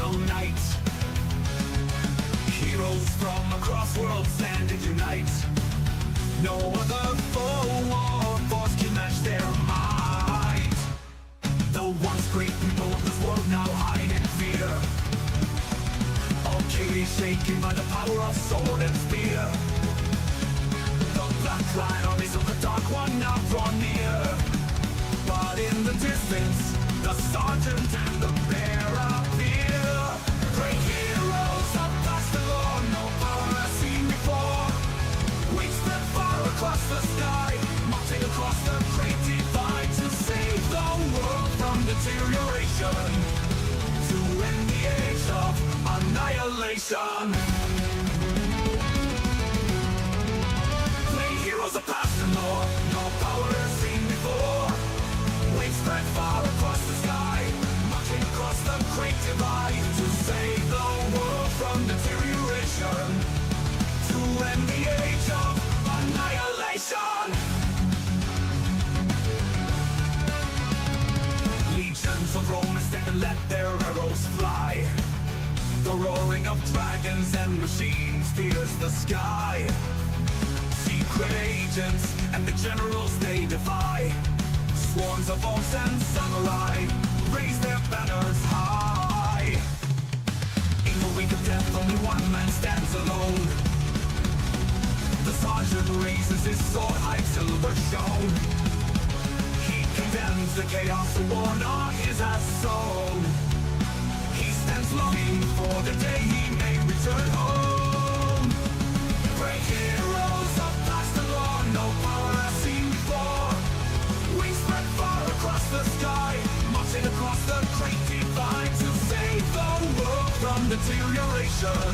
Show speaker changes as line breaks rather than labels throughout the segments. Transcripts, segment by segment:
final night. Heroes from across worlds stand and unite. No other foe or force can match their might. The once great people of this world now hide in fear. All chaos shaken by the power of sword and spear. The black line armies of the dark one now draw near. But in the distance, the sergeant and the bear appear. Great heroes of past the law, no power has seen before. We spread far across the sky, marching across the great divide to save the world from deterioration, to end the age of annihilation. Great heroes of past the law, no power has seen before. We spread far across the sky, marching across the great divide to save the world from deterioration, to end the age of annihilation. Legions of Rome stand and let their arrows fly. The roaring of dragons and machines pierce the sky. Secret agents and the generals they defy. Swarms of orcs and samurai raise their banners high. In the wake of death, only one man stands alone. The sergeant raises his sword, high silver shone. He condemns the chaos worn on his soul. He stands longing for the day he may return home. Great heroes of past the law, no power has seen before. We spread far across the sky, marching across the great divide to save the world from deterioration,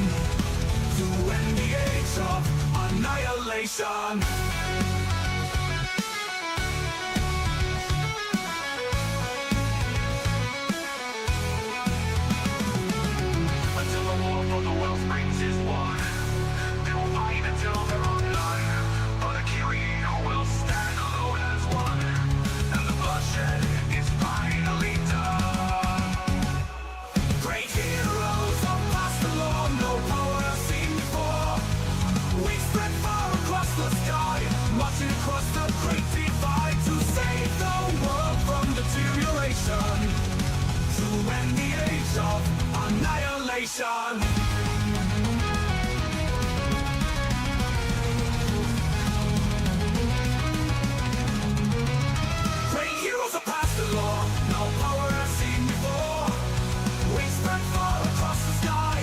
to end the age of annihilation. Until the war for the world springs is won, they will fight until there are none. But Achilles will stand alone as one, and the bloodshed is finally done. Great heroes of past the law, no power has seen before. We spread far across the sky, marching across the great divide to save the world from deterioration, to end the age of annihilation. Great heroes are past the law, no power has seen before. We spread far across the sky,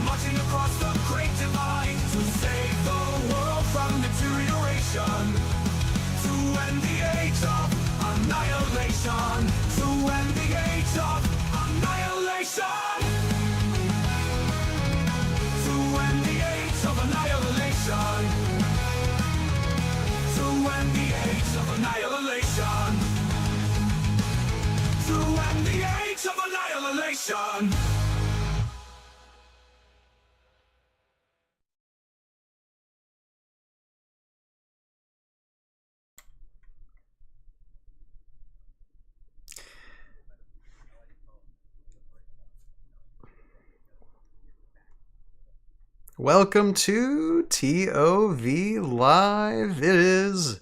marching across the great divide to save the world from deterioration, to end the age of annihilation, to end the age of annihilation, to end the age of annihilation, to end the age of annihilation, to end the age of annihilation.
Welcome to ToV Live. It is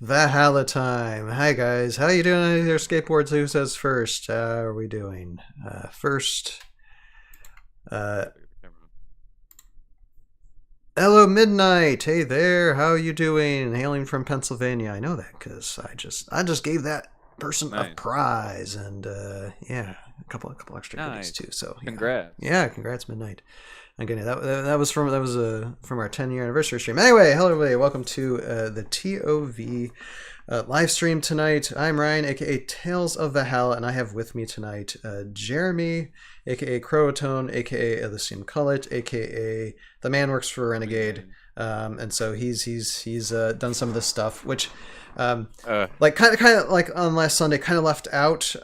Valhalla time. Hi guys, how you doing? Your skateboards. Who says first? How are we doing? First. Hello Midnight. Hey there. How are you doing? Hailing from Pennsylvania. I know that because I just gave that person a prize, and yeah, a couple extra goodies too. So yeah.
Congrats.
Yeah, congrats Midnight. Again, that was from our 10-year anniversary stream. Anyway, hello everybody, welcome to the ToV live stream tonight. I'm Ryan, aka Tales of Valhalla, and I have with me tonight Jeremy, aka Crowtone, aka Elysium Cullet, aka the man works for Renegade, and so he's done some of this stuff, which like kind of like on last Sunday kind of left out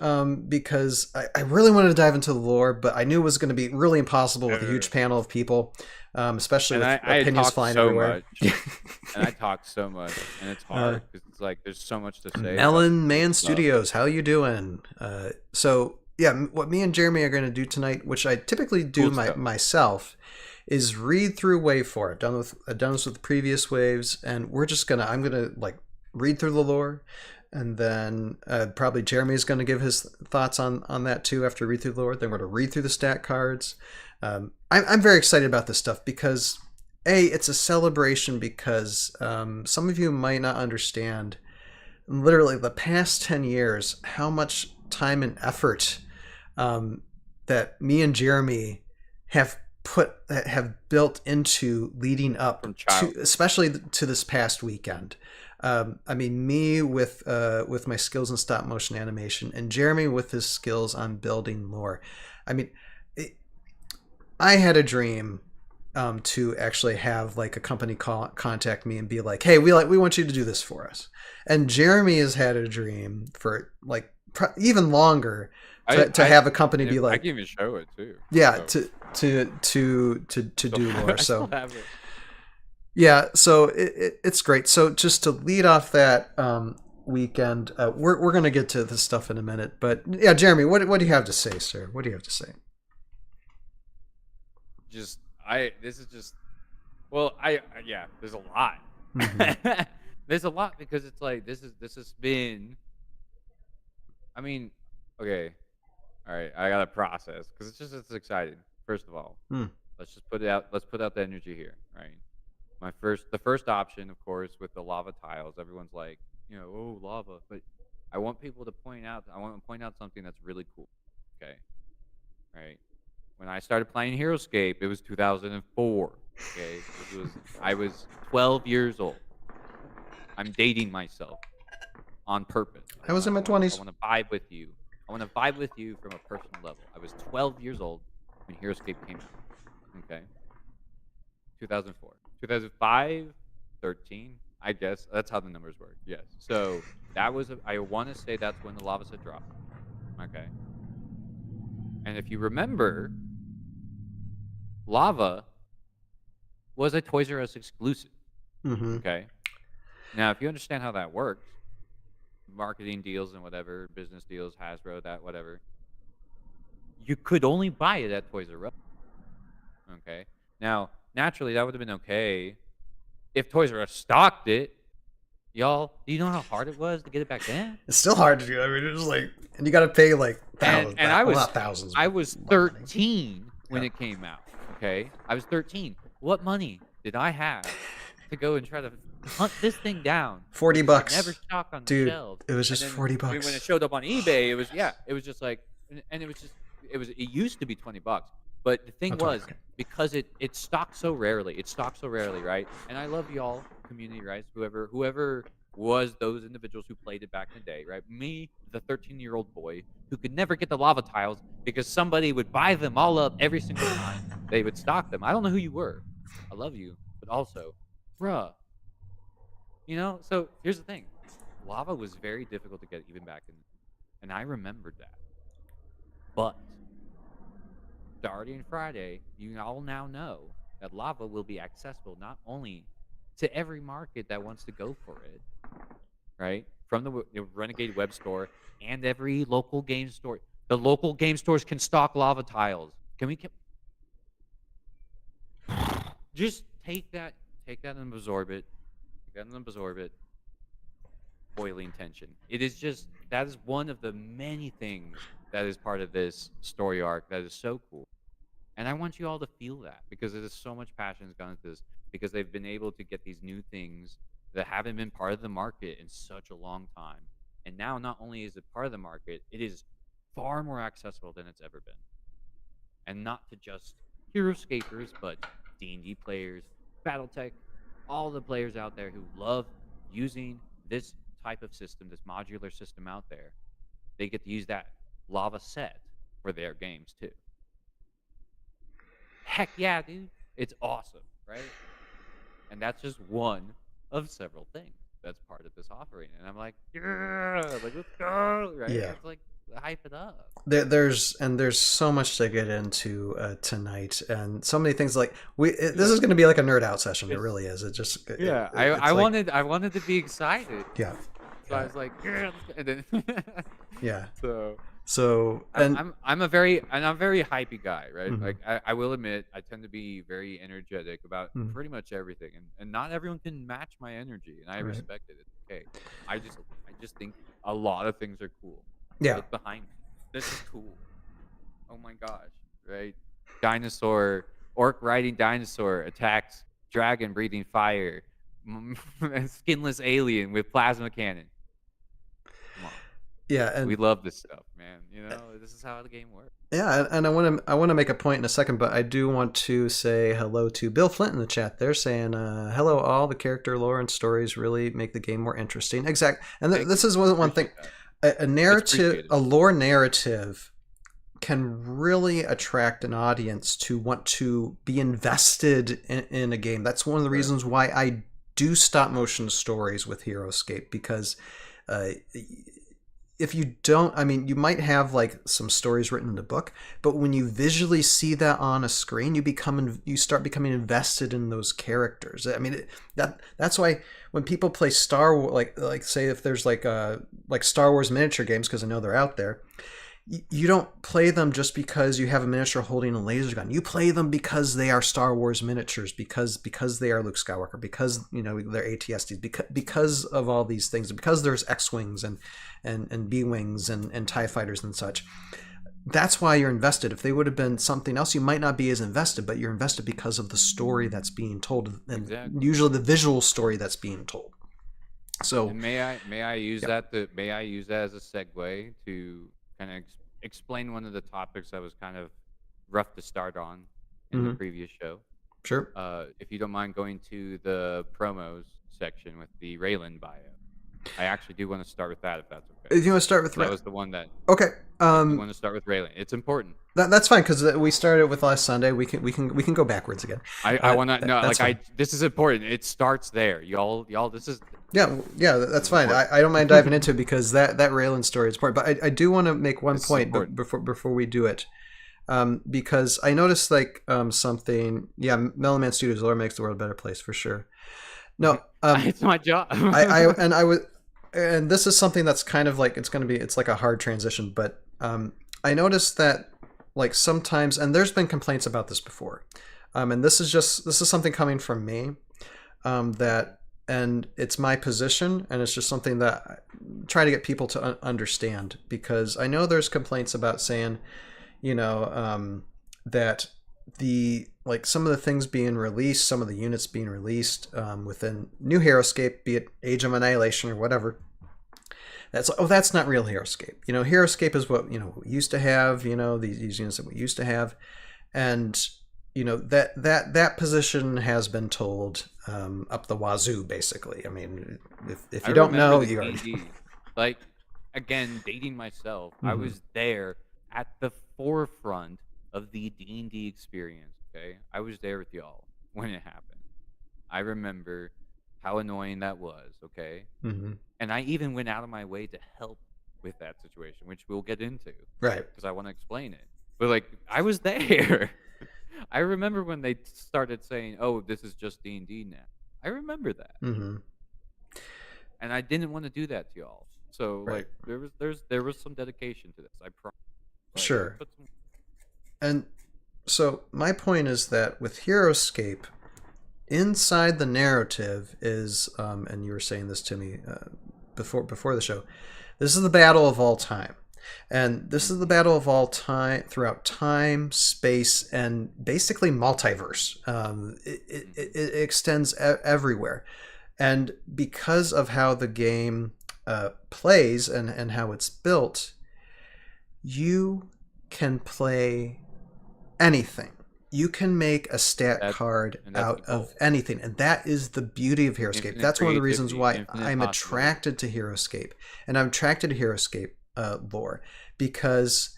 because I really wanted to dive into the lore, but I knew it was going to be really impossible with a huge panel of people, especially with opinions flying everywhere.
And I talk so much, and it's hard because it's like there's so much to say.
Melon Man Studios, how you doing? So what me and Jeremy are going to do tonight, which I typically do
Cool stuff.
myself, is read through wave 4. I've done this with previous waves, and I'm gonna like read through the lore, and then probably Jeremy's going to give his thoughts on that too after read through the lore. Then we're going to read through the stat cards. I'm very excited about this stuff because it's a celebration, because some of you might not understand literally the past 10 years how much time and effort that me and Jeremy have built into leading up
From
to,
childhood.
especially to this past weekend. I mean, me with my skills in stop motion animation, and Jeremy with his skills on building lore. I mean, I had a dream to actually have like a company contact me and be like, "Hey, we want you to do this for us." And Jeremy has had a dream for like even longer to have a company be like,
I can even show it too.
yeah,
So.
to do lore.
I
So
still have it.
yeah, so it's great. So just to lead off that weekend, we're gonna get to this stuff in a minute, but yeah, Jeremy, what do you have to say, sir? What do you have to say?
This is just, well, yeah, there's a lot.
Mhm.
There's a lot because it's like this has been, I mean, okay, all right, I gotta process because it's exciting. First of all,
Mm.
let's just put it out. Let's put out the energy here, right? The first option, of course, with the lava tiles, everyone's like, oh, lava, but I want people to point out. I want to point out something that's really cool. Okay, right? When I started playing Heroscape, it was 2004. Okay, I was 12 years old. I'm dating myself on purpose.
I was in my
I
20s.
want to vibe with you. I want to vibe with you from a personal level. I was 12 years old when Heroscape came out. Okay, 2004, 2005, 13. I guess that's how the numbers work. Yes. So I want to say that's when the lava set dropped. Okay. And if you remember, lava was a Toys R Us exclusive.
Mm-hmm.
Okay. Now, if you understand how that works, marketing deals and whatever, business deals, Hasbro, that whatever, you could only buy it at Toys R Us. Okay. Now, naturally, that would have been okay if Toys R Us stocked it. Y'all, do you know how hard it was to get it back then?
It's still hard to do. I mean, it's like, and you got to pay like thousands.
And I was
not thousands.
I
but
was
a lot of money.
13 when
Yeah.
it came out. Okay, I was 13. What money did I have to go and try to hunt this thing down?
$40,
Never stock on
dude.
the shelves.
It was just
And then
$40.
when it showed up on eBay, it was just like, and it used to be $20. But the thing
Oh, 20,
was,
okay.
because it stocked so rarely, right? And I love y'all, community, right? Whoever was those individuals who played it back in the day, right? Me, the 13-year-old boy who could never get the lava tiles because somebody would buy them all up every single time they would stock them. I don't know who you were. I love you, but also, bruh. So here's the thing. Lava was very difficult to get even back in, and I remembered that. But starting Friday, you all now know that lava will be accessible not only to every market that wants to go for it, right? From the Renegade web store and every local game store. The local game stores can stock lava tiles. Just take that and absorb it. Boiling tension. It is just, that is one of the many things that is part of this story arc that is so cool. And I want you all to feel that because there's so much passion has gone into this because they've been able to get these new things that haven't been part of the market in such a long time. And now not only is it part of the market, it is far more accessible than it's ever been. And not to just Heroscapers, but D&D players, Battletech, all the players out there who love using this type of system, this modular system out there. They get to use that lava set for their games too. Heck yeah, dude. It's awesome, right? And that's just one of several things that's part of this offering. And I'm like, yeah, like, let's go, right?
Yeah.
It's like, hype it up.
There's so much to get into tonight, and so many things. Like this is going to be like a nerd out session. It really is. It just
I wanted to be excited.
Yeah.
So I was like, yeah, and then
yeah.
so
So
I'm a very hypey guy, right?
Mhm.
Like I will admit I tend to be very energetic about
Mhm.
pretty much everything, and not everyone can match my energy, and I
Right.
respect it. It's okay. I just think a lot of things are cool.
Yeah.
Look behind me. This is cool. Oh my gosh, right? Dinosaur, orc riding dinosaur attacks dragon breathing fire, skinless alien with plasma cannon. Come on.
Yeah, and
We love this stuff, man. This is how the game works.
yeah, and I want to make a point in a second, but I do want to say hello to Bill Flint in the chat. They're saying hello all. The character lore and stories really make the game more interesting. Exact, and this is one thing. A narrative, a lore narrative, can really attract an audience to want to be invested in a game. That's one of the reasons why I do stop motion stories with Heroscape, because if you don't, I mean, you might have like some stories written in the book, but when you visually see that on a screen, you start becoming invested in those characters. I mean, that's why when people play Star Wars, like say if there's like Star Wars miniature games, because I know they're out there, you don't play them just because you have a miniature holding a laser gun. You play them because they are Star Wars miniatures, because they are Luke Skywalker, because they're ATSTs, because of all these things, because there's X-wings and B-wings and TIE fighters and such. That's why you're invested. If they would have been something else, you might not be as invested, but you're invested because of the story that's being told, and usually the visual story that's being told. So
and may I use that as a segue to kind of explain one of the topics that was kind of rough to start on in the previous show.
Sure.
If you don't mind going to the promos section with the Raylan bio. I actually do want to start with that, if that's okay.
If you want to start with
that was the one that.
Okay.
You want to start with Raylan? It's important.
That's fine, because we started with last Sunday. We can go backwards again.
I want to this is important. It starts there, y'all. This is.
Yeah, that's fine. I don't mind diving into it, because that Raylan story is important. But I do want to make one point before we do it, because I noticed something. Yeah, Melon Man Studios lore makes the world a better place for sure. No,
it's my job.
And this is something that's kind of like it's like a hard transition, but I noticed that sometimes, and there's been complaints about this before, and this is something coming from me, and it's my position, and it's just something that I try to get people to understand, because I know there's complaints about saying, that some of the things being released, some of the units being released within New Heroscape, be it Age of Annihilation or whatever, that's not real Heroscape. Heroscape is what we used to have. These units that we used to have, and that position has been told up the wazoo, basically. I mean, if you don't know, you are.
Again, dating myself, I was there at the forefront of the D&D experience. Okay, I was there with y'all when it happened. I remember how annoying that was. Okay, and I even went out of my way to help with that situation, which we'll get into,
right?
Because I want to explain it. But I was there. I remember when they started saying, "Oh, this is just D&D now." I remember that, and I didn't want to do that to y'all. So there was some dedication to this. I promise.
Sure. And so my point is that with Heroscape, inside the narrative is, and you were saying this to me before the show, this is the battle of all time. And this is the battle of all time throughout time, space, and basically multiverse. It extends everywhere. And because of how the game plays and how it's built, you can play anything. You can make a stat card out of anything, and that is the beauty of Heroscape. That's one of the reasons why I'm attracted to Heroscape, and I'm attracted to Heroscape lore, because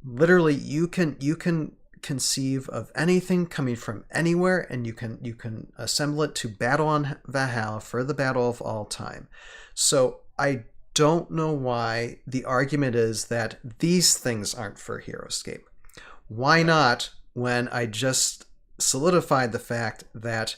literally you can conceive of anything coming from anywhere, and you can assemble it to battle on Valhalla for the battle of all time. So I don't know why the argument is that these things aren't for Heroscape. Why not, when I just solidified the fact that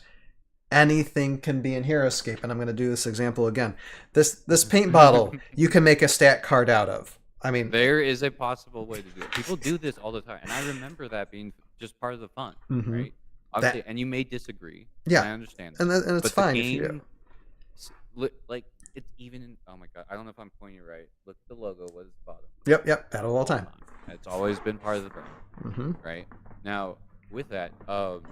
anything can be in Heroscape? And I'm going to do this example again. This paint bottle you can make a stat card out of. I mean,
There is a possible way to do it. People do this all the time, and I remember that being just part of the fun,
mhm.
right? Obviously, and you may disagree, and
Yeah,
I understand
and
that.
and it's
But the
fine if you do.
game, like, it's even in. Oh my god, I don't know if I'm pointing you right. Look at the logo. What is the bottom?
Yep, battle of all
All
time.
time. It's always been part of the brand,
Mm-hmm.
right? Now, with that, oh,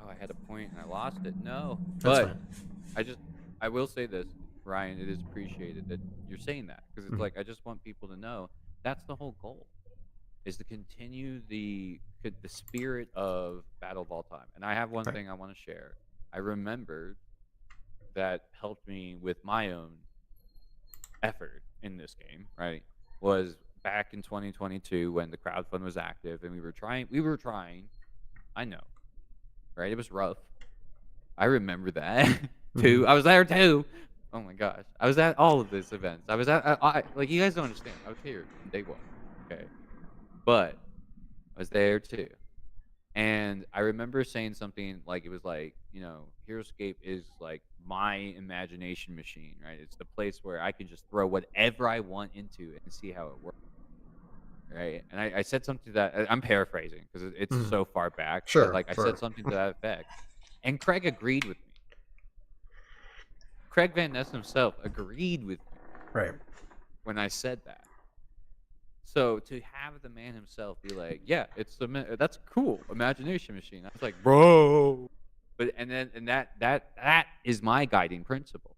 I had a point and I lost it. No,
That's
but
fine.
I will say this, Ryan. It is appreciated that you're saying that because it's
Mhm.
like I just want people to know that's the whole goal is to continue the spirit of Battle of All Time. And I have one
Right.
thing I want to share. I remembered that helped me with my own effort in this game. Right, was back in 2022 when the crowdfund was active and we were trying. I know, right? It was rough. I remember that too.
Mhm.
I was there too. Oh my gosh, I was at all of these events. I was at like you guys don't understand. I was here from day one. Okay, but I was there too. And I remember saying something like it was like, Heroscape is like my imagination machine, right? It's the place where I can just throw whatever I want into it and see how it works, right? And I said something to that I'm paraphrasing because it's
Mhm.
so far back, but
Sure,
like I said
sure.
something to that effect, and Craig agreed with me. Craig Van Ness himself agreed with me
Right.
when I said that. So to have the man himself be like, "Yeah, that's cool, imagination machine." I was like, "Bro," but and that is my guiding principle.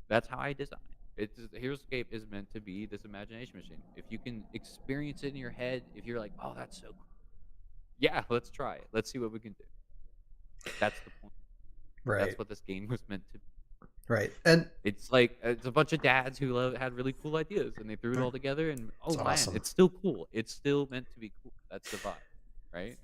That's how I design. Heroescape is meant to be this imagination machine. If you can experience it in your head, if you're like, "Oh, that's so cool," yeah, let's try it. Let's see what we can do. That's the point.
Right.
That's what this game was meant to be.
Right. And
It's like it's a bunch of dads who had really cool ideas, and they threw it all together, and oh
it's
man,
awesome.
it's still cool. It's still meant to be cool. That's the vibe, right?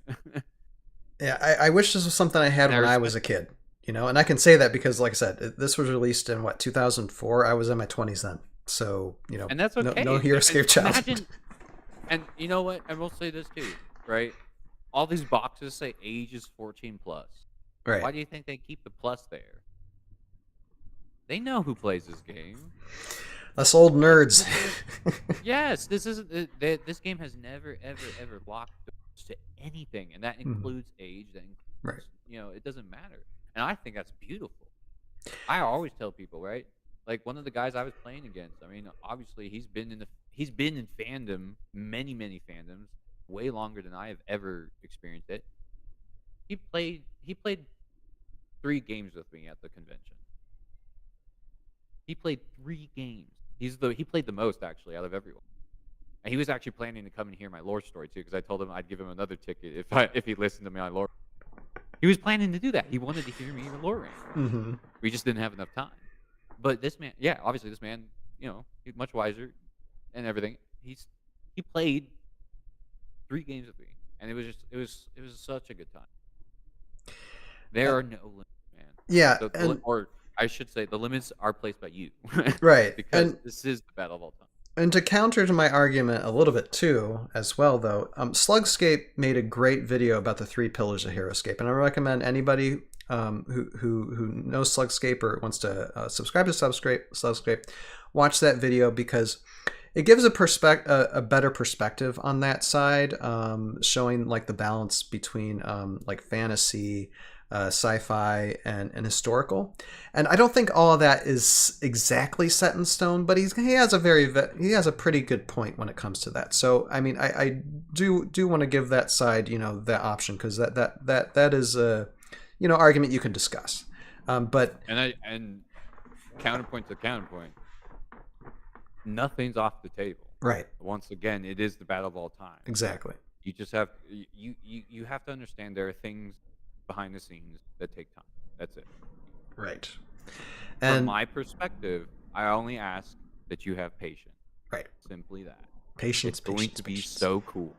Yeah, I wish this was something I had
And I
when I was
respect
a
it.
kid. And I can say that because, like I said, this was released in what 2004. I was in my 20s then, so
And that's
no
okay. And
Heroescape childhood.
imagine, and you know what? And we'll say this too, right? All these boxes say age is 14 plus.
Right.
Why do you think they keep the plus there? They know who plays this game.
Us old nerds.
Yes, this isn't. This game has never, ever locked doors to anything, and that
Mhm.
includes age. That
Right.
includes, it doesn't matter, and I think that's beautiful. I always tell people, right? Like one of the guys I was playing against. I mean, obviously he's been in fandom, many fandoms, way longer than I have ever experienced it. He played 3 games with me at the convention. He played 3 games. He played the most actually out of everyone. And he was actually planning to come and hear my lore story too, because I told him I'd give him another ticket if he listened to my lore. He was planning to do that. He wanted to hear me lore rant.
Mm-hmm.
We just didn't have enough time. But this man, yeah, obviously this man, he's much wiser and everything. He played 3 games with me, and it was such a good time. There are no limits, man.
Yeah,
Or I should say, the limits are placed by you,
right.
because
And
this is the battle of all time.
And to counter to my argument a little bit too, as well though, Slugscape made a great video about the 3 pillars of Heroscape, and I recommend anybody who knows Slugscape or wants to subscribe to Slugscape, watch that video because it gives a better perspective on that side, showing like the balance between like fantasy, sci-fi, and historical. And I don't think all of that is exactly set in stone, but he has a pretty good point when it comes to that. So I mean, I do want to give that side that option, because that is a argument you can discuss. But
And counterpoint to counterpoint, nothing's off the table.
right,
Once again, it is the battle of all time.
exactly.
You just have you have to understand there are things behind the scenes that take time. That's it.
Right.
From
And
my perspective, I only ask that you have patience.
right,
Simply that.
patience.
It's going
patience,
to be
patience.
so cool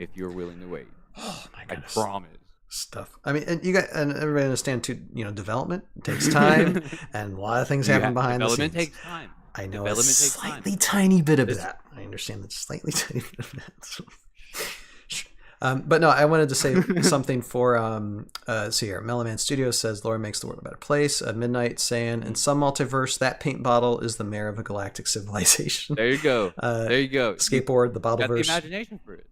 if you're willing to wait.
Oh my
I
goodness.
promise.
Stuff. I mean, and everybody understand too. Development takes time, and a lot of things happen behind the scenes.
Development takes time.
I know a
Development takes time.
slightly tiny bit of that. I understand that slightly tiny bit of that. But no, I wanted to say something for see here. Meloman Studios says lore makes the world a better place. Midnight saying in some multiverse that paint bottle is the mayor of a galactic civilization.
There you go. There you go.
Skateboard, the bottle
Got the
verse.
imagination for it.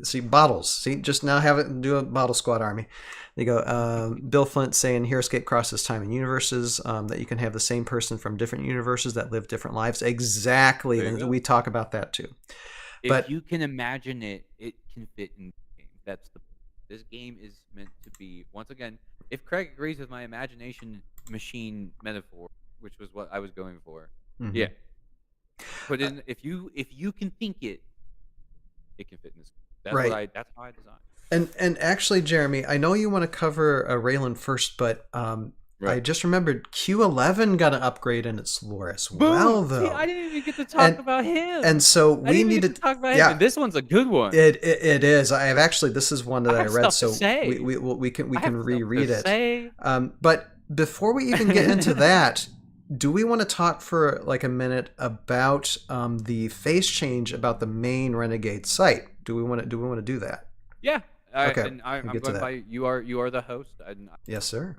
See bottles. See, just now have it do a bottle squad army. They go. Bill Flint saying Heroscape crosses time and universes. That you can have the same person from different universes that live different lives. Exactly, and we talk about that too.
If you can imagine it, it can fit in the game. This game is meant to be, once again, if Craig agrees with my imagination machine metaphor, which was what I was going for. Mm-hmm. Yeah. Put in if you can think it can fit in this game. That's
right.
That's how I designed.
And actually, Jeremy, I know you want to cover Raylan first, but I just remembered Q11 got an upgrade in its lore as well, though.
See, I didn't even get to talk about him.
And so we need to
talk about him. And this one's a good one.
It is. I have actually. This is one that I read, so we can reread it. But before we even get into that, do we want to talk for like a minute about the face change about the main Renegade site? Do we want to do that?
Yeah.
Okay.
And I'm going by you are the host.
Yes, sir.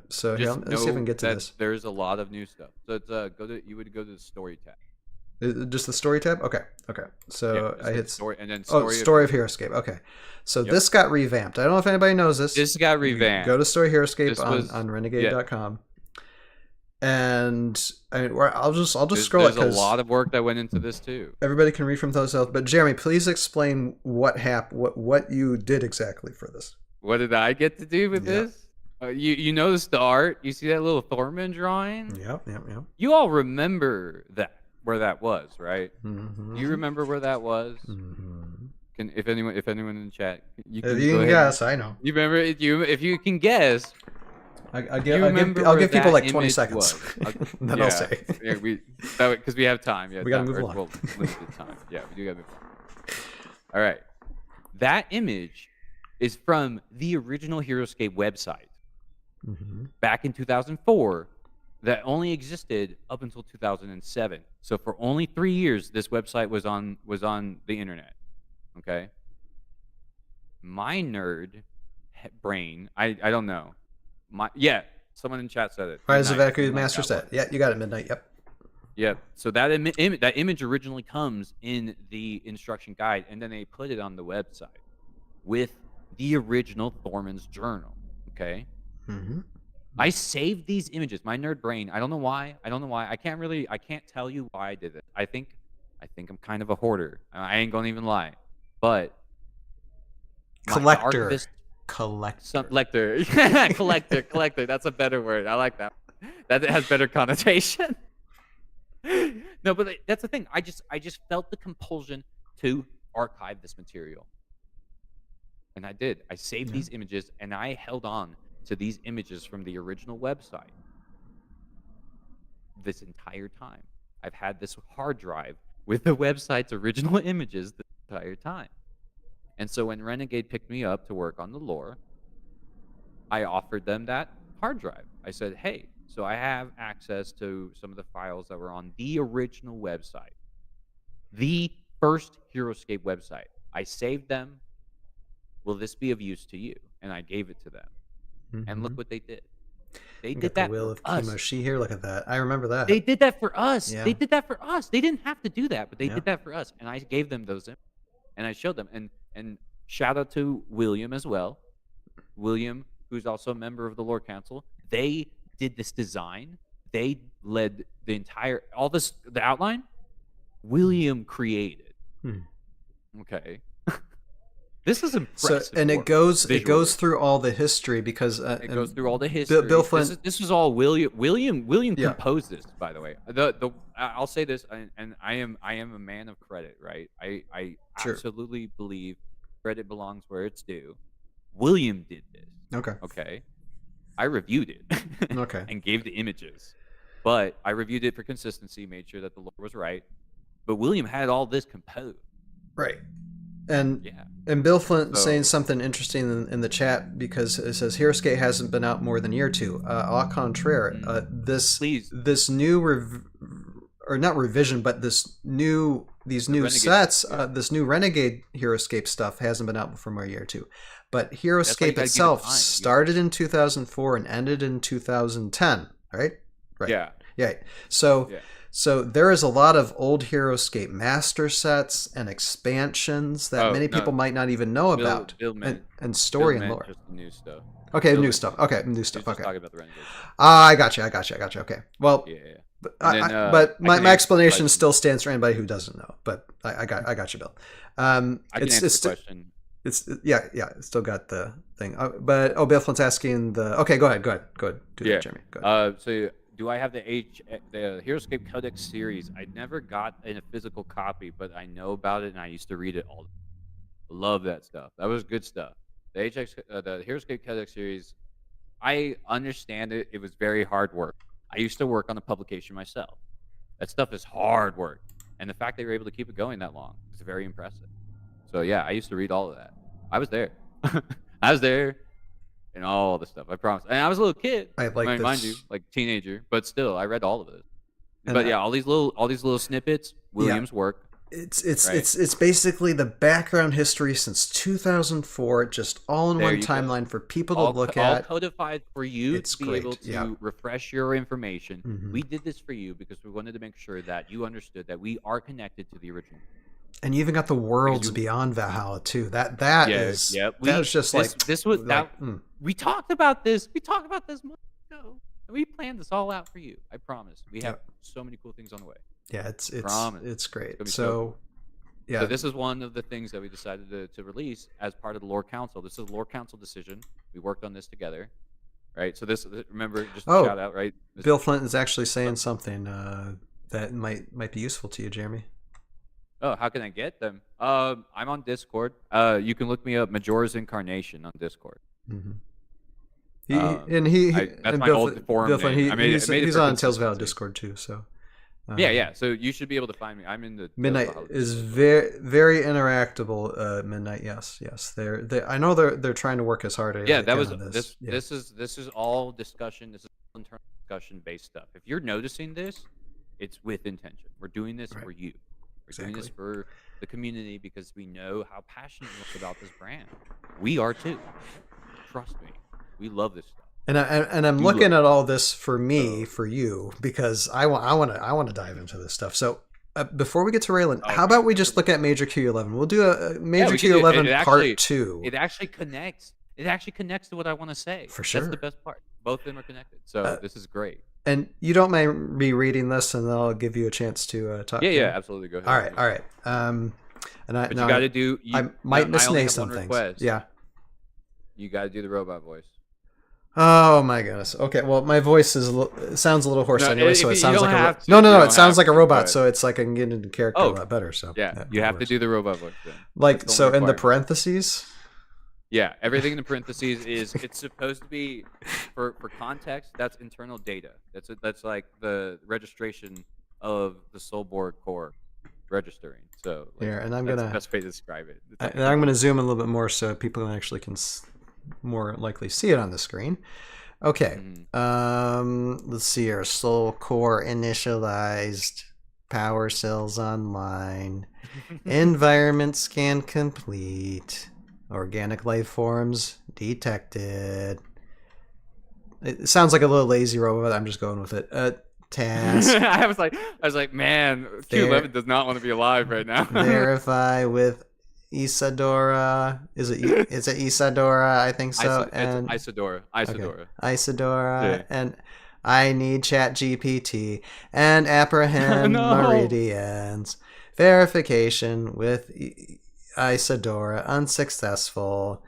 So yeah, let's see if we can get to this.
There's a lot of new stuff. So it's you would go to the story tab.
Just the story tab? Okay. So I hit
story and then
story of Heroscape. Okay. So this got revamped. I don't know if anybody knows this.
This got revamped.
Go to Story Heroscape on renegade.com. And I'll just scroll it.
There's a lot of work that went into this too.
Everybody can read from those out. But Jeremy, please explain what what you did exactly for this.
What did I get to do with this? You notice the art? You see that little Thorman drawing?
Yep.
You all remember where that was, right?
Mm-hmm.
You remember where that was?
Mm-hmm.
If anyone in the chat,
you can guess. I know.
You remember? If you can guess.
I'll give people like 20 seconds. Then I'll say.
Yeah, because we have time. Yeah,
we gotta move along.
Well, limited time. Yeah, we do gotta move along. All right. That image is from the original Heroscape website back in 2004 that only existed up until 2007. So for only 3 years, this website was on the internet. Okay. My nerd brain, I don't know. Someone in chat said it.
Rise of Echo Master set. Yeah, you got it. Midnight.
Yep. So that image originally comes in the instruction guide, and then they put it on the website with the original Thorman's journal. Okay. I saved these images. My nerd brain. I don't know why. I can't tell you why I did it. I think I'm kind of a hoarder. I ain't gonna even lie. But
collector.
Collector. That's a better word. I like that. That has better connotation. No, but that's the thing. I just felt the compulsion to archive this material, and I did. I saved these images, and I held on to these images from the original website this entire time. I've had this hard drive with the website's original images the entire time. And so when Renegade picked me up to work on the lore, I offered them that hard drive. I said, hey, so I have access to some of the files that were on the original website, the first Heroscape website. I saved them. Will this be of use to you? And I gave it to them. And look what they did. They did that
for us. Kimoshi here. Look at that. I remember that.
They did that for us. Yeah. They did that for us. They didn't have to do that, but they did that for us. And I gave them those images. And I showed them. And shout out to William as well. William, who's also a member of the Lore Council. They did this design. They led the entire the outline. William created. Okay. This is impressive.
So, and it goes through all the history because
it goes through all the history.
Bill Flint.
This was all William. William composed this, by the way. I'll say this, and I am a man of credit, right? I absolutely believe credit belongs where it's due. William did this. Okay. I reviewed it. And gave the images, but I reviewed it for consistency, made sure that the lore was right. But William had all this composed.
Right. And Bill Flint saying something interesting in the chat because it says Heroscape hasn't been out more than a year or two. Au contraire, this new not revision, but this new these
The
new
Renegade,
sets,
yeah.
this new Renegade Heroscape stuff hasn't been out for more a year or two. But
That's why you
Heroscape
gotta give it
itself
time. You gotta-
started in 2004 and ended in 2010, right? Right.
Yeah,
Yeah. So
yeah.
so there is a lot of old Heroscape master sets and expansions that
Oh
many people
no,
might not even know
Bill
about,
Bill meant
and
Bill
story and
meant
lore.
just the new stuff.
Okay,
Bill
new
meant
stuff.
just
Okay, new
He was
stuff.
just
Okay.
talking about the Renegade stuff.
I got you. Okay. Well,
Yeah, yeah.
but,
And then,
but
I
my,
can
my
answer the
explanation
question.
still stands for anybody who doesn't know. But I got you, Bill.
I can answer
It's
the question.
it's yeah. It's still got the thing. But Bill Flint's asking the. Okay, go ahead. Do
Yeah.
that, Jeremy. Go ahead.
So do I have the Heroscape Codex series? I never got in a physical copy, but I know about it and I used to read it all. Love that stuff. That was good stuff. The Heroscape Codex series, I understand it. It was very hard work. I used to work on the publication myself. That stuff is hard work, and the fact they were able to keep it going that long is very impressive. So yeah, I used to read all of that. I was there. I was there, and all the stuff. I promise. And I was a little kid.
I like
I mean, mind
this.
you, like teenager, but still, I read all of it.
And
But yeah, all these little snippets. Williams' work.
It's basically the background history since 2004, just all in
There
one
you go.
timeline for people to
All,
look
all
at.
codified for you
It's
to be
great,
able to
yeah.
refresh your information.
Mhm.
We did this for you because we wanted to make sure that you understood that we are connected to the original.
And you even got the worlds
you-
beyond Valhalla too. That is
yeah.
that was just
this,
like
this was
like,
that. We talked about this. We talked about this months ago. And we planned this all out for you. I promise. We have so many cool things on the way.
yeah, it's
Promise.
it's great.
gonna be
So yeah,
So this is one of the things that we decided to release as part of the Lore Council. This is a Lore Council decision. We worked on this together, right? So this, remember, just a
Oh,
shout out, right? This-
Bill Flint is actually saying something that might be useful to you, Jeremy.
Oh, how can I get them? I'm on Discord. You can look me up, Majora's Incarnation, on Discord.
Mm-hmm.
That's my old forum
Bill Flint,
name. I made it
he's
for
on Tales of Valhalla
consistency.
Discord too. So
Yeah. So you should be able to find me. I'm in the
Midnight
Valhalla
is
Discord.
very interactable. Midnight, yes. They I know they're trying to work as hard as
Yeah,
they
that
can
was
on
this.
Yeah.
This is all discussion. This is all internal discussion based stuff. If you're noticing this, it's with intention. We're doing this
Right.
for you. We're doing this for the community because we know how passionate you are about this brand. We are too. Trust me, we love this stuff.
And I'm
You
looking
look.
at all this for me, for you, because I want to dive into this stuff. So before we get to Raylan, how about we just look at Major Q11? We'll do a Major
we can do it.
Q11
It actually-
part 2.
It actually connects. It actually connects to what I want to say.
For sure.
That's the best part. Both of them are connected. So this is great.
And you don't mind me reading this, and then I'll give you a chance to talk.
Yeah, absolutely. Go ahead.
All right. And
But you got to do.
I might
now, I only
misname
have
some
one
things.
request.
Yeah.
You got to do the robot voice.
Oh my goodness. Okay. Well, my voice sounds a little hoarse
No,
anyway,
if
so
you
it sounds
don't
like
have to.
no.
You
It
don't
sounds
have
like a
to,
robot,
but-
so it's like I can get into character a lot better. So
Yeah, you have to do the robot voice then.
like
That's the
so
only
in the
requirement.
parentheses.
Yeah, everything in the parentheses is it's supposed to be for context. That's internal data. That's like the registration of the Soulborg core registering. So like,
Here, and I'm
that's
gonna
the best way to describe it. It's like-
and I'm gonna zoom in a little bit more so people actually can more likely see it on the screen. Okay. Let's see here. Soul core initialized. Power cells online. Environment scan complete. Organic life forms detected. It sounds like a little lazy robot. I'm just going with it. Task.
I was like, man, Q11 does not want to be alive right now.
Verify with Isadora. Is it Isadora? I think so.
It's Isadora.
Okay. Isadora.
Yeah.
And I need Chat GPT and apprehend
No.
meridians. Verification with Isadora unsuccessful.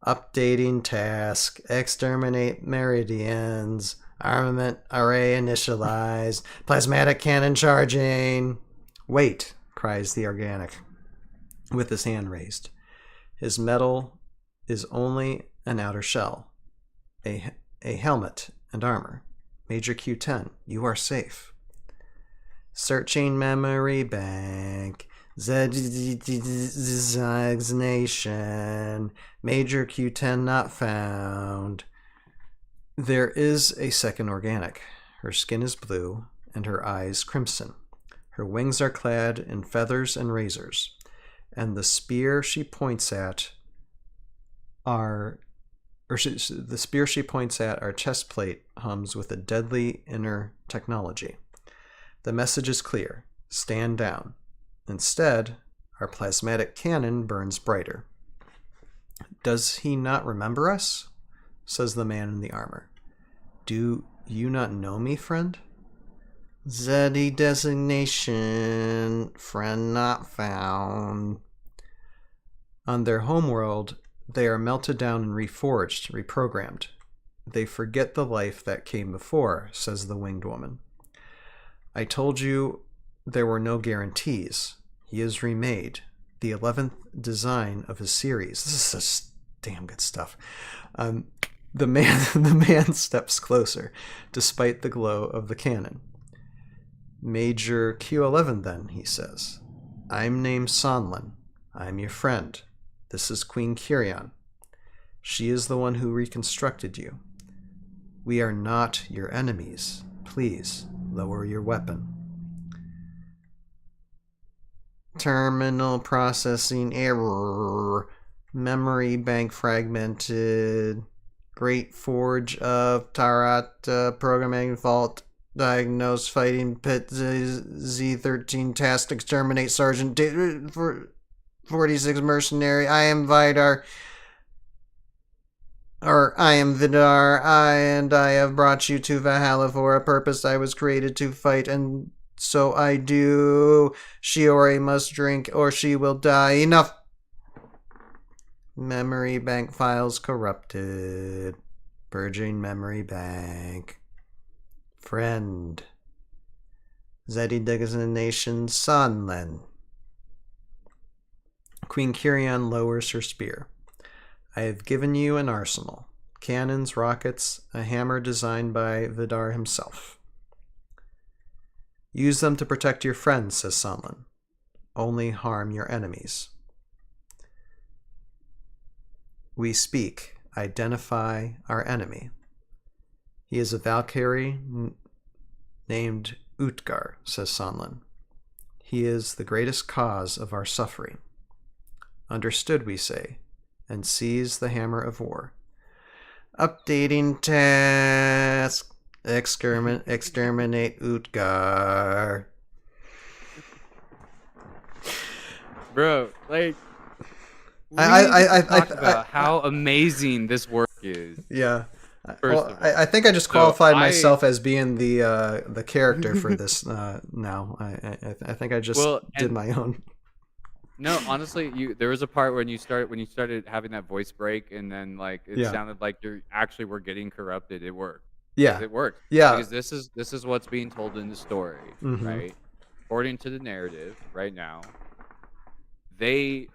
Updating task. Exterminate meridians. Armament array initialized. Plasmatic cannon charging. Wait, cries the organic, with his hand raised. His metal is only an outer shell. A helmet and armor. Major Q10, you are safe. Searching memory bank. Designation. Major Q10 not found. There is a second organic. Her skin is blue and her eyes crimson. Her wings are clad in feathers and razors, and the spear she points at our chest plate hums with a deadly inner technology. The message is clear: stand down. Instead, our plasmatic cannon burns brighter. Does he not remember us? Says the man in the armor. Do you not know me, friend? ZD designation, friend not found. On their homeworld, they are melted down and reforged, reprogrammed. They forget the life that came before, says the winged woman. I told you there were no guarantees. He is remade, the 11th design of his series. This is such damn good stuff. The man steps closer, despite the glow of the cannon. Major Q11 then, he says. I'm named Sonlin. I'm your friend. This is Queen Kyrian. She is the one who reconstructed you. We are not your enemies. Please, lower your weapon. Terminal processing error. Memory bank fragmented. Great Forge of Tarata programming fault. Diagnose fighting pit Z13 task exterminate Sergeant 46 mercenary. I am Vidar. I am Vidar. I have brought you to Valhalla for a purpose. I was created to fight, and so I do. Shiori must drink or she will die. Enough! Memory bank files corrupted. Purging memory bank. Friend. Zeddy designation Sonlen. Queen Kyrian lowers her spear. I have given you an arsenal. Cannons, rockets, a hammer designed by Vidar himself. Use them to protect your friends, says Sonlen. Only harm your enemies. We speak. Identify our enemy. He is a Valkyrie named Utgar, says Sonlin. He is the greatest cause of our suffering. Understood, we say, and seize the hammer of war. Updating task. Exterminate Utgar.
Bro, like,
I
talk about how amazing this work is.
Yeah.
First of all.
I think I just qualified myself as being the character for this now. I think I just did my own.
No, honestly, there was a part when you started having that voice break, and then like it sounded like you actually were getting corrupted. It worked.
Yeah,
it worked.
Yeah,
because this is what's being told in the story, right? According to the narrative, right now, they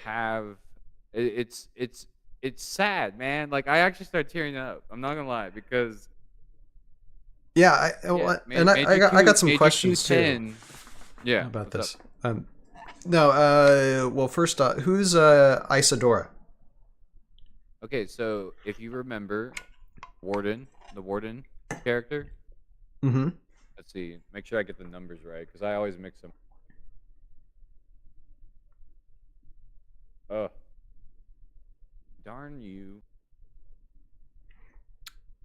have it's sad, man. Like I actually started tearing up. I'm not gonna lie, because
I got some questions too.
Yeah,
about this. Well, first, who's Isadora?
Okay, so if you remember, the warden character. Let's see. Make sure I get the numbers right, because I always mix them. Oh, darn you.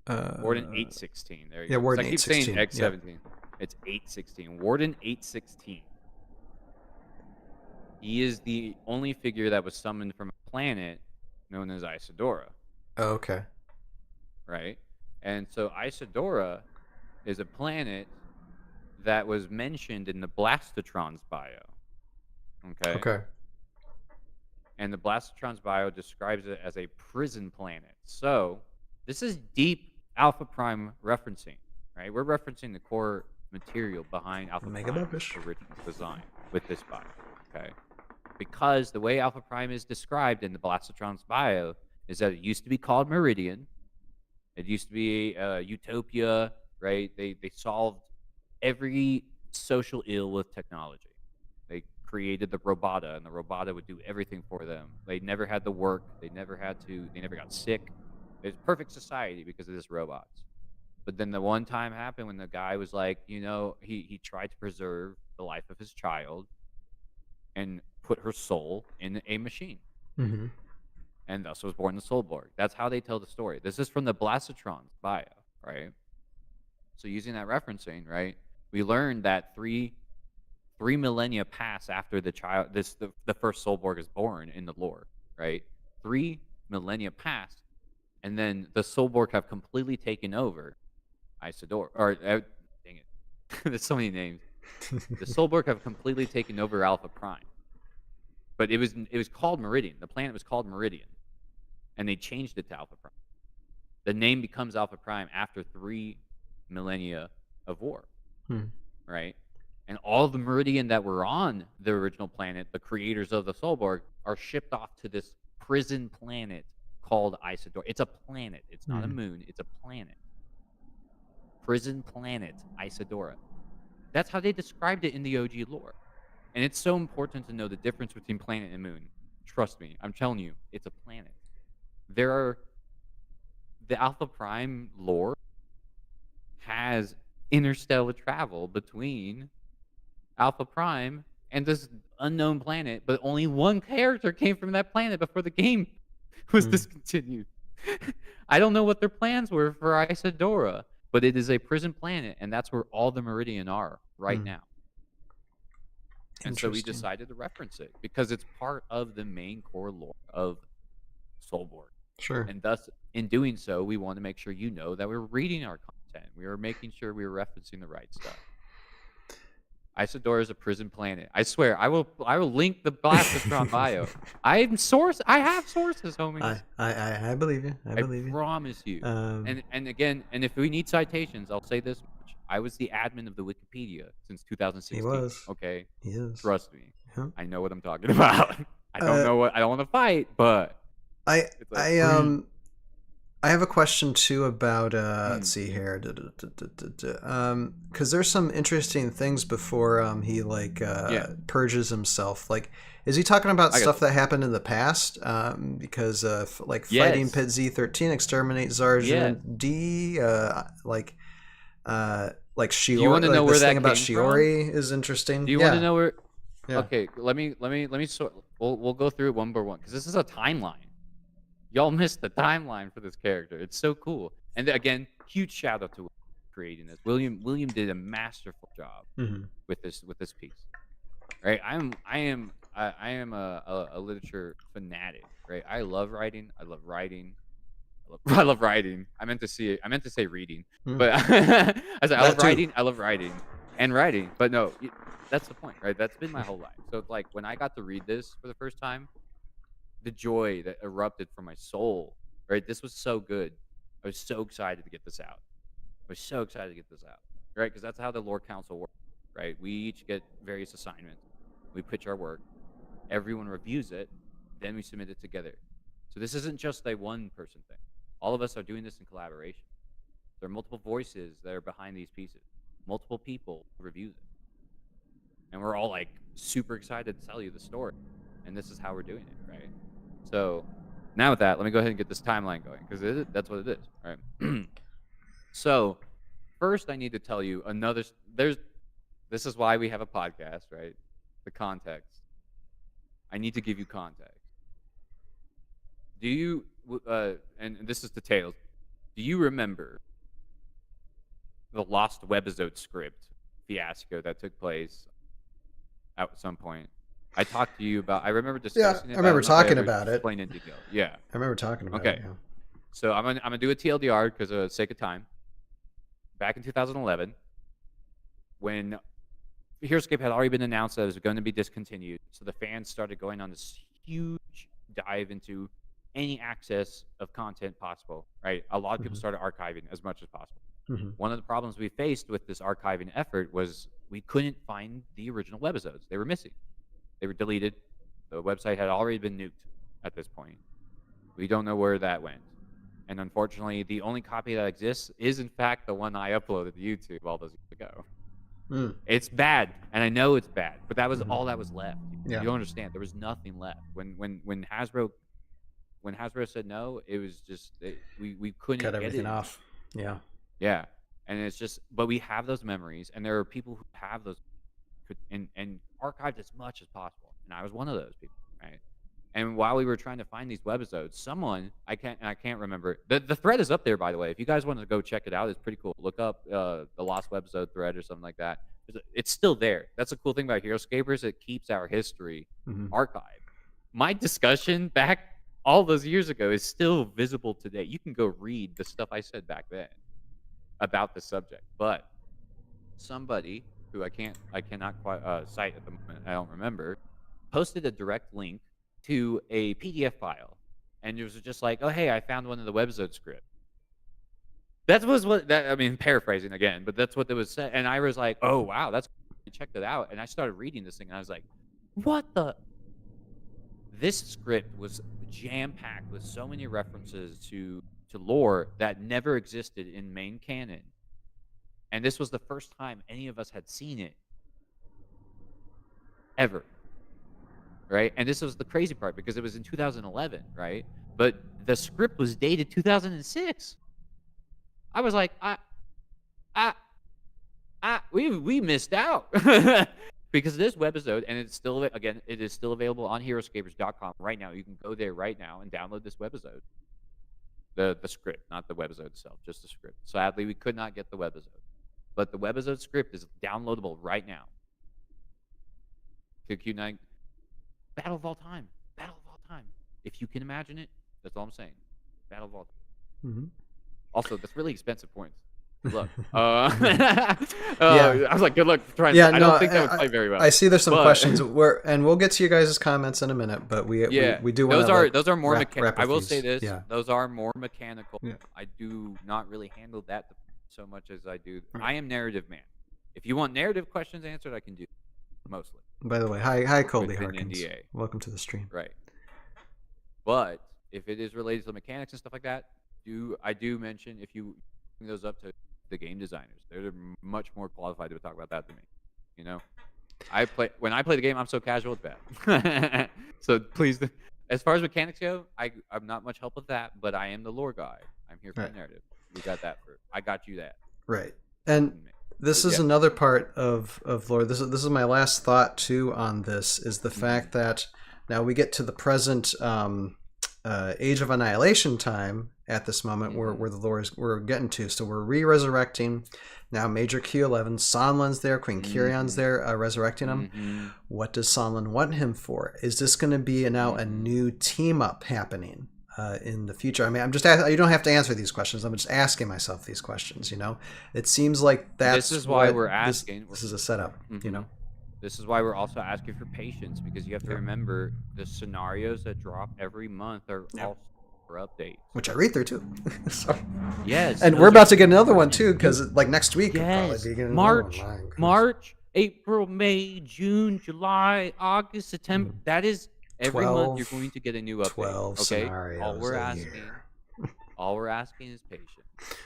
Warden 816. There you go.
Warden
I keep
816.
saying X17. It's 816. Warden 816. He is the only figure that was summoned from a planet known as Isadora.
Oh, okay.
Right? And so Isadora is a planet that was mentioned in the Blastotron's bio. Okay?
Okay.
And the Blastotron's bio describes it as a prison planet. So this is deep Alpha Prime referencing, right? We're referencing the core material behind Alpha Prime's original design with this bio, okay? Because the way Alpha Prime is described in the Blastotron's bio is that it used to be called Meridian. It used to be Utopia, right? They solved every social ill with technology. They created the Robota, and the Robota would do everything for them. They never had to work. They never got sick. It's perfect society because of this robots. But then the one time happened when the guy was like, he tried to preserve the life of his child and put her soul in a machine.
Mm-hmm.
And thus was born the Soulborg. That's how they tell the story. This is from the Blastotron's bio, right? So using that referencing, right, we learned that three millennia pass after the first Soulborg is born in the lore, right? 3 millennia pass, and then the Soulborg have completely taken over Isidore. Or dang it, there's so many names. The Soulborg have completely taken over Alpha Prime, but it was called Meridian. The planet was called Meridian, and they changed it to Alpha Prime. The name becomes Alpha Prime after 3 millennia of war, right? And all the Meridian that were on the original planet, the creators of the Soulborg, are shipped off to this prison planet called Isidore. It's a planet. It's not a moon. It's a planet. Prison planet Isidora. That's how they described it in the OG lore. And it's so important to know the difference between planet and moon. Trust me, I'm telling you, it's a planet. The Alpha Prime lore has interstellar travel between Alpha Prime and this unknown planet, but only one character came from that planet before the game was discontinued. I don't know what their plans were for Isidora, but it is a prison planet, and that's where all the Meridian are right now. And so we decided to reference it because it's part of the main core lore of Soulborg.
Sure.
And thus, in doing so, we want to make sure you know that we're reading our content. We were making sure we were referencing the right stuff. Isidore is a prison planet. I swear, I will link the Blastotron bio. I have sources, homies.
I believe you. I believe you.
Promise you. And again, and if we need citations, I'll say this much. I was the admin of the Wikipedia since 2016.
He was.
Okay.
He is.
Trust me.
Yeah.
I know what I'm talking about. I don't want to fight, but
I have a question too about let's see here, because there's some interesting things before he purges himself. Like, is he talking about stuff that happened in the past? Because fighting Pit Z13, exterminate Zarjan D, like Shiori.
Do you want to know where
this
that
thing about
came
Shiori
from?
is interesting.
Do you want to know where?
Yeah.
Okay, let me sort. We'll go through it one by one because this is a timeline. Y'all missed the timeline for this character. It's so cool. And again, huge shout out to creating this. William did a masterful job with this piece. Right? I am a literature fanatic. Right? I love writing. I love writing. I love writing. I meant to say reading, but I said I love writing. I love writing and writing. But no, that's the point, right? That's been my whole life. So it's like when I got to read this for the first time, the joy that erupted from my soul, right? This was so good. I was so excited to get this out. Right? Because that's how the lore council works, right? We each get various assignments. We pitch our work. Everyone reviews it. Then we submit it together. So this isn't just a one-person thing. All of us are doing this in collaboration. There are multiple voices that are behind these pieces. Multiple people review them. And we're all like super excited to tell you the story. And this is how we're doing it, right? So now with that, let me go ahead and get this timeline going because that's what it is, right? So first I need to tell you this is why we have a podcast, right? The context. I need to give you context. Do you, and this is to Tails, do you remember the Lost Webisode script fiasco that took place at some point? I talked to you about. I remember discussing it.
I remember talking about it.
Explain in detail. Yeah,
I remember talking about it. Yeah.
So I'm gonna do a TLDR because of the sake of time. Back in 2011, when Heroscape had already been announced that it was going to be discontinued, so the fans started going on this huge dive into any access of content possible. Right, a lot of people started archiving as much as possible. One of the problems we faced with this archiving effort was we couldn't find the original webisodes. They were missing. They were deleted. The website had already been nuked at this point. We don't know where that went. And unfortunately, the only copy that exists is, in fact, the one I uploaded to YouTube all those years ago. It's bad, and I know it's bad, but that was all that was left. You don't understand. There was nothing left. When Hasbro said no, it was just we couldn't
cut
get
everything
it.
off. Yeah.
Yeah. And it's just, but we have those memories, and there are people who have those and archived as much as possible. And I was one of those people, right? And while we were trying to find these webisodes, someone I can't remember. The thread is up there, by the way. If you guys want to go check it out, it's pretty cool. Look up the Lost Webisode thread or something like that. It's still there. That's the cool thing about Heroscapers. It keeps our history archived. My discussion back all those years ago is still visible today. You can go read the stuff I said back then about the subject. But somebody who I cannot quite cite at the moment, I don't remember, posted a direct link to a PDF file, and it was just like, oh hey, I found one of the webisode script. That was I mean, paraphrasing again, but that's what it was said. And I was like, oh wow, that's cool. I checked it out, and I started reading this thing, and I was like, what the? This script was jam-packed with so many references to lore that never existed in main canon. And this was the first time any of us had seen it ever. Right? And this was the crazy part because it was in 2011, right? But the script was dated 2006. I was like, we missed out. Because this webisode, and it's still, again, it is still available on heroscapers.com right now. You can go there right now and download this webisode. The script, not the webisode itself, just the script. Sadly, we could not get the webisode. But the webisode script is downloadable right now. Q9, battle of all time. Battle of all time. If you can imagine it, that's all I'm saying. Battle of all time. Also, that's really expensive points. Good luck. I was like, good luck trying. I don't think that would play very well.
I see there's some questions. And we'll get to you guys' comments in a minute, but we do want to.
Those are more mechanical. I will say this. Yeah. Those are more mechanical. Yeah. I do not really handle that so much as I do. Right. I am narrative man. If you want narrative questions answered, I can do mostly.
By the way, hi Colby Harkins. Welcome to the stream.
Right. But if it is related to the mechanics and stuff like that, I do mention if you bring those up to the game designers, they're much more qualified to talk about that than me. You know, when I play the game, I'm so casual it's bad. So please, as far as mechanics go, I'm not much help with that, but I am the lore guy. I'm here for the narrative. We got that I got you that.
Right. And this is another part of lore. This is my last thought too on this is the fact that now we get to the present Age of Annihilation time at this moment where the lore is we're getting to. So we're re-resurrecting now Major Q11. Sonlin's there, Queen Curion's there, resurrecting him. What does Sonlin want him for? Is this going to be now a new team up happening in the future? I mean, I'm just you don't have to answer these questions. I'm just asking myself these questions. You know, it seems like
this is why we're asking.
This is a setup. You know.
This is why we're also asking for patience, because you have to remember the scenarios that drop every month are all for updates.
Which I read through too. So.
Yes.
And we're about to get another one too, because like next week we'll probably be getting
March, April, May, June, July, August, September. That is every month you're going to get a new update.
12 scenarios
all we're asking is patience.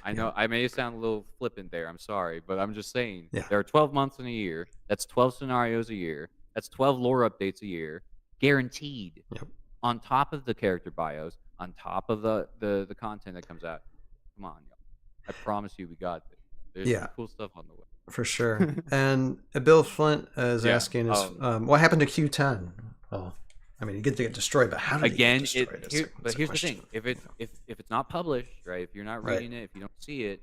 I know I may sound a little flippant there. I'm sorry, but I'm just saying there are 12 months in a year. That's 12 scenarios a year. That's 12 lore updates a year, guaranteed. On top of the character bios, on top of the content that comes out. Come on, y'all. I promise you, we got this. There's some cool stuff on the way.
For sure. And Bill Flint is asking us, what happened to Q10? Well, I mean, you get to get destroyed, but how did it get destroyed?
Here's the thing: if it's not published, right? If you're not reading it, if you don't see it,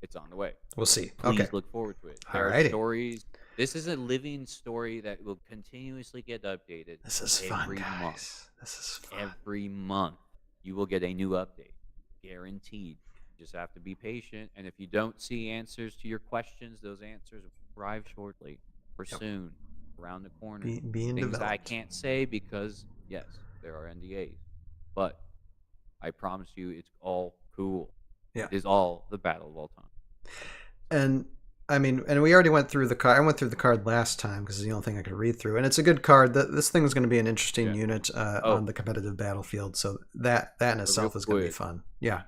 it's on the way.
We'll see.
Please look forward to it. There are stories. This is a living story that will continuously get updated.
This is fun, guys. This is fun.
Every month, you will get a new update, guaranteed. You just have to be patient, and if you don't see answers to your questions, those answers will arrive shortly or soon. Around the corner.
Being
things
developed.
I can't say because yes, there are NDAs, but I promise you, it's all cool.
Yeah,
it is all the battle of all time.
And I mean, and we already went through the card. I went through the card last time because it's the only thing I could read through, and it's a good card. This thing is going to be an interesting unit on the competitive battlefield. So that in itself is going to be fun. Yeah.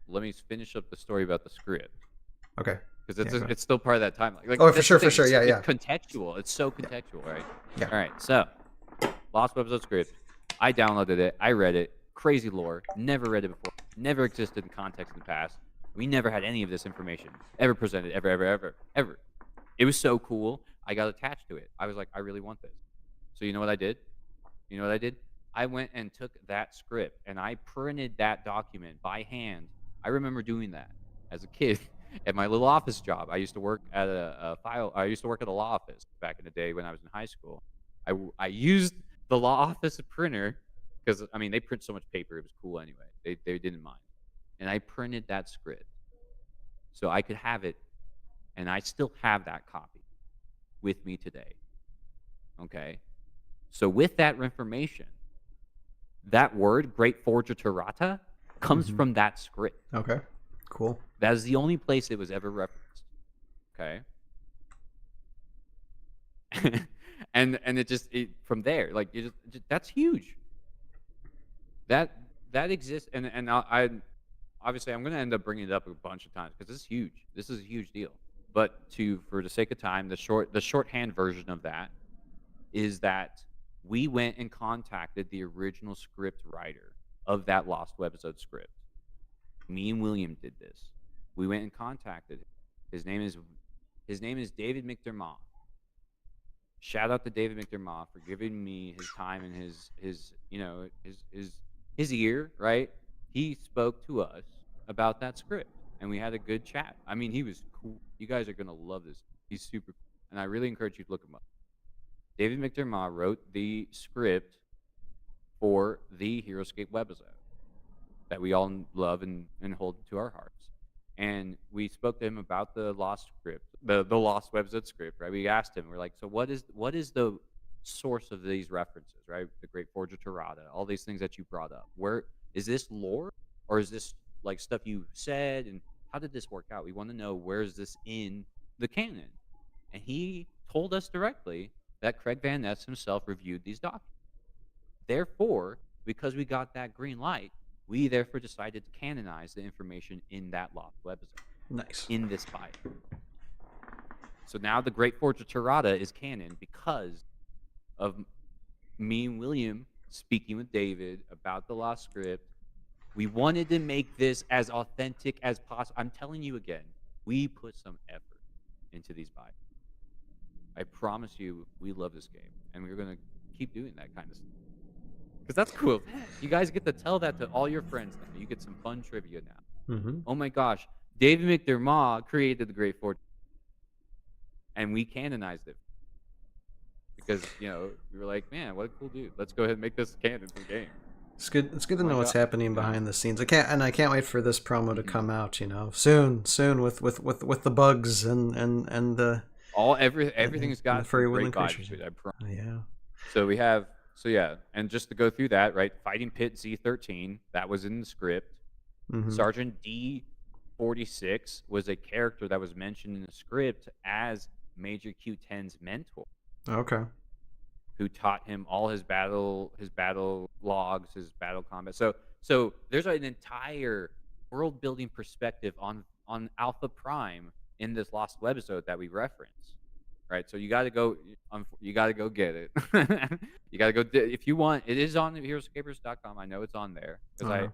Let me finish up the story about the script.
Okay.
Because it's still part of that timeline. Like,
for sure. Yeah.
It's contextual. It's so contextual, right? Yeah. All right. So, Lost Webisode script. I downloaded it. I read it. Crazy lore. Never read it before. Never existed in context in the past. We never had any of this information ever presented, ever. It was so cool. I got attached to it. I was like, I really want this. So you know what I did? You know what I did? I went and took that script and I printed that document by hand. I remember doing that as a kid at my little office job. I used to work at I used to work at a law office back in the day when I was in high school. I used the law office printer because I mean they print so much paper. It was cool anyway. They didn't mind, and I printed that script so I could have it, and I still have that copy with me today. Okay, so with that information, that word "Great Forger Tirata" comes from that script.
Okay. Cool.
That is the only place it was ever referenced. Okay. and it just from there, like that's huge. That exists, and I obviously I'm going to end up bringing it up a bunch of times because this is huge. This is a huge deal. But for the sake of time, the shorthand version of that is that we went and contacted the original script writer of that Lost Webisode script. Me and William did this. We went and contacted him. His name is David McDermott. Shout out to David McDermott for giving me his time and his ear, right? He spoke to us about that script and we had a good chat. I mean, he was cool. You guys are going to love this. He's super cool. And I really encourage you to look him up. David McDermott wrote the script for the Heroscape webisode that we all love and hold to our hearts. And we spoke to him about the Lost script, the Lost webisode script, right? We asked him, we're like, so what is the source of these references, right? The Great Forger Tirata, all these things that you brought up. Where is this lore, or is this like stuff you said? And how did this work out? We want to know, where is this in the canon? And he told us directly that Craig Van Ness himself reviewed these documents. Therefore, because we got that green light, we therefore decided to canonize the information in that Lost webisode.
Nice.
In this bio. So now the Great Forger Tirata is canon because of me and William speaking with David about the Lost script. We wanted to make this as authentic as possible. I'm telling you again, we put some effort into these bios. I promise you, we love this game, and we're going to keep doing that kind of stuff. Because that's cool. You guys get to tell that to all your friends now. You get some fun trivia now.
Mm-hmm.
Oh my gosh, David McDermott created the Great Forge, and we canonized it. Because, we were like, man, what a cool dude. Let's go ahead and make this canon for the game.
It's good to know what's happening behind the scenes. I can't wait for this promo to come out, soon with the bugs and the
everything's got
furry
great
woodland
vibes
creatures.
to it, I promise.
Yeah.
So we have and just to go through that, right? Fighting Pit Z13, that was in the script.
Mm-hmm.
Sergeant D46 was a character that was mentioned in the script as Major Q10's mentor.
Okay.
Who taught him all his battle logs, his battle combat. So there's an entire world building perspective on Alpha Prime in this Lost webisode that we reference. Right, so you got to go get it. You got to go if you want. It is on heroscapers.com. I know it's on there because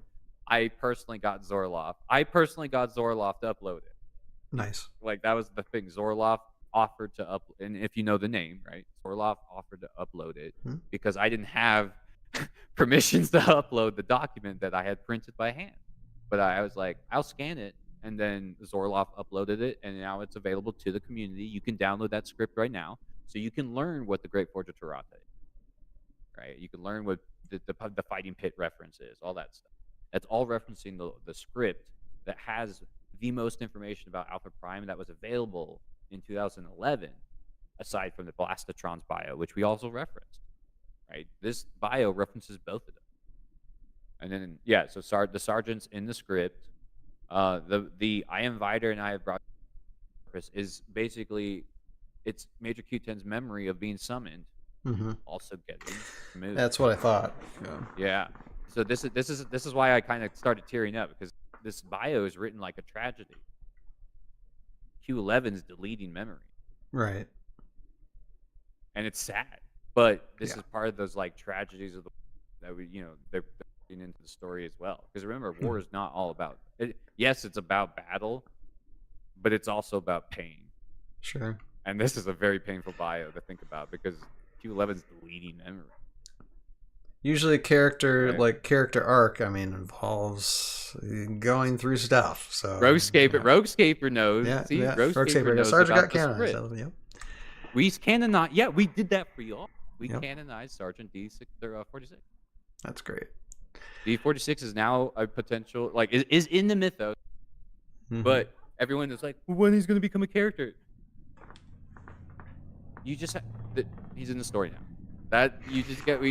I personally got Zorloff. I personally got Zorloff to upload it.
Nice.
Like that was the thing. Zorloff offered to upload, and if you know the name, right? Zorloff offered to upload it because I didn't have permissions to upload the document that I had printed by hand. But I was like, I'll scan it. And then Zorloff uploaded it, and now it's available to the community. You can download that script right now, so you can learn what the Great Forger Tirata is. Right? You can learn what the Fighting Pit reference is, all that stuff. That's all referencing the script that has the most information about Alpha Prime that was available in 2011, aside from the Blastatron's bio, which we also referenced. Right? This bio references both of them. And then, so the sergeants in the script. The I am Vider and I have brought purpose is basically it's Major Q10's memory of being summoned, also getting moved.
That's what I thought.
Yeah. So this is why I kind of started tearing up because this bio is written like a tragedy. Q11's deleting memory.
Right.
And it's sad, but this is part of those like tragedies of that we into the story as well. Because remember, war is not all about it. Yes, it's about battle, but it's also about pain.
Sure.
And this is a very painful bio to think about because Q11 is deleting memory.
Usually, character arc, I mean, involves going through stuff. So
Roguescaper knows.
Yeah,
See,
yeah.
Roguescaper knows
Sergeant
about
got
the
canonized.
script.
Yep.
We canonized. Yeah, we did that for y'all. We
Yep.
canonized Sergeant D46.
That's great.
D46 is now a potential, like, is in the mythos, but everyone is like, when he's going to become a character. You just he's in the story now. We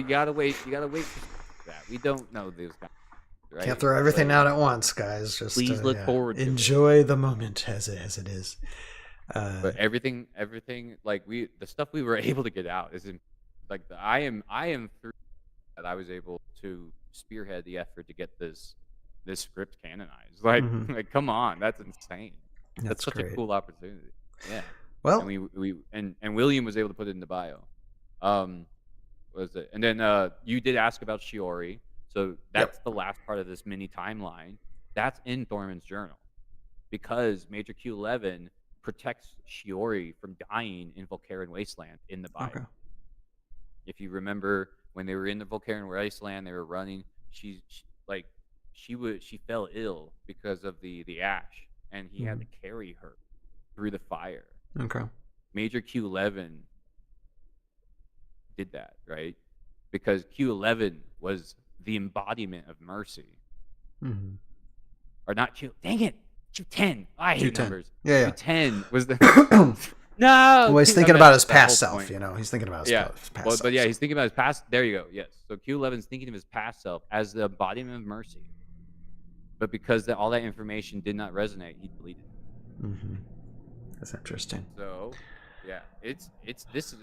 gotta wait. You gotta wait for that. We don't know those guys, right?
Can't throw everything out at once, guys. Just
please look forward to
enjoy the moment as it is.
But everything, like the stuff we were able to get out is in, like I am through that I was able to spearhead the effort to get this script canonized. Like, like come on, that's insane. That's such
great.
a cool opportunity. Yeah.
Well,
and William was able to put it in the bio. Was it? And then you did ask about Shiori, so that's the last part of this mini timeline. That's in Thorman's journal because Major Q11 protects Shiori from dying in Volcarian Wasteland in the bio. Okay. If you remember when they were in the Volcarian Wasteland, they were running. She fell ill because of the ash, and he had to carry her through the fire.
Okay.
Major Q11 did that, right? Because Q11 was the embodiment of mercy. Or not Q. Dang it, Q10. I hate numbers.
Yeah.
Q10 was the. No.
Well, he's thinking about his past self. You know, he's thinking about his past self.
But yeah, he's thinking about his past. There you go. Yes. So Q11's thinking of his past self as the embodiment of mercy. But because all that information did not resonate, he deleted it.
That's interesting.
So, yeah, it's this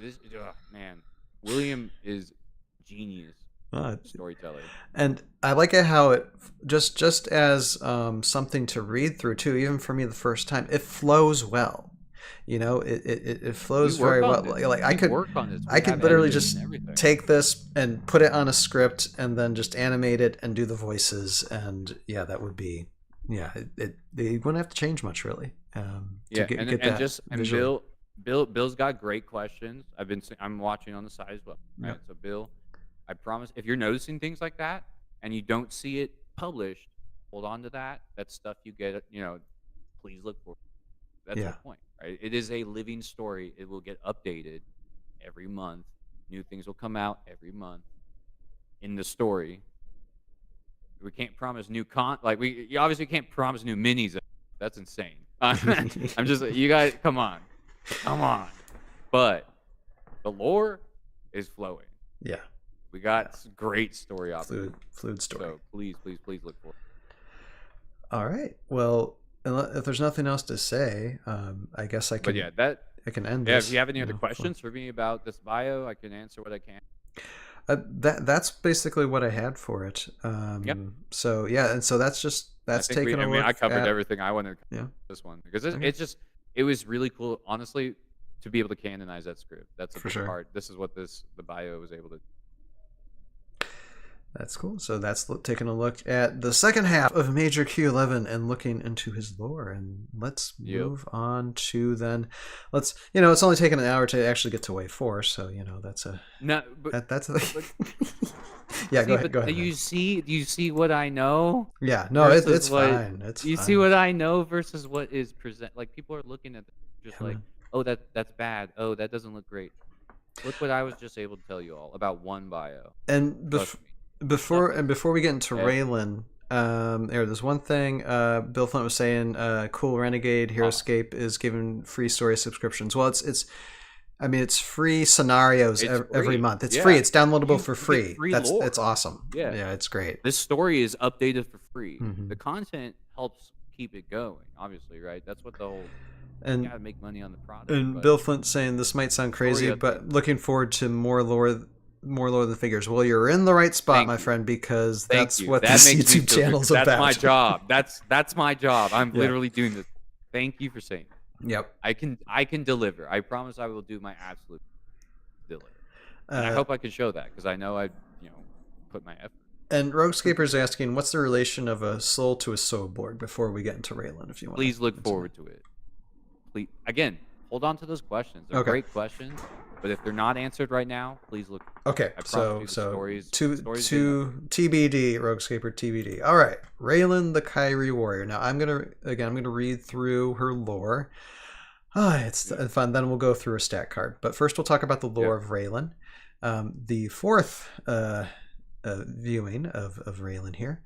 man. William is genius storyteller,
and I like it how it just as something to read through too. Even for me, the first time, it flows well. You know, it flows very well. Like I could literally just take this and put it on a script and then just animate it and do the voices, and yeah, that would be they wouldn't have to change much really.
Bill's got great questions. I'm watching on the side as well. Right? So Bill, I promise, if you're noticing things like that and you don't see it published, hold on to that. That's stuff you get. Please look for. That's the point, right? It is a living story. It will get updated every month. New things will come out every month in the story. We can't promise new you obviously can't promise new minis. That's insane. I'm just, you guys, come on. But the lore is flowing. Yeah. We got great story options.
Fluid story.
So please look for it.
All right. Well, if there's nothing else to say, I guess I can.
But
I can end.
Yeah. If you have any other questions for me about this bio, I can answer what I can.
That's basically what I had for it. So yeah, and so that's taking a look.
I covered everything I wanted. This one because it was really cool, honestly, to be able to canonize that script. That's a big part. This is what the bio was able to.
That's cool. So that's taking a look at the second half of Major Q11 and looking into his lore. And let's move on to then. It's only taken an hour to actually get to Wave 4, so that's a that's a yeah. Go ahead.
Do you see what I know?
Yeah. No, it's fine.
You see what I know versus what is present. Like people are looking at just like, oh, that's bad. Oh, that doesn't look great. Look what I was just able to tell you all about one bio.
And before we get into Raylan, there's one thing Bill Flint was saying. Cool Renegade Heroscape is giving free story subscriptions. Well, it's free scenarios every month. It's free. It's downloadable for free. It's awesome. Yeah, it's great.
This story is updated for free. The content helps keep it going. Obviously, right? That's what the whole. You gotta make money on the product.
And Bill Flint saying this might sound crazy, but looking forward to more lore than figures. Well, you're in the right spot, my friend, because that's what this YouTube channel's about.
That's my job. That's my job. I'm literally doing this. Thank you for saying that.
Yep.
I can deliver. I promise I will do my absolute deliver. And I hope I can show that because I know I put my effort.
And Roguescaper's asking, what's the relation of a soul to a soul board before we get into Raylan, if you want
Please look forward to it. Please, again, hold on to those questions. They're
Okay.
great questions, but if they're not answered right now, please look.
Okay,
I promise
so
you the
so
stories
to TBD, Roguescaper TBD. All right, Raylan the Kyrie warrior. Now I'm gonna read through her lore. It's fun. Then we'll go through a stat card. But first, we'll talk about the lore of Raylan. The fourth viewing of Raylan here.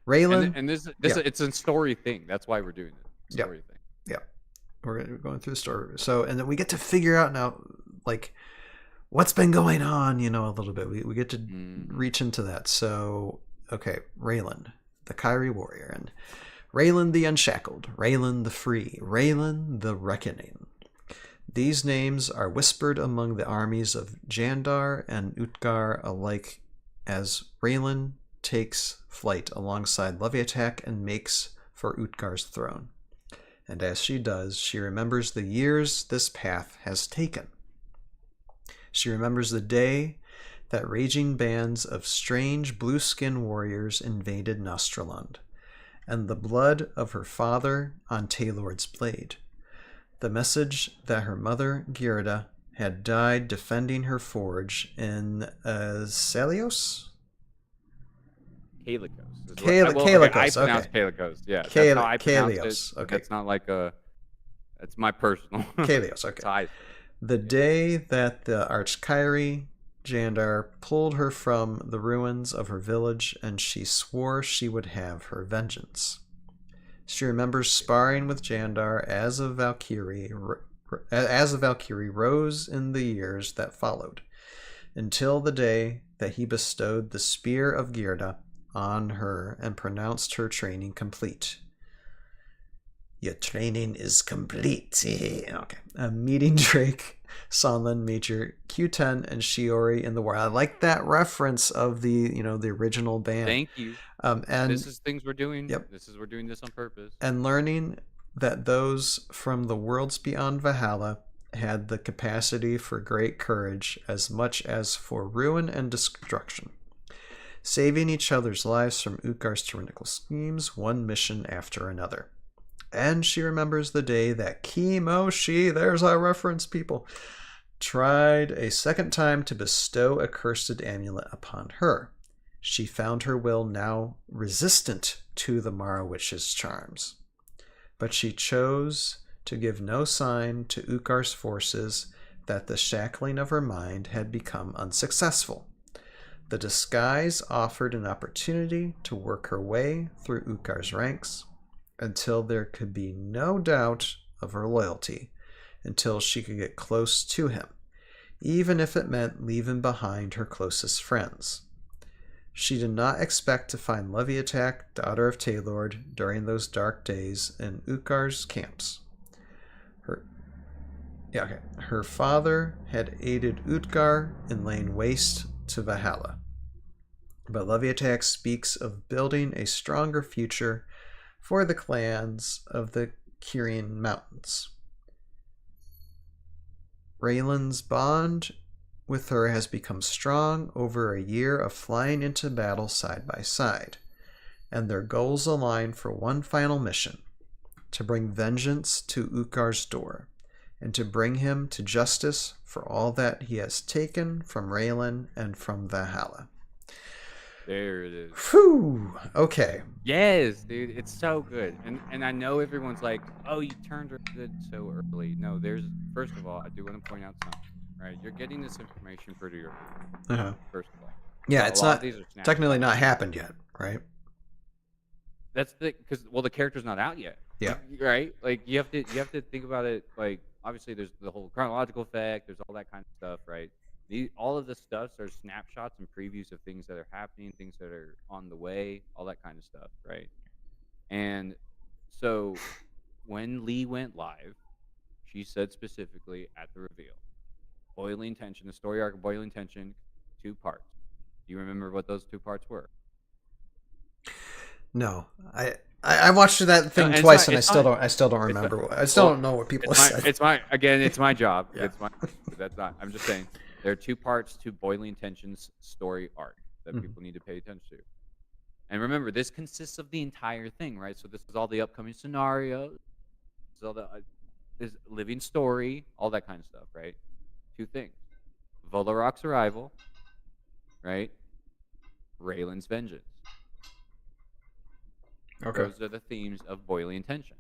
Raylan,
and this it's a story thing. That's why we're doing it. Story thing.
Yeah, we're going through the story. So, and then we get to figure out now, like, what's been going on. You know, a little bit. We get to reach into that. So, okay, Raylan, the Kyrie warrior, and Raylan the Unshackled, Raylan the Free, Raylan the Reckoning. These names are whispered among the armies of Jandar and Utgar alike as Raylan takes flight alongside Leviatak and makes for Utgar's throne. And as she does, she remembers the years this path has taken. She remembers the day that raging bands of strange blue-skin warriors invaded Nostralund, and the blood of her father on Taylord's blade. The message that her mother, Girda, had died defending her forge in Salios?
Kalikos.
Kalikos,
I pronounce
okay.
Kalikos. Yeah, that's how I pronounce it.
Okay.
That's not like that's my personal.
Kalios, okay. The day that the Arch-Kyrie Jandar pulled her from the ruins of her village, and she swore she would have her vengeance. She remembers sparring with Jandar as a Valkyrie rose in the years that followed, until the day that he bestowed the Spear of Girda on her and pronounced her training complete. Your training is complete. Okay. Meeting Drake, Sonlin, Major Q10, and Shiori in the war. I like that reference of the original band.
Thank you.
And
this is things we're doing.
Yep.
We're doing this on purpose.
And learning that those from the worlds beyond Valhalla had the capacity for great courage as much as for ruin and destruction, saving each other's lives from Utgar's tyrannical schemes, one mission after another. And she remembers the day that Kimoshi, there's our reference, people, tried a second time to bestow a cursed amulet upon her. She found her will now resistant to the Mara Witch's charms. But she chose to give no sign to Utgar's forces that the shackling of her mind had become unsuccessful. The disguise offered an opportunity to work her way through Utgar's ranks until there could be no doubt of her loyalty, until she could get close to him, even if it meant leaving behind her closest friends. She did not expect to find Leviatak, daughter of Taylord, during those dark days in Utgar's camps. Her father had aided Utgar in laying waste to Valhalla. But Leviatak speaks of building a stronger future for the clans of the Kyrian Mountains. Raylan's bond with her has become strong over a year of flying into battle side by side, and their goals align for one final mission: to bring vengeance to Utgar's door, and to bring him to justice for all that he has taken from Raylan and from Valhalla.
There it is.
Whew. Okay.
Yes, dude, it's so good. And I know everyone's like, oh, you turned her good so early. No, first of all, I do want to point out something, right? You're getting this information pretty early.
Uh-huh.
First of all.
Yeah,
so
it's not technically not happened yet, right?
That's because the character's not out yet.
Yeah.
Right? Like you have to think about it. Like obviously, there's the whole chronological effect. There's all that kind of stuff, right? All of the stuff are snapshots and previews of things that are happening, things that are on the way, all that kind of stuff, right? And so when Lee went live, she said specifically at the reveal, Boiling Tension, the story arc of Boiling Tension, 2 parts. Do you remember what those 2 parts were?
No, I watched that thing twice, and I still don't remember. I still don't know what people said.
It's my job.
Yeah.
That's not. I'm just saying there are 2 parts to Boiling Tension's story arc that people need to pay attention to. And remember, this consists of the entire thing, right? So this is all the upcoming scenarios, this is all the this living story, all that kind of stuff, right? 2 things: Volarok's arrival, right? Raylan's vengeance.
Okay.
Those are the themes of Boiling Tension.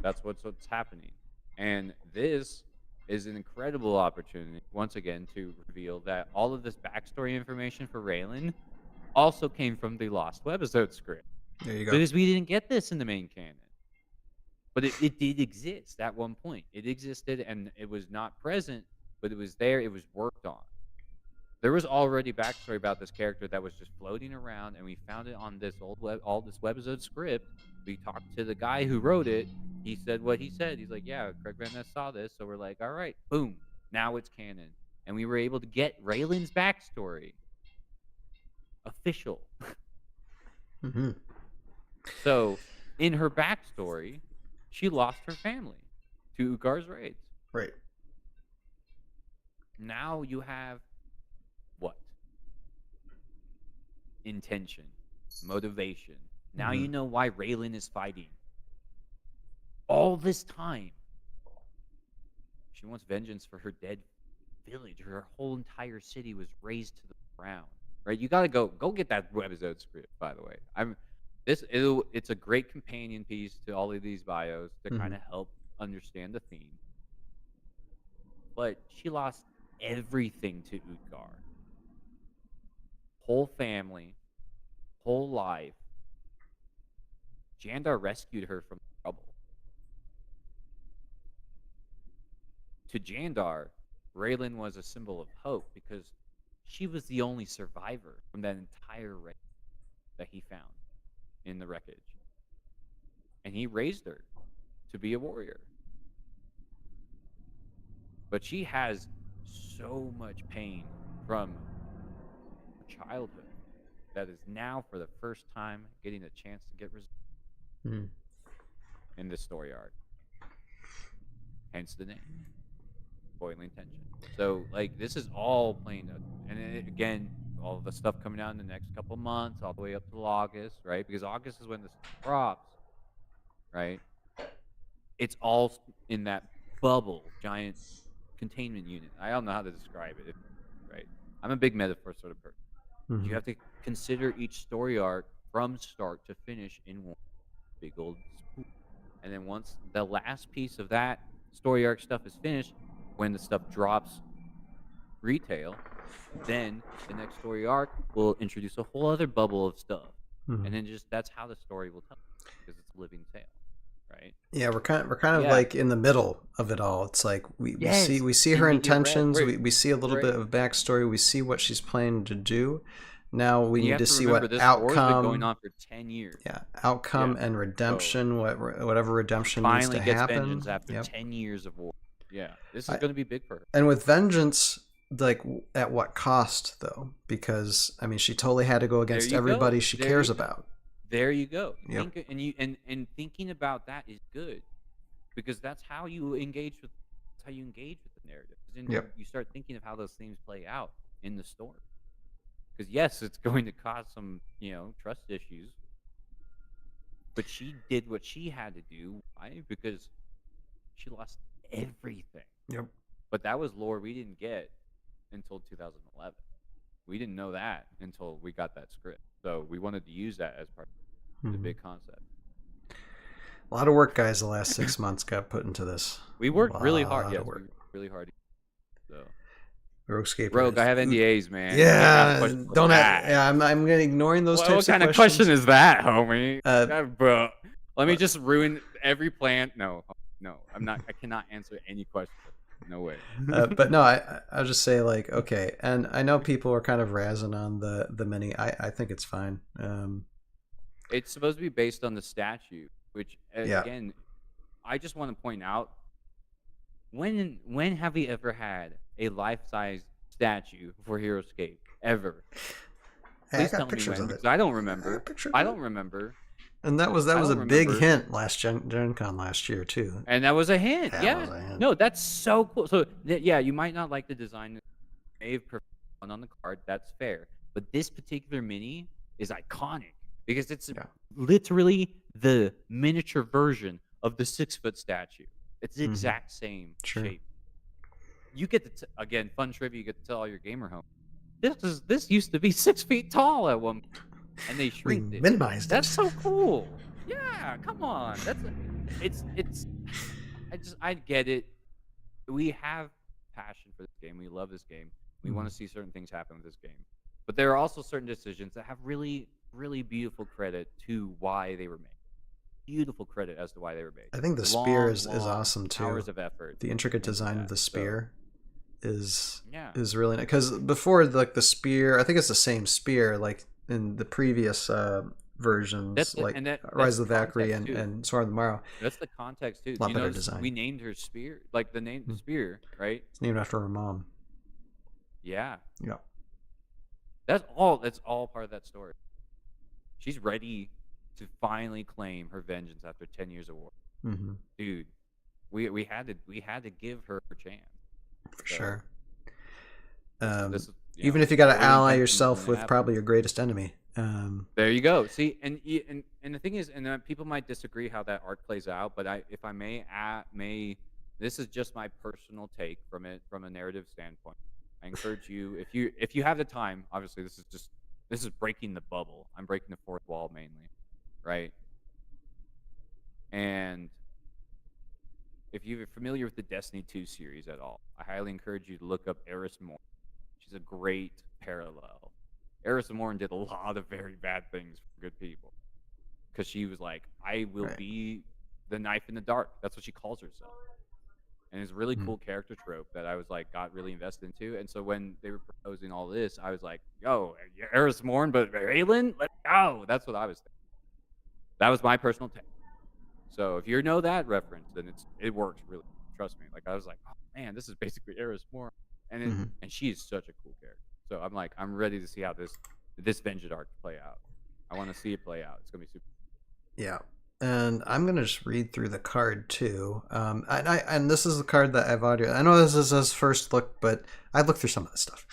That's what's happening. And this is an incredible opportunity, once again, to reveal that all of this backstory information for Raylan also came from the Lost Webisode script.
There you go.
Because we didn't get this in the main canon. But it did exist at one point. It existed, and it was not present, but it was there. It was worked on. There was already backstory about this character that was just floating around, and we found it on this this webisode script. We talked to the guy who wrote it. He said what he said. He's like, yeah, Craig Van Ness saw this, so we're like, all right, boom, now it's canon, and we were able to get Raylan's backstory official.
Mm-hmm.
So, in her backstory, she lost her family to Ugar's raids.
Right.
Now you have what? Intention, motivation. Now you know why Raylan is fighting. All this time, she wants vengeance for her dead village. Her whole entire city was razed to the ground. Right? You gotta go get that webisode script. By the way, it's a great companion piece to all of these bios to kind of help understand the theme. But she lost everything to Utgar. Whole family, whole life. Jandar rescued her from trouble. To Jandar, Raylan was a symbol of hope because she was the only survivor from that entire raid that he found in the wreckage. And he raised her to be a warrior. But she has so much pain from her childhood that is now, for the first time, getting a chance to get resolved in this story arc. Hence the name, Boiling Tension. So, like, this is all playing out. And again, all of the stuff coming out in the next couple months, all the way up to August, right? Because August is when this drops, right? It's all in that bubble, giant containment unit. I don't know how to describe it, right? I'm a big metaphor sort of person. You have to consider each story arc from start to finish in one big old spool. And then once the last piece of that story arc stuff is finished, when the stuff drops retail, then the next story arc will introduce a whole other bubble of stuff. And then just that's how the story will tell, because it's a living tale. Right.
Yeah, we're kind of like in the middle of it all. It's like we see her
And
intentions.
right.
We see a little bit of backstory. We see what she's planning to do. Now we need to see
remember,
what
this war has been
outcome.
going on for 10 years.
Yeah, outcome and redemption. Whatever redemption needs to
Finally gets
happen.
vengeance after 10 years of war. Yeah, this is going to be big for her.
And with vengeance, like, at what cost though? Because I mean, she totally had to go against everybody she cares about.
There you go.
Yep.
And thinking about that is good, because that's how you engage with the narrative. You start thinking of how those themes play out in the story. Because yes, it's going to cause some, trust issues. But she did what she had to do. Why? Because she lost everything.
Yep.
But that was lore we didn't get until 2011. We didn't know that until we got that script. So we wanted to use that as part of the big concept.
A lot of work, guys, the last 6 months got put into this.
We worked really hard. Yes, we worked really hard. So,
Heroscape.
Rogue, I have NDAs, man.
Yeah, don't have. Yeah, I'm ignoring those types of questions.
What kind of question is that, homie? Bro, let me just ruin every plan. No, I'm not. I cannot answer any question. No way.
But no, I'll just say, like, okay, and I know people are kind of razzing on the mini. I think it's fine.
It's supposed to be based on the statue, which again, I just want to point out, when have we ever had a life-size statue for Heroscape ever? Please tell me when, because I don't remember. I don't remember.
And that was a big hint last Gen Con last year too.
And that was a hint. Yeah. No, that's so cool. So you might not like the design on the card. That's fair. But this particular mini is iconic because it's
Yeah.
literally the miniature version of the 6-foot statue. It's the
Mhm.
exact same
Sure.
shape. You get to again, fun trivia. You get to tell all your gamer home. This used to be 6 feet tall at one, and they
We
shrinked it.
minimized
That's
it.
so cool. Yeah, come on. It's. I get it. We have passion for this game. We love this game. We want
Mhm.
to see certain things happen with this game. But there are also certain decisions that have really, really beautiful credit to why they were made. Beautiful credit as to why they were made.
I think the spear
Long,
is
long
awesome too.
hours of effort
The intricate
into
design of
that.
the
So,
spear is
yeah.
really nice, because before, like, the spear, I think it's the same spear like in the previous versions, like
That's
Rise
the
of the Valkyrie
context too.
and Sword of the Morrow.
That's the context too.
A lot
You
better
notice
design.
we named her Spear, like the name Spear, right?
It's named after her mom.
Yeah.
Yeah.
That's all part of that story. She's ready to finally claim her vengeance after 10 years of war.
Mm-hmm.
Dude, we had to give her a chance.
For sure.
This is,
even if you got to
early
ally
intentions
yourself
when it
with
happened.
probably your greatest enemy.
There you go. See, and the thing is, and people might disagree how that arc plays out, but if I may, this is just my personal take from it from a narrative standpoint. I encourage you, if you have the time. Obviously, this is breaking the bubble. I'm breaking the fourth wall mainly, right? And if you're familiar with the Destiny 2 series at all, I highly encourage you to look up Eris Morn. She's a great parallel. Eris Morn did a lot of very bad things for good people, because she was like, I will be the knife in the dark. That's what she calls herself. And it's a really cool character trope that I was like, got really invested into. And so when they were proposing all this, I was like, yo, Eris Morn, but Raylan, let's go. That's what I was thinking. That was my personal take. So if you know that reference, then it works really. Trust me. Like, I was like, oh man, this is basically Eris Morn, and and she is such a cool character. So I'm ready to see how this vengeance arc play out. I want to see it play out. It's gonna be super.
Yeah. And I'm gonna just read through the card too. And this is the card that I've already. I know this is his first look, but I've looked through some of this stuff.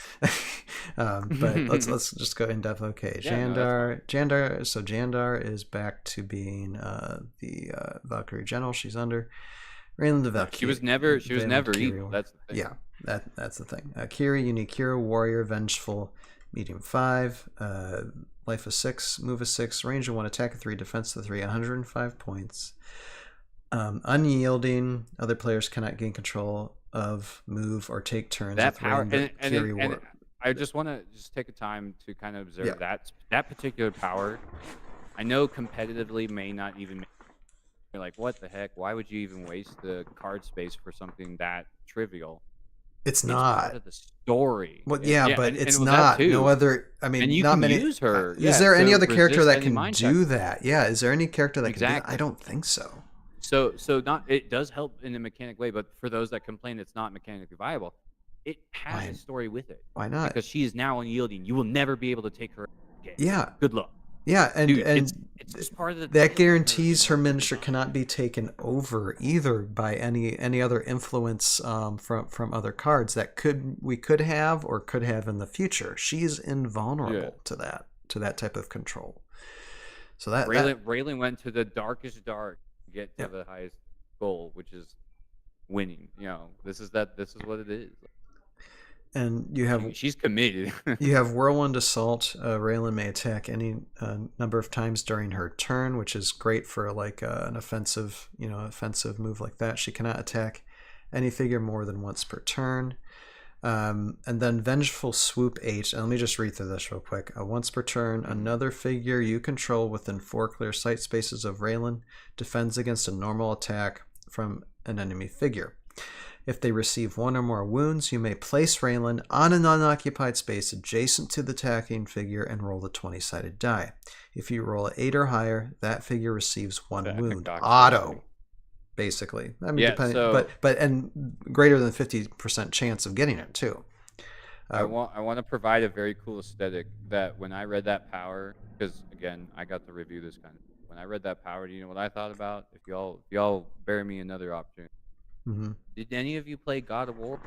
But let's just go in depth. Okay,
Yeah,
Jandar. So Jandar is back to being the Valkyrie general. She's under Raylan the Valkyrie.
She was never evil. That's the thing.
Yeah, that's the thing. Kiri, unique hero, warrior, vengeful, medium 5. Life of 6, move of 6, range of 1, attack of 3, defense of 3, 105 points. Unyielding, other players cannot gain control of, move, or take turns
That
with
power,
and
I just want to take a time to kind of observe that particular power. I know competitively may not even. You're like, what the heck? Why would you even waste the card space for something that trivial?
It's not
part of the story.
Well, yeah, but
and
it's
with
not.
that too.
No other. I mean,
And you
not
can
many.
use her.
Is there any
to
other character
resist
that
any
can
mind
do
check.
that? Yeah. Is there any character that can do that?
Exactly.
I don't think so.
So not. It does help in a mechanic way, but for those that complain it's not mechanically viable, it has a story with it.
Why not?
Because she is now unyielding. You will never be able to take her again.
Yeah.
Good luck.
Yeah, and
Dude,
and
it's just part of the
that guarantees her miniature cannot be taken over either by any other influence from other cards that we could have or could have in the future. She's invulnerable to that type of control. So that
Raylan went to the darkest dark to get to the highest goal, which is winning. This is what it is.
And you have
she's committed.
You have Whirlwind Assault. Raylan may attack any number of times during her turn, which is great for like an offensive move like that. She cannot attack any figure more than once per turn. And then Vengeful Swoop 8. And let me just read through this real quick. Once per turn, another figure you control within 4 clear sight spaces of Raylan defends against a normal attack from an enemy figure. If they receive 1 or more wounds, you may place Raylan on an unoccupied space adjacent to the attacking figure and roll the 20-sided die. If you roll an 8 or higher, that figure receives 1 wound. Auto, basically. I mean, depending, but greater than 50% chance of getting it too.
I want to provide a very cool aesthetic that when I read that power, because again, I got to review this kind of. When I read that power, do you know what I thought about? If y'all bear me another opportunity.
Mm-hmm.
Did any of you play God of War?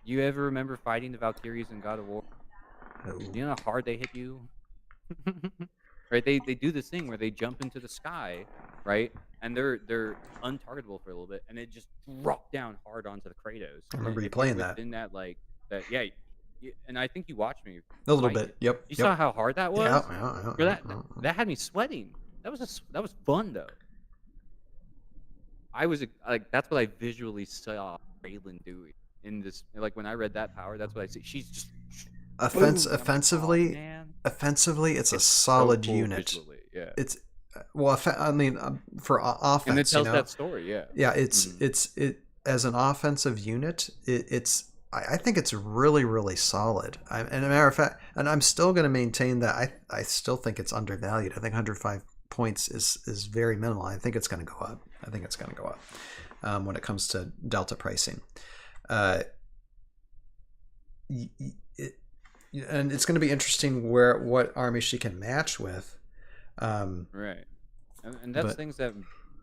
You ever remember fighting the Valkyries in God of War?
No.
You know how hard they hit you? right? They do this thing where they jump into the sky, right? And they're untargetable for a little bit, and they just drop down hard onto the Kratos.
I
And
remember you
if you're
playing that
within that, like that, yeah. And I think you watched me
a little
fight
bit.
it.
Yep.
You
Yep.
saw how hard that
Yeah.
was. For that had me sweating. That was fun though. I was like, that's what I visually saw Raylan doing in this. Like when I read that power, that's what I see. She's just boom. I'm like, oh,
Offensively,
man.
it's a
It's
solid
so cool
unit.
visually, yeah.
It's well, I mean, for offense,
And it tells
you know,
that story, yeah.
yeah. It's as an offensive unit. I think it's really, really solid. And a matter of fact, and I'm still going to maintain that I still think it's undervalued. I think 105 points is very minimal. I think it's going to go up. When it comes to Delta pricing. And it's going to be interesting what army she can match with.
Right. And that's things that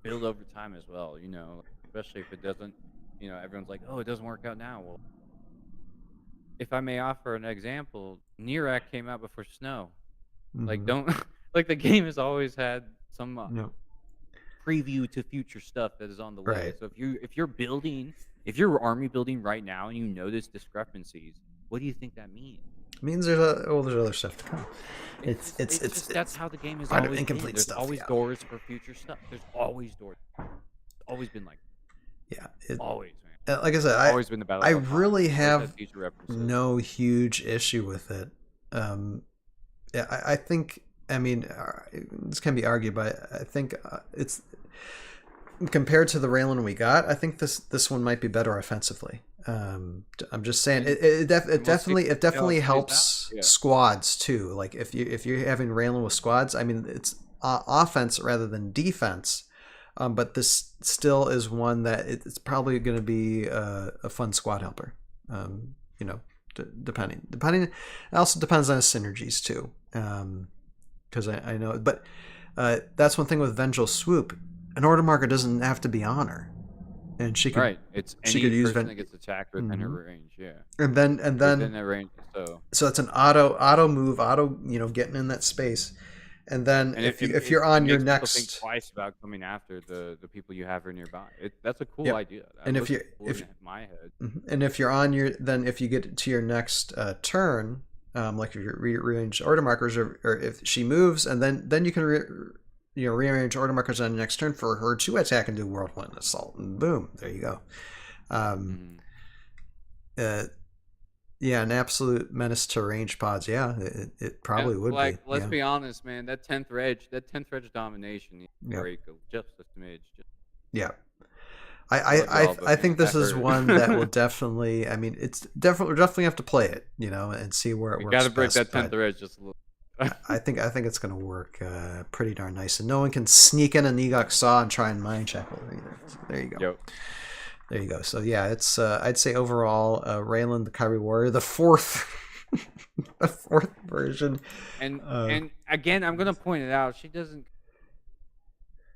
build over time as well, you know, especially if it doesn't, you know, everyone's like, oh, it doesn't work out now. Well, if I may offer an example, Nirak came out before Snow. Like, don't, like, the game has always had some preview to future stuff that is on the way.
Right.
So if you're army building right now and you notice discrepancies, what do you think that means?
It means there's other stuff to come.
It's that's how the game is
kind of
always
incomplete
been. There's
stuff,
always
yeah.
doors for future stuff. There's always doors. It's always been like always, man.
Like I said,
Always been the battle.
I
of the
really
Alliance.
have
Always has future references.
no huge issue with it. I think, I mean, this can be argued, but I think it's compared to the Raylan we got. I think this one might be better offensively. I'm just saying it definitely helps squads too. Like if you're having Raylan with squads, I mean it's offense rather than defense. But this still is one that it's probably going to be a fun squad helper. You know, depending. It also depends on synergies too. Because I know, but that's one thing with Vengeful Swoop. An order marker doesn't have to be on her, and she could
It's
she
any
could use
person that gets attacked within her range. Yeah.
and then
Within that range.
so it's an auto move, getting in that space. And then if you're on your next,
think twice about coming after the people you have nearby. That's a cool idea.
And if
my head,
and if you're on if you get to your next turn, like if you're rearrange order markers, or if she moves, and then you can rearrange order markers on the next turn for her to attack and do whirlwind assault, and boom, there you go. Yeah, an absolute menace to range pods. Yeah, it probably would be.
Let's be honest, man. That 10th Reg domination needs to break just a smidge.
Yeah. I think this is one that will definitely. I mean, we'll definitely have to play it, and see where it works.
Got to break
best,
that 10th Reg just a little.
I think it's going to work pretty darn nice, and no one can sneak in a Negok Saw and try and mind check over either. So there you go.
Yep.
There you go. So yeah, it's I'd say overall, Raylan the Kyrie Warrior, the fourth version.
And again, I'm gonna point it out. She doesn't.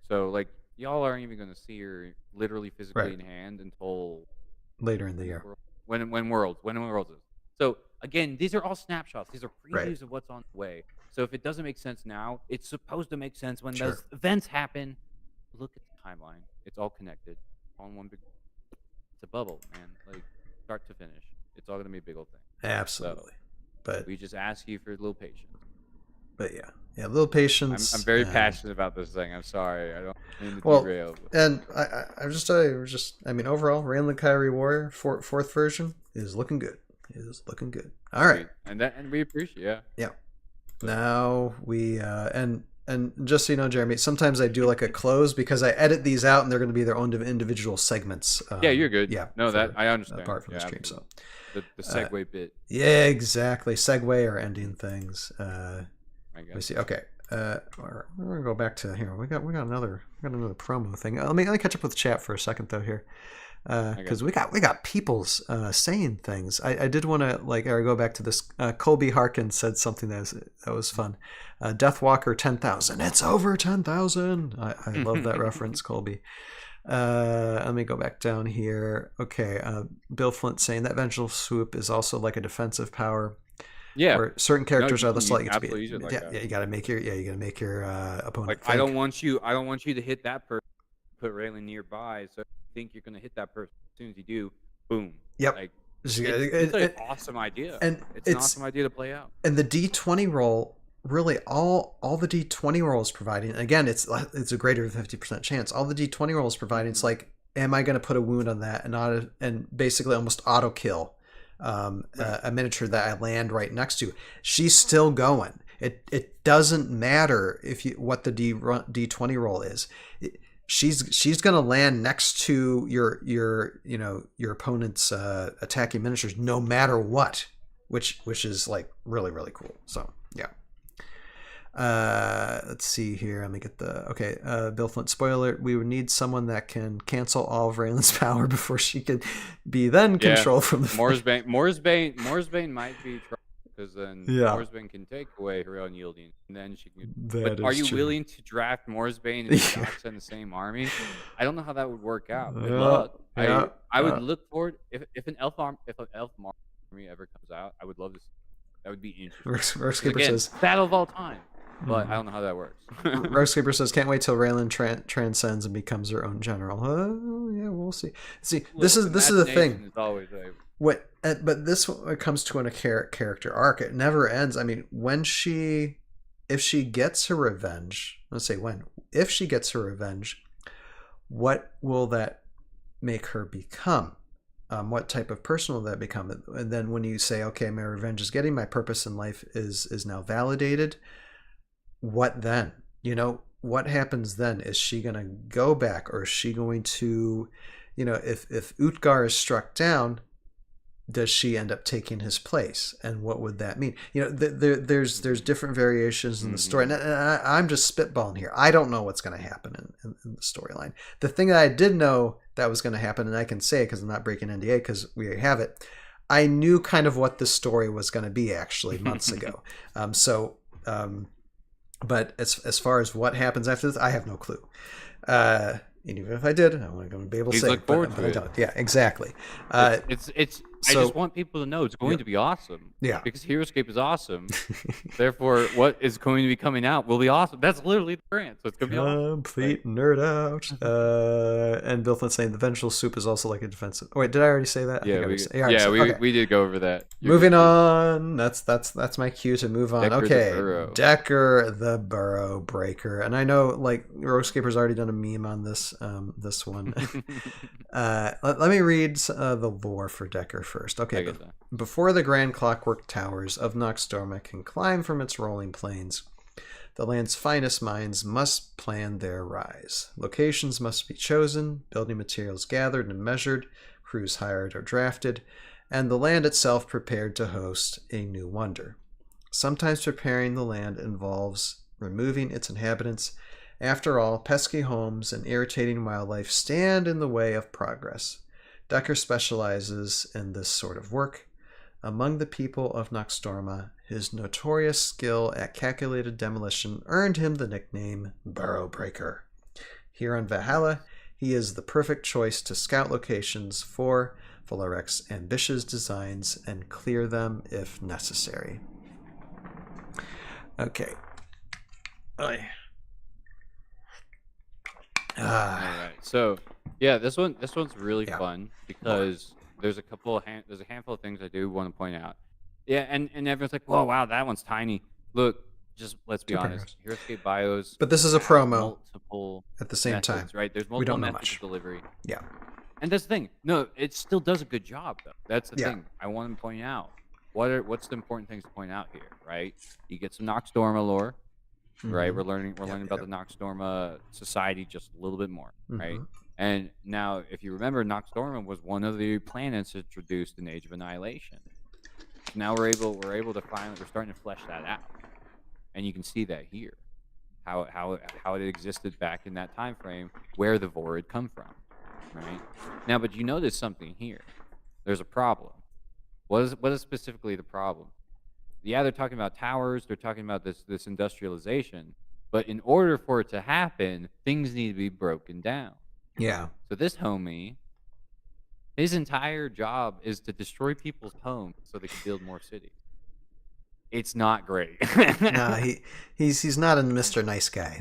So like y'all aren't even gonna see her literally physically in hand until
later in the year.
When Worlds is. So again, these are all snapshots. These are previews of what's on the way. So if it doesn't make sense now, it's supposed to make sense when those events happen. Look at the timeline. It's all connected on one big. A bubble, man, like start to finish. It's all gonna be a big old thing.
Absolutely.
So,
but
we just ask you for a little patience.
But yeah, a little patience.
I'm very passionate about this thing. I'm sorry, I don't mean to derail.
And I just tell you, I mean, overall, Raylan Kyrie Warrior fourth version is looking good. All right,
and we appreciate.
Yeah. Now we And just so you know, Jeremy, sometimes I do like a close because I edit these out and they're going to be their own individual segments.
Yeah, you're good.
Yeah.
No, that I understand.
Apart from the stream, so.
The segue bit.
Yeah, exactly. Segue or ending things. Let me see. Okay. We're going to go back to here. We got another promo thing. Let me catch up with the chat for a second though here. Because we got people's saying things. I did want to go back to this. Colby Harkins said something that was fun. Deathwalker 10,000. It's over 10,000. I love that reference, Colby. Let me go back down here. Okay, Bill Flint saying that Vengeful Swoop is also like a defensive power.
Yeah.
where certain
No,
characters
you
are the
can
slight to be.
absolutely use it like that.
Yeah, you gotta make your opponent
Like,
think.
I don't want you to hit that person, put Raylan nearby, so you think you're gonna hit that person. As soon as you do, boom.
Yep.
Like,
Just-
it's an awesome idea.
and
It's an awesome idea to play out.
And the D20 roll, really all the D20 rolls providing, again, it's a greater than 50% chance. All the D20 rolls providing, it's like, am I going to put a wound on that and basically almost auto kill a miniature that I land right next to? She's still going. It doesn't matter what the D20 roll is. She's going to land next to your opponent's attacking miniatures no matter what, which is like really, really cool. So yeah. Let's see here. Let me get Bill Flint spoiler. We would need someone that can cancel all of Raylan's power before she could be then controlled from the
Moorsbane might be trouble, because then Moorsbane can take away her unyielding, and then she can. But are you willing to draft Moorsbane and Dox in the same army? I don't know how that would work out. Good luck. I would look forward if an elf army ever comes out. I would love to see. That would be interesting.
Roguescaper says
battle of all time. But I don't know how that works.
Roguescaper says, can't wait till Raylan transcends and becomes her own general. Yeah, we'll see. This is the thing. But this comes to a character arc. It never ends. I mean, if she gets her revenge, if she gets her revenge, what will that make her become? What type of person will that become? And then when you say, okay, my revenge is getting, my purpose in life is now validated, what then? What happens then? Is she going to go back, or is she going to, if Utgar is struck down, does she end up taking his place? And what would that mean? There's different variations in the story. And I'm just spitballing here. I don't know what's going to happen in the storyline. The thing that I did know that was going to happen, and I can say because I'm not breaking NDA because we have it, I knew kind of what the story was going to be actually months ago. But as far as what happens after this, I have no clue. And even if I did, I wasn't going to be able to say.
Look forward to
it. I don't. Yeah, exactly.
I just want people to know it's going to be awesome.
Yeah.
Because Heroscape is awesome. Therefore, what is going to be coming out will be awesome. That's literally the brand. So it's going to be awesome.
Complete nerd out. And Bill Flint saying the vengeful soup is also like a defensive. Oh, wait, did I already say that?
We did go over that.
Moving on. That's my cue to move on. Decker the Burrow Breaker. And I know like Roguescaper's already done a meme on this one. Let me read the lore for Decker first. Okay, before the grand clockwork towers of Noxdorma can climb from its rolling plains, the land's finest minds must plan their rise. Locations must be chosen, building materials gathered and measured, crews hired or drafted, and the land itself prepared to host a new wonder. Sometimes preparing the land involves removing its inhabitants. After all, pesky homes and irritating wildlife stand in the way of progress. Decker specializes in this sort of work. Among the people of Noxdorma, his notorious skill at calculated demolition earned him the nickname Burrow Breaker. Here on Valhalla, he is the perfect choice to scout locations for Valerek's ambitious designs and clear them if necessary. Okay.
All right. So, yeah, this one's really fun because there's a handful of things I do want to point out. Yeah, and everyone's like, "Whoa, wow, that one's tiny." Look, just let's be honest. Heroscape bios.
But this is a promo.
Multiple
at the same
methods,
time,
right? There's multiple methods of delivery.
Yeah.
And that's the thing. No, it still does a good job though. That's the thing I want to point out. What's the important things to point out here, right? You get some Noxdorma lore. Right, we're learning about the Noxdorma society just a little bit more, right? And now, if you remember, Noxdorma was one of the planets introduced in Age of Annihilation. So now we're able to we're starting to flesh that out, and you can see that here, how it existed back in that time frame, where the Vor had come from, right? Now, but you notice something here. There's a problem. What is specifically the problem? Yeah, they're talking about towers, they're talking about this industrialization, but in order for it to happen, things need to be broken down.
Yeah.
So this homie, his entire job is to destroy people's homes so they can build more cities. It's not great.
No, he's not a Mr. Nice Guy.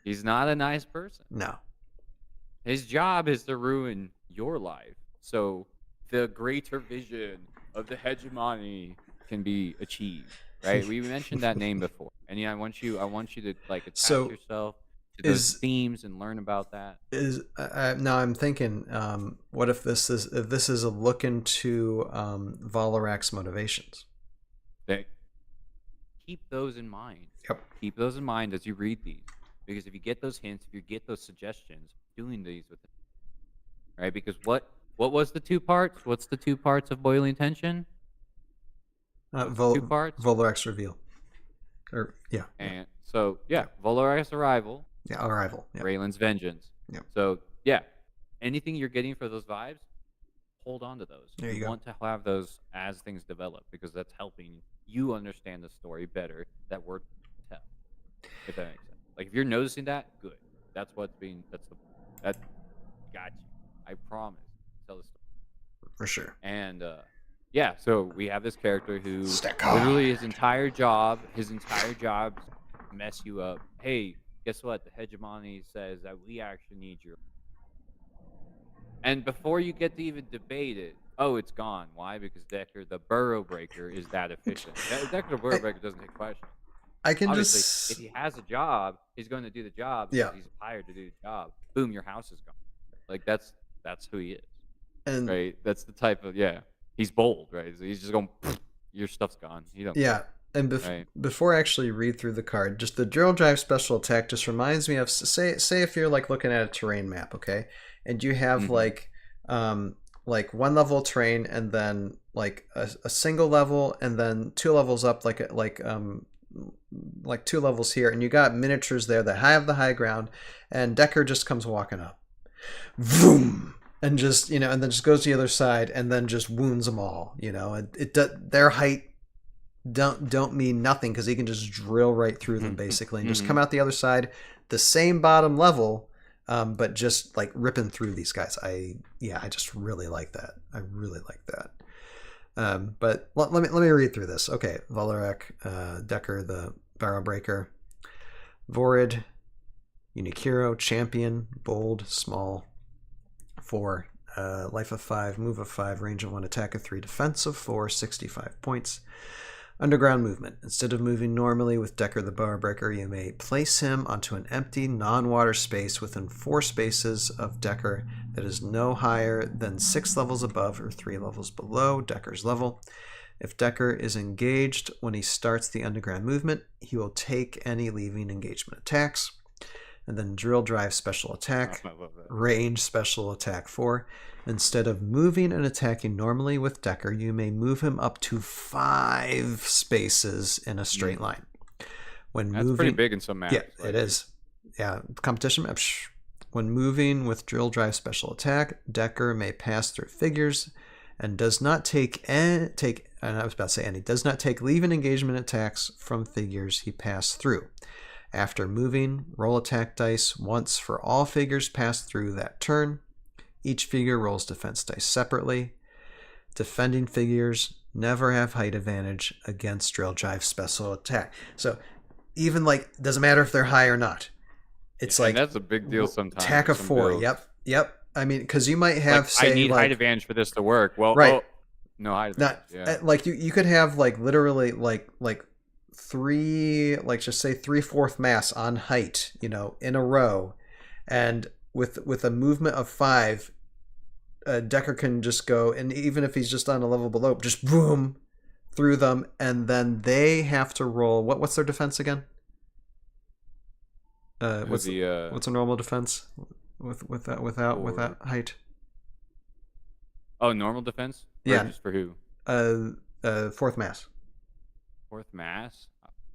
He's not a nice person.
No.
His job is to ruin your life, so the greater vision of the hegemony can be achieved. Right? We mentioned that name before, and yeah, I want you to like attach
So,
yourself to those themes and learn about that.
Now I'm thinking, what if this is a look into Valorak's motivations?
Keep those in mind.
Yep.
Keep those in mind as you read these, because if you get those hints, if you get those suggestions, doing these with it, right? Because what was the two parts? What's the two parts of Boiling Tension? Two parts.
Valorak's reveal. Yeah.
And so Valorak's arrival.
Yeah, arrival. Yep.
Raylan's vengeance.
Yep.
So yeah, anything you're getting for those vibes, hold on to those.
There you go.
Want to have those as things develop, because that's helping you understand the story better that we're tell. If that makes sense. Like if you're noticing that, good. That got you. I promise. Tell the story.
For sure.
And yeah, so we have this character who literally his entire job mess you up. Hey, guess what? The hegemony says that we actually need your. And before you get to even debate it, oh, it's gone. Why? Because Decker, the Burrow Breaker, is that efficient. Decker, the Burrow Breaker, doesn't take questions.
I can
Obviously,
just.
if he has a job, he's going to do the job.
Yeah.
He's hired to do the job. Boom, your house is gone. Like that's who he is.
And
right. That's the type of He's bold, right? So he's just going. Your stuff's gone. You don't.
Yeah. And before I actually read through the card, just the drill drive special attack just reminds me of say if you're like looking at a terrain map, okay, and you have like one level terrain and then like a single level and then two levels up like two levels here, and you got miniatures there that have the high ground, and Decker just comes walking up, boom, and just and then just goes to the other side and then just wounds them all. Their height don't mean nothing because he can just drill right through them basically and just come out the other side, the same bottom level, but just like ripping through these guys. I just really like that. I really like that. But let me read through this. Okay, Valorak, Decker, the Barrow Breaker, Vorid, unique hero, champion, bold, small, 4, life of 5, move of 5, range of 1, attack of 3, defense of 4, 65 points. Underground movement. Instead of moving normally with Decker the Barrow Breaker, you may place him onto an empty, non-water space within 4 spaces of Decker that is no higher than 6 levels above or 3 levels below Decker's level. If Decker is engaged when he starts the underground movement, he will take any leaving engagement attacks. And then drill drive special attack, range special attack 4. Instead of moving and attacking normally with Decker, you may move him up to 5 spaces in a straight line. That's
pretty big in some maps.
Yeah, it is. Yeah, competition map. When moving with drill drive special attack, Decker may pass through figures and does not take does not take leave-in engagement attacks from figures he passed through. After moving, roll attack dice once for all figures passed through that turn. Each figure rolls defense dice separately. Defending figures never have height advantage against drill drive special attack. So even doesn't matter if they're high or not. It's
that's a big deal sometimes.
Attack of 4. Yep. I mean, because you might have
I need height advantage for this to work. Well,
right.
No height advantage.
You could have literally 3, just say 3/4 mass on height, in a row, and with a movement of 5, Decker can just go, and even if he's just on a level below, just boom through them, and then they have to roll. What's their defense again? What's a normal defense without height?
Oh, normal defense?
Yeah.
Just for who?
4th mass.
4th mass?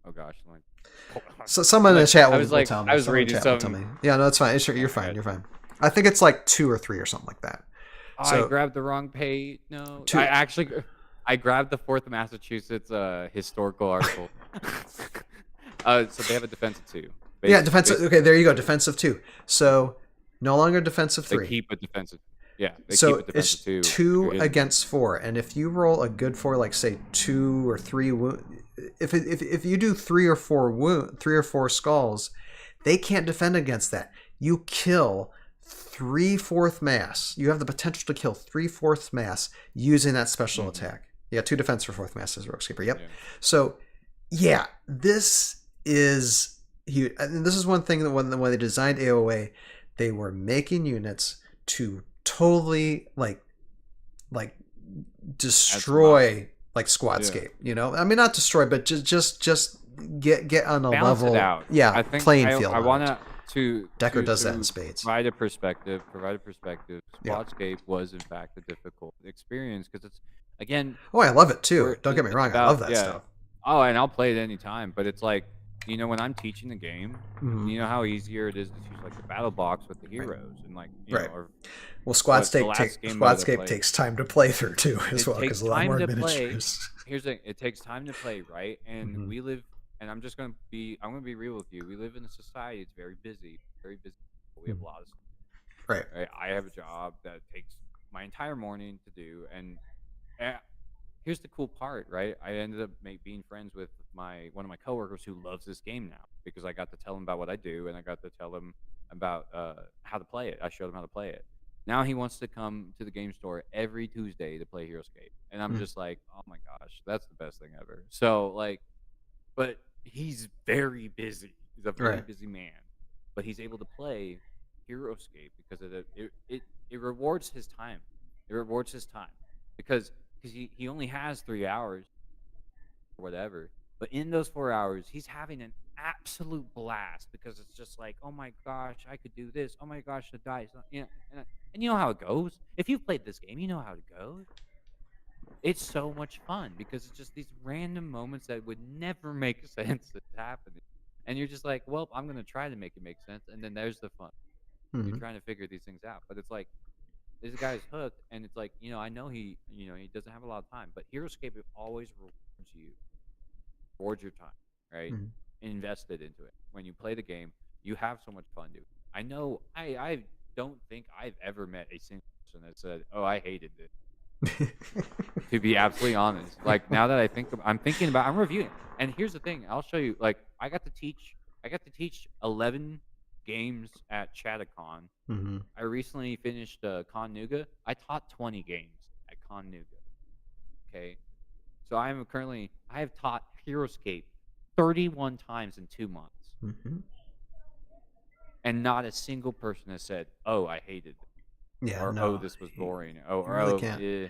Oh gosh.
So someone in the chat will tell me.
I was reading something.
Yeah, no, it's fine. You're fine. You're fine. I think it's 2 or 3 or something like that.
I grabbed the wrong page. No,
2.
I grabbed the 4th Massachusetts historical article. So they have a defensive 2.
Yeah, defensive. Okay, there you go. Defensive 2. So no longer defensive 3.
They keep a defensive. Yeah, they
So
keep it
it's
defensive too. If
two
you're hitting.
against four, and if you roll a good four, like say 2 or 3, if you do 3 or 4 skulls, they can't defend against that. You kill 3/4 mass. You have the potential to kill 3/4 mass using that special attack. Yeah, 2 defense for 4th mass as Rogueskeeper. Yep.
Yeah.
So yeah, this is huge. And this is one thing that when they designed AOA, they were making units to totally like destroy like Squadscape. You know, I mean not destroy, but just get on a
Balance
level.
it out.
Yeah,
I think
playing field.
I
on
want
it.
to
Decker does that
to
in spades.
provide a perspective.
Yeah.
Squadscape was in fact a difficult experience because it's again.
Oh, I love it too. Don't get me
it's
wrong, I
about-
love that
yeah.
stuff.
Oh, and I'll play it anytime. But it's like when I'm teaching the game,
Mhm.
you know how easier it is to choose like the battle box with the heroes and like
Right.
or
Well,
last game mode I
Squadscape
played.
takes time to play through too, as
It
well,
takes
because a lot
time
more
to play.
miniatures.
Here's the thing: it takes time to play, right? And
Mhm.
we live, and I'm gonna be real with you. We live in a society; it's very busy, very busy. We have a lot of stuff.
Right.
Right? I have a job that takes my entire morning to do, and uh, here's the cool part, right? I ended up being friends with one of my coworkers who loves this game now because I got to tell him about what I do, and I got to tell him about how to play it. I showed him how to play it. Now he wants to come to the game store every Tuesday to play Heroscape, and I'm just like, oh my gosh, that's the best thing ever. So like, but he's very busy. He's a very
Right.
busy man, but he's able to play Heroscape because it rewards his time. It rewards his time because he only has 3 hours or whatever. But in those 4 hours, he's having an absolute blast because it's just like, oh my gosh, I could do this. Oh my gosh, the dice. And you know how it goes. If you've played this game, you know how it goes. It's so much fun because it's just these random moments that would never make sense that's happening. And you're just like, well, I'm going to try to make it make sense. And then there's the fun.
Mhm.
You're trying to figure these things out. But it's like, this guy's hooked. And it's like, I know he doesn't have a lot of time. But Heroscape always rewards your time, right?
Mhm.
Invested into it. When you play the game, you have so much fun, dude. I know, I don't think I've ever met a single person that said, oh, I hated this. To be absolutely honest, like now that I'm reviewing, and here's the thing: I'll show you. Like I got to teach 11 games at Chattacon.
Mhm.
I recently finished Con Nuga. I taught 20 games at Con Nuga. Okay, so I have taught Heroscape 31 times in 2 months,
Mhm.
and not a single person has said, "Oh, I hated it,"
Yeah.
or
No.
"Oh, this was boring," "Oh,
You really
oh,
can't.
yeah."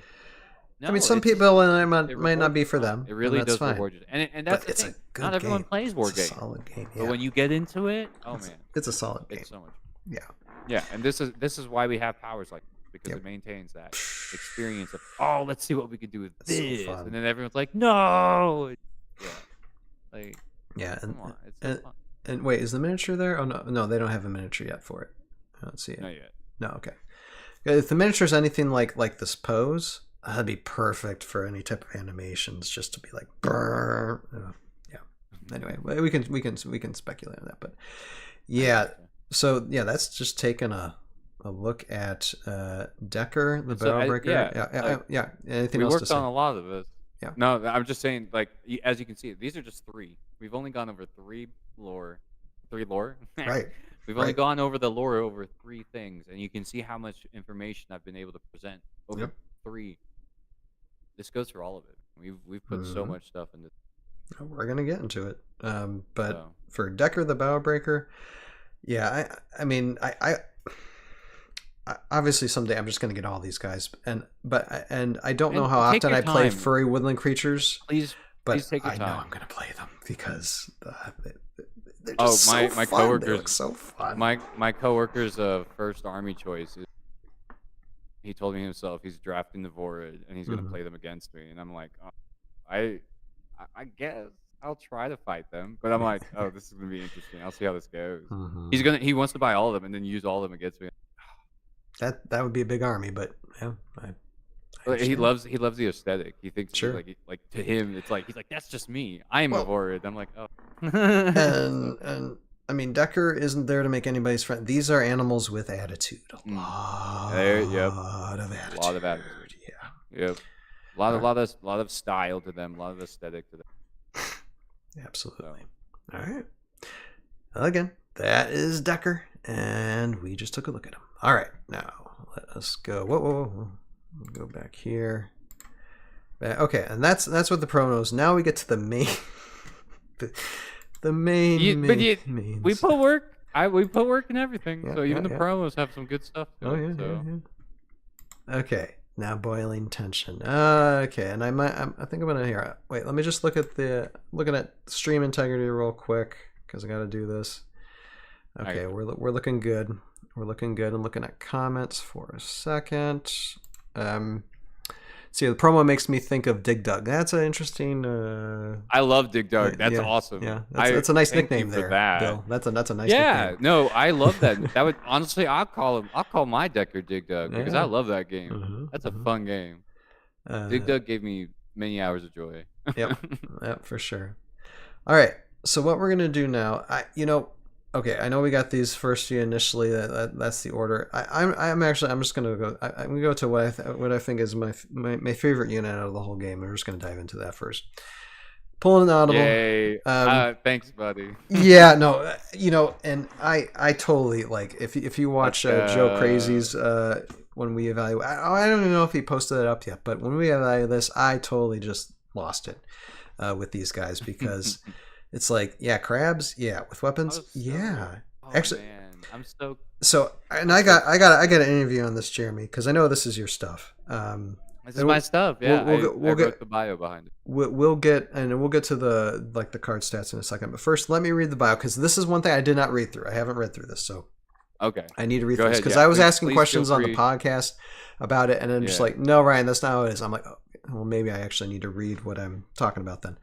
I mean,
No,
some
it's
people and I
it
might not
rewards
be
your
for
time.
them,
It
and
really
that's
does
fine.
reward you, and that's
But
the
it's a
thing.
good
Not everyone
game.
plays war
It's a
games,
solid game.
but
Yeah.
when you get into it, oh
It's,
man,
it's a solid game.
it's so much.
Yeah.
Yeah, and this is why we have powers like this, because
Yep.
it maintains that experience of let's see what we could do with
It's so
this,
fun.
and then everyone's like, no, yeah, like
Yeah.
come on, it's so fun.
And wait, is the miniature there? Oh no, they don't have a miniature yet for it. I don't see it.
Not yet.
No, okay. If the miniature's anything like this pose, that'd be perfect for any type of animations, just to be like, brrr. Yeah. Anyway, we can speculate on that, but yeah. So yeah, that's just taking a look at Decker, the
So,
Barrel Breaker.
yeah,
Yeah. Anything
We
else to
worked
say?
on a lot of this.
Yeah.
No, I'm just saying, like, as you can see, these are just 3. We've only gone over 3 lore.
Right.
We've only
Right.
gone over the lore over 3 things, and you can see how much information I've been able to present over
Yep.
3. This goes through all of it. We've put so
Mhm.
much stuff into.
We're gonna get into it. But
So.
for Decker, the Bow Breaker, yeah, I mean, I obviously someday I'm just gonna get all these guys, and I don't know
And
how
take
often
your
I play
time.
furry woodland creatures,
Please
but
take your
I know
time.
I'm gonna play them because they're
Oh,
just
my
so fun. They
coworkers-
look so fun.
My coworker's first army choice is. He told me himself he's drafting the Vorid and he's gonna
Mhm.
play them against me, and I'm like, I guess I'll try to fight them, but I'm like, oh, this is gonna be interesting. I'll see how this goes.
Mhm.
He wants to buy all of them and then use all of them against me.
That would be a big army, but yeah, I
But he
understand.
loves the aesthetic. He thinks
Sure.
like to him it's like he's like, that's just me. I'm a
Well-
Vorid. I'm like, oh.
and I mean, Decker isn't there to make anybody's friend. These are animals with attitude. A lot of attitude.
A lot of attitude.
Yeah.
Yep. A lot of style to them. A lot of aesthetic to them.
Absolutely.
So.
All right. Well, again, that is Decker, and we just took a look at him. All right. Now let us go. Whoa. Go back here. Okay, and that's what the promos. Now we get to the main. the main. Main
we put work. We put work in everything.
Yeah,
so even the
yeah.
promos have some good stuff.
Yeah. Okay, now boiling tension. Okay, and I think I'm gonna hear. Wait, let me just looking at stream integrity real quick because I got to do this. Okay, we're looking good. We're looking good. I'm looking at comments for a second. See, the promo makes me think of Dig Dug. That's an interesting.
I love Dig Dug. That's awesome.
Yeah, that's a nice nickname there, Bill. That's a nice nickname.
Yeah, no, I love that. That would honestly, I'll call my Decker Dig Dug because I love that game. That's a fun game. Dig Dug gave me many hours of joy.
Yep, for sure. All right, so what we're gonna do now, okay, I know we got these first few initially. That's the order. I'm just gonna go. I'm gonna go to what I think is my favorite unit out of the whole game. We're just gonna dive into that first. Pulling an audible.
Yay! Thanks, buddy.
Yeah, no, and I totally like if you watch Joe Crazy's when we evaluate. I don't even know if he posted it up yet, but when we evaluate this, I totally just lost it with these guys because. It's like, crabs, with weapons, Actually,
man. I'm stoked.
So, and I got an interview on this, Jeremy, because I know this is your stuff.
This is my stuff. Yeah, I wrote the bio behind it.
We'll get to the card stats in a second, but first, let me read the bio because this is one thing I did not read through. I haven't read through this, so
okay,
I need to read through this because I was asking questions on the podcast about it, and then just like, no, Ryan, that's not how it is. I'm like, oh, well, maybe I actually need to read what I'm talking about then.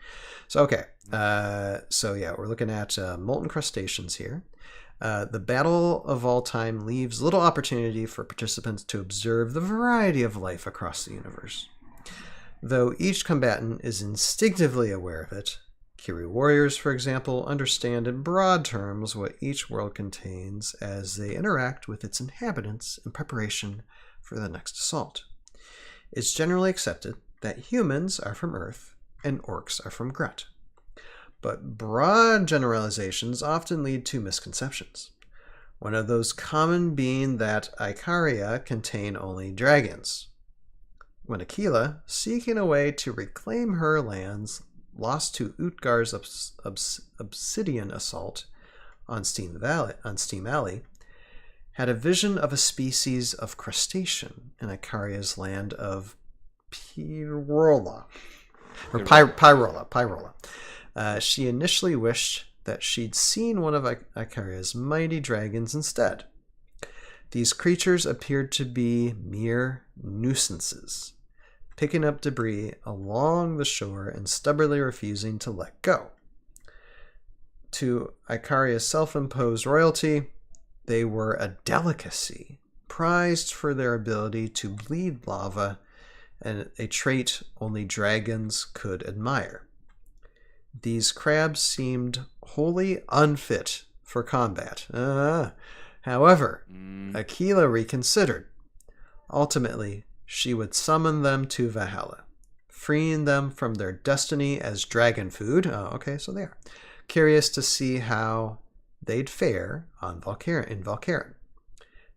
So, okay. We're looking at molten crustaceans here. The battle of all time leaves little opportunity for participants to observe the variety of life across the universe. Though each combatant is instinctively aware of it, Kiri warriors, for example, understand in broad terms what each world contains as they interact with its inhabitants in preparation for the next assault. It's generally accepted that humans are from Earth and orcs are from Gret. But broad generalizations often lead to misconceptions. One of those common being that Icaria contain only dragons. When Aquila, seeking a way to reclaim her lands lost to Utgar's obsidian assault on Steam Alley, had a vision of a species of crustacean in Icaria's land of Pyrola. She initially wished that she'd seen one of Icaria's mighty dragons instead. These creatures appeared to be mere nuisances, picking up debris along the shore and stubbornly refusing to let go. To Icaria's self-imposed royalty, they were a delicacy, prized for their ability to bleed lava, and a trait only dragons could admire. These crabs seemed wholly unfit for combat. However, Aquila reconsidered. Ultimately, she would summon them to Valhalla, freeing them from their destiny as dragon food. Oh, okay, so they are. Curious to see how they'd fare in Valkyrin.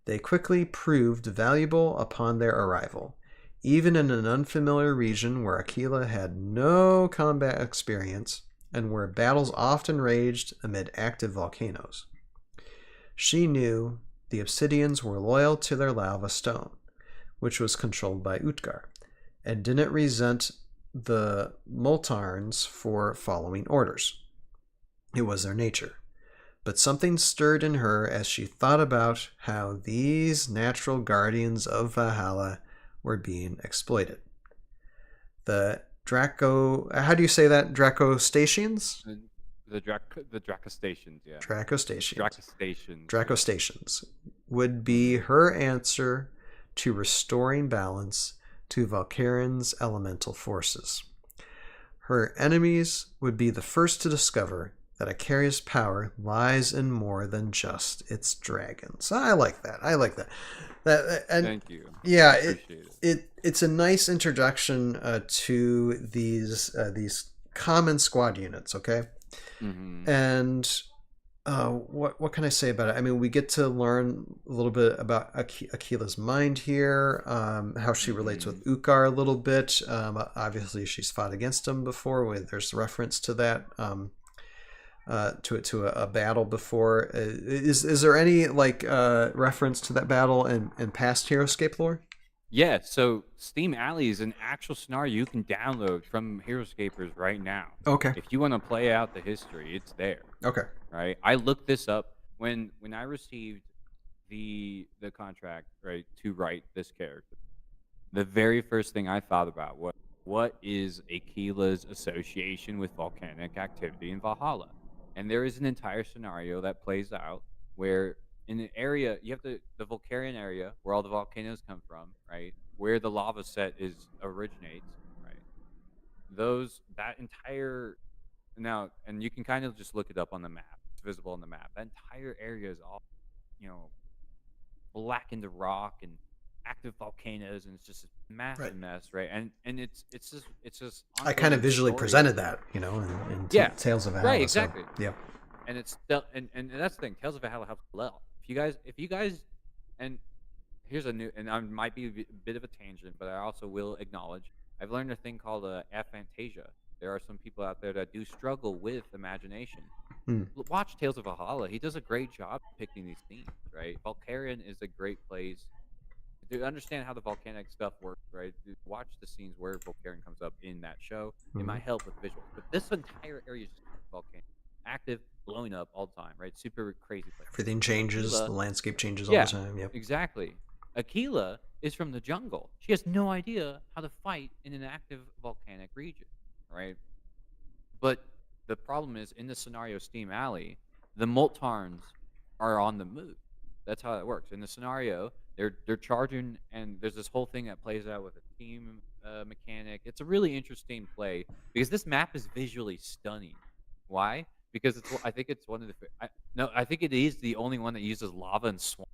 They quickly proved valuable upon their arrival, even in an unfamiliar region where Aquila had no combat experience and where battles often raged amid active volcanoes. She knew the Obsidians were loyal to their lava stone, which was controlled by Utgar, and didn't resent the Moltarns for following orders. It was their nature. But something stirred in her as she thought about how these natural guardians of Valhalla were being exploited. The how do you say that? Dracostations?
The Dracostations, yeah.
Dracostations would be her answer to restoring balance to Valkyrin's elemental forces. Her enemies would be the first to discover that Icaria's power lies in more than just its dragons. I like that. I like that. And
Thank you.
yeah,
I appreciate it.
it's a nice introduction to these common squad units. Okay,
Mm-hmm.
and what can I say about it? I mean, we get to learn a little bit about Akila's mind here, how she relates with
Mm-hmm.
Ukar a little bit. Obviously, she's fought against him before. There's reference to that, to a battle before. Is there any like reference to that battle in past Heroscape lore?
Yeah, so Steam Alley is an actual scenario you can download from Heroscapers right now.
Okay.
If you want to play out the history, it's there.
Okay.
Right? I looked this up when I received the contract, right, to write this character. The very first thing I thought about was what is Akila's association with volcanic activity in Valhalla? And there is an entire scenario that plays out where in an area you have the Vulcarian area where all the volcanoes come from, right? Where the lava set is originates, right? That entire now, and you can kind of just look it up on the map. It's visible on the map. That entire area is all, you know, blackened rock and active volcanoes, and it's just a massive
Right.
mess, right? And it's just
I kind of
ongoing
visually
story.
presented that, in
Yeah,
Tales of Valhalla.
right, exactly.
So, yeah.
And it's still, and that's the thing. Tales of Valhalla helps well. If you guys, and here's a new, and I might be a bit of a tangent, but I also will acknowledge I've learned a thing called aphantasia. There are some people out there that do struggle with imagination.
Hmm.
Watch Tales of Valhalla. He does a great job picking these themes, right? Valkarian is a great place to understand how the volcanic stuff works, right? Watch the scenes where Vulcarian comes up in that show. It might help with visuals. But this entire area is just volcanic, active, blowing up all the time, right? Super crazy place.
Everything changes.
Akila,
The landscape changes all
yeah,
the time. Yep.
exactly. Akila is from the jungle. She has no idea how to fight in an active volcanic region, right? But the problem is in the scenario Steam Alley, the Moltarns are on the move. That's how it works. In the scenario, they're charging, and there's this whole thing that plays out with a team mechanic. It's a really interesting play because this map is visually stunning. Why? Because I think it's one of the no, I think it is the only one that uses lava and swamp.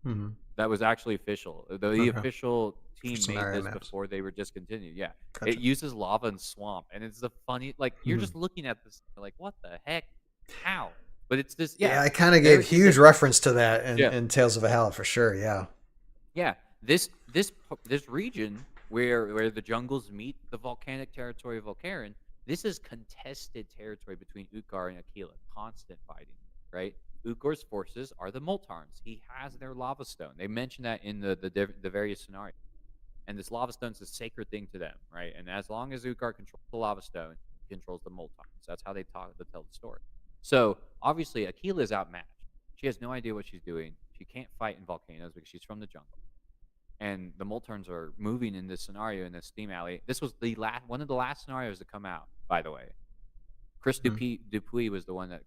Mm-hmm.
That was actually official. The
Okay.
official
For
team made
scenario
this
maps.
before they were discontinued. Yeah,
Gotcha.
it uses lava and swamp, and it's the funny. Like you're just looking at this, like what the heck, how? But it's this.
Yeah,
Yeah,
I kind of
there
gave
is
huge reference to that
Yeah.
in Tales of Valhalla for sure. Yeah.
Yeah, this region where the jungles meet the volcanic territory of Volcaren, this is contested territory between Ukar and Aquila, constant fighting, right? Ukar's forces are the Moltarns. He has their lava stone. They mention that in the various scenarios. And this lava stone is a sacred thing to them, right? And as long as Ukar controls the lava stone, he controls the Moltarns. That's how they tell the story. So obviously Aquila is outmatched. She has no idea what she's doing. She can't fight in volcanoes because she's from the jungle. And the Moltarns are moving in this scenario in this Steam Alley. This was one of the last scenarios to come out, by the way. Chris Dupuis was the one that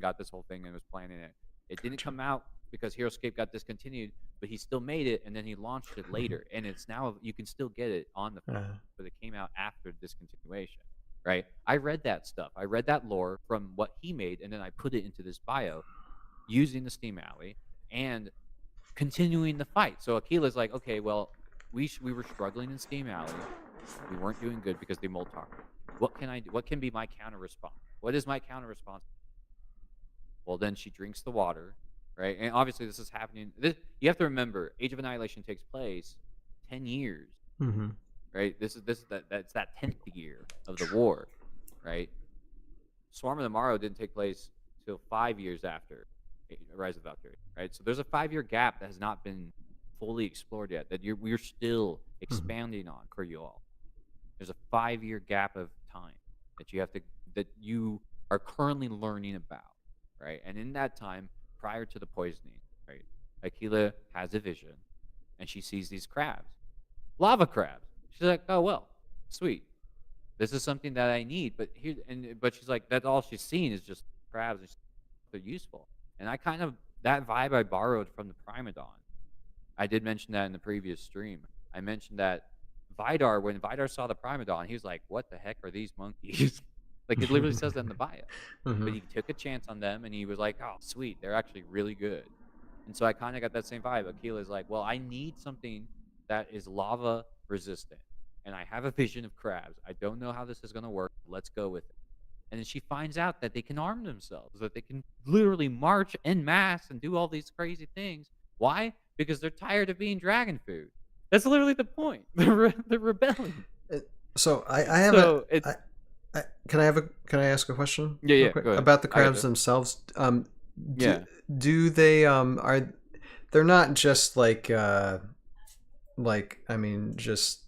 got this whole thing and was planning it. It didn't come out because Heroscape got discontinued, but he still made it, and then he launched it later. And it's now, you can still get it on the phone, but it came out after discontinuation, right? I read that stuff. I read that lore from what he made, and then I put it into this bio using the Steam Alley and continuing the fight. So Aquila's like, okay, well, we were struggling in Steam Alley. We weren't doing good because they Moltar. What can I do? What can be my counter response? What is my counter response? Well, then she drinks the water, right? And obviously this is happening. You have to remember, Age of Annihilation takes place 10 years, right? That's that 10th year of the war, right? Swarm of the Morrow didn't take place till 5 years after Rise of Valkyrie, right? So there's a 5-year gap that has not been fully explored yet, that we're still expanding on Kuryual. There's a 5-year gap of time that you are currently learning about, right? And in that time, prior to the poisoning, right, Aquila has a vision, and she sees these crabs, lava crabs. She's like, oh well, sweet. This is something that I need, but she's like, that's all she's seen is just crabs, and they're useful. And that vibe I borrowed from the Primadon. I did mention that in the previous stream. I mentioned that when Vidar saw the Primadon, he was like, what the heck are these monkeys? Like it literally says that in the bio. But
Mhm.
he took a chance on them, and he was like, "Oh, sweet, they're actually really good." And so I kind of got that same vibe. Akila's like, "Well, I need something that is lava resistant, and I have a vision of crabs. I don't know how this is gonna work. Let's go with it." And then she finds out that they can arm themselves, that they can literally march en masse and do all these crazy things. Why? Because they're tired of being dragon food. That's literally the point. They're rebelling.
So I have
So it's
can I ask a question
yeah,
real
yeah.
quick
Go ahead.
about the
I got
crabs
you.
themselves?
Yeah.
Do they are they're not just like I mean just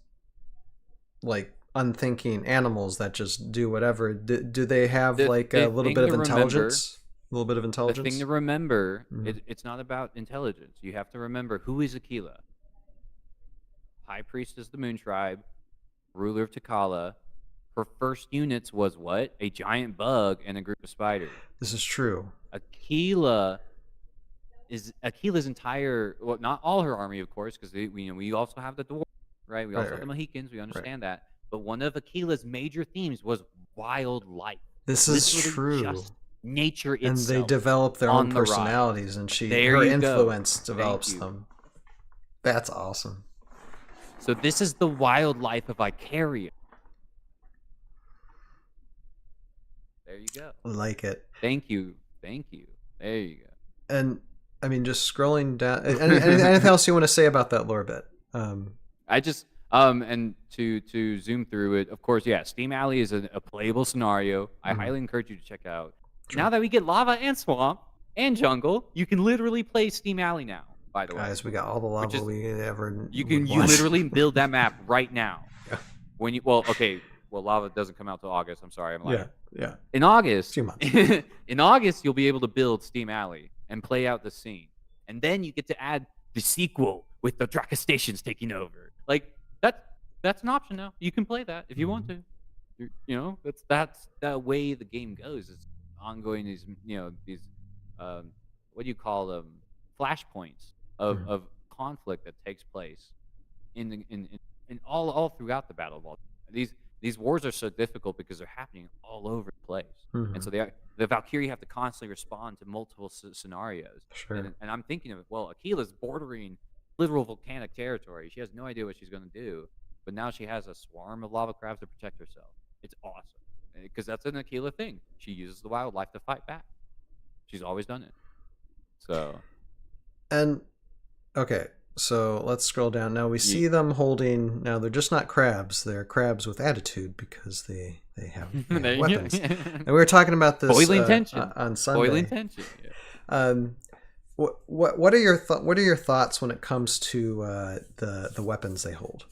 like unthinking animals that just do whatever. Do they have
The
like a
the
little
thing
bit
to
of
remember,
intelligence? A little bit of
the thing
intelligence?
to remember,
Mhm.
it's not about intelligence. You have to remember who is Aquila. High priestess of the Moon Tribe, ruler of Takala. Her first units was what? A giant bug and a group of spiders.
This is true.
Aquila is Aquila's entire, well, not all her army, of course, because we also have the dwarves, right? We
Right,
also have the
right,
Mohicans. We
right.
understand that. But one of Aquila's major themes was wildlife,
This is
literally
true.
just nature
And they
itself
develop their own
on the rise.
personalities, and
There
her
you go.
influence
Thank
develops
you.
them. That's awesome.
So this is the wildlife of Icaria. There you go.
I like it.
Thank you. Thank you. There you
And I mean, just scrolling down. Anything else you want to say about that lore bit?
I just and to zoom through it, of course, yeah, Steam Alley is a playable scenario. I highly encourage you to check out.
Sure.
Now that we get lava and swamp and jungle, you can literally play Steam Alley now. By the way,
Guys, we got all the lava
is-
we ever.
you
would want.
literally build that map right now.
Yeah.
When you lava doesn't come out till August. I'm sorry, I'm lying.
Yeah.
In August,
2 months.
in August, you'll be able to build Steam Alley and play out the scene, and then you get to add the sequel with the Draka stations taking over. Like that's an option now. You can play that if you want to. That's the way the game goes. It's ongoing. These what do you call them? Flashpoints of conflict that takes place in all throughout the Battle of all. These wars are so difficult because they're happening all over the place, and so the Valkyrie have to constantly respond to multiple scenarios.
Sure.
And I'm thinking of, well, Aquila's bordering literal volcanic territory. She has no idea what she's going to do, but now she has a swarm of lava crabs to protect herself. It's awesome because that's an Aquila thing. She uses the wildlife to fight back. She's always done it. So.
And okay, so let's scroll down. Now we see them holding. Now they're just not crabs; they're crabs with attitude because they have weapons. And we were talking about this
boiling tension
on Sunday.
Boiling tension. Yeah.
What are your thoughts when it comes to the weapons they hold?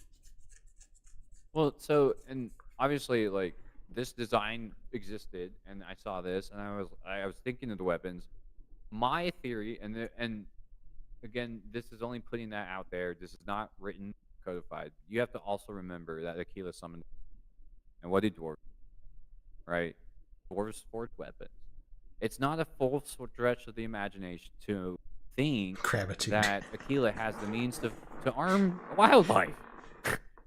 Well, so and obviously, like this design existed, and I saw this, and I was thinking of the weapons. My theory, and again, this is only putting that out there. This is not written, codified. You have to also remember that Aquila summoned, and what did dwarves? Right, dwarves forge weapons. It's not a full stretch of the imagination to think
Gravitude.
that Aquila has the means to arm wildlife.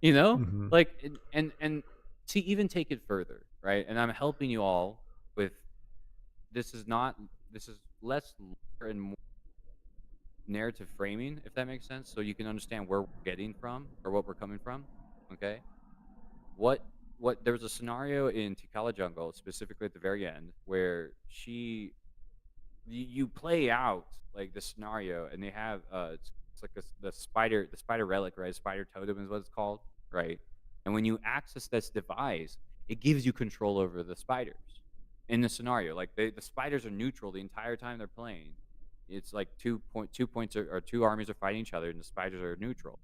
Like and to even take it further, right? And I'm helping you all with this is less and more narrative framing, if that makes sense, so you can understand where we're getting from or what we're coming from. Okay, what there was a scenario in Tikala Jungle, specifically at the very end, where you play out like the scenario, and they have it's like the spider relic, right? Spider totem is what it's called, right? And when you access this device, it gives you control over the spiders in the scenario. Like the spiders are neutral the entire time they're playing. It's like 2 points or two armies are fighting each other, and the spiders are neutral.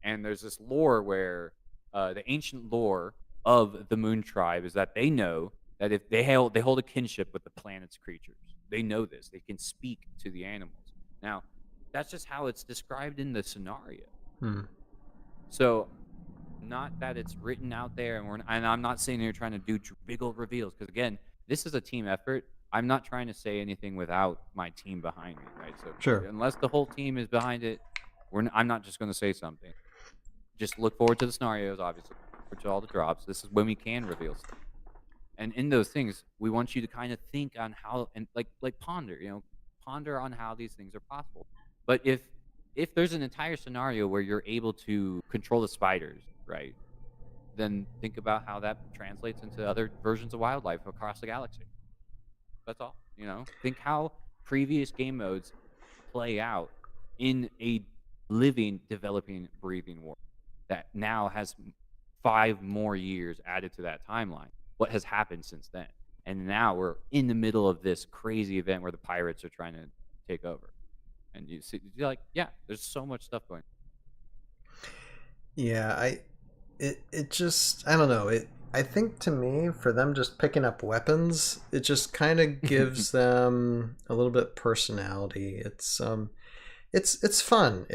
And there's this lore where the ancient lore of the Moon Tribe is that they know that if they hold a kinship with the planet's creatures. They know this. They can speak to the animals. Now, that's just how it's described in the scenario. So, not that it's written out there, and I'm not saying you're trying to do big old reveals, because again, this is a team effort. I'm not trying to say anything without my team behind me, right? So,
Sure.
Unless the whole team is behind it, I'm not just going to say something. Just look forward to the scenarios, obviously, to all the drops. This is when we can reveal stuff. And in those things, we want you to kind of think on how and like ponder, ponder on how these things are possible. But if there's an entire scenario where you're able to control the spiders, right? Then think about how that translates into other versions of wildlife across the galaxy. That's all. Think how previous game modes play out in a living, developing, breathing world that now has 5 more years added to that timeline. What has happened since then? And now we're in the middle of this crazy event where the pirates are trying to take over. And you see, you're like, yeah, there's so much stuff going.
Yeah, it just, I don't know. I think to me, for them just picking up weapons, it just kind of gives them a little bit personality. It's fun.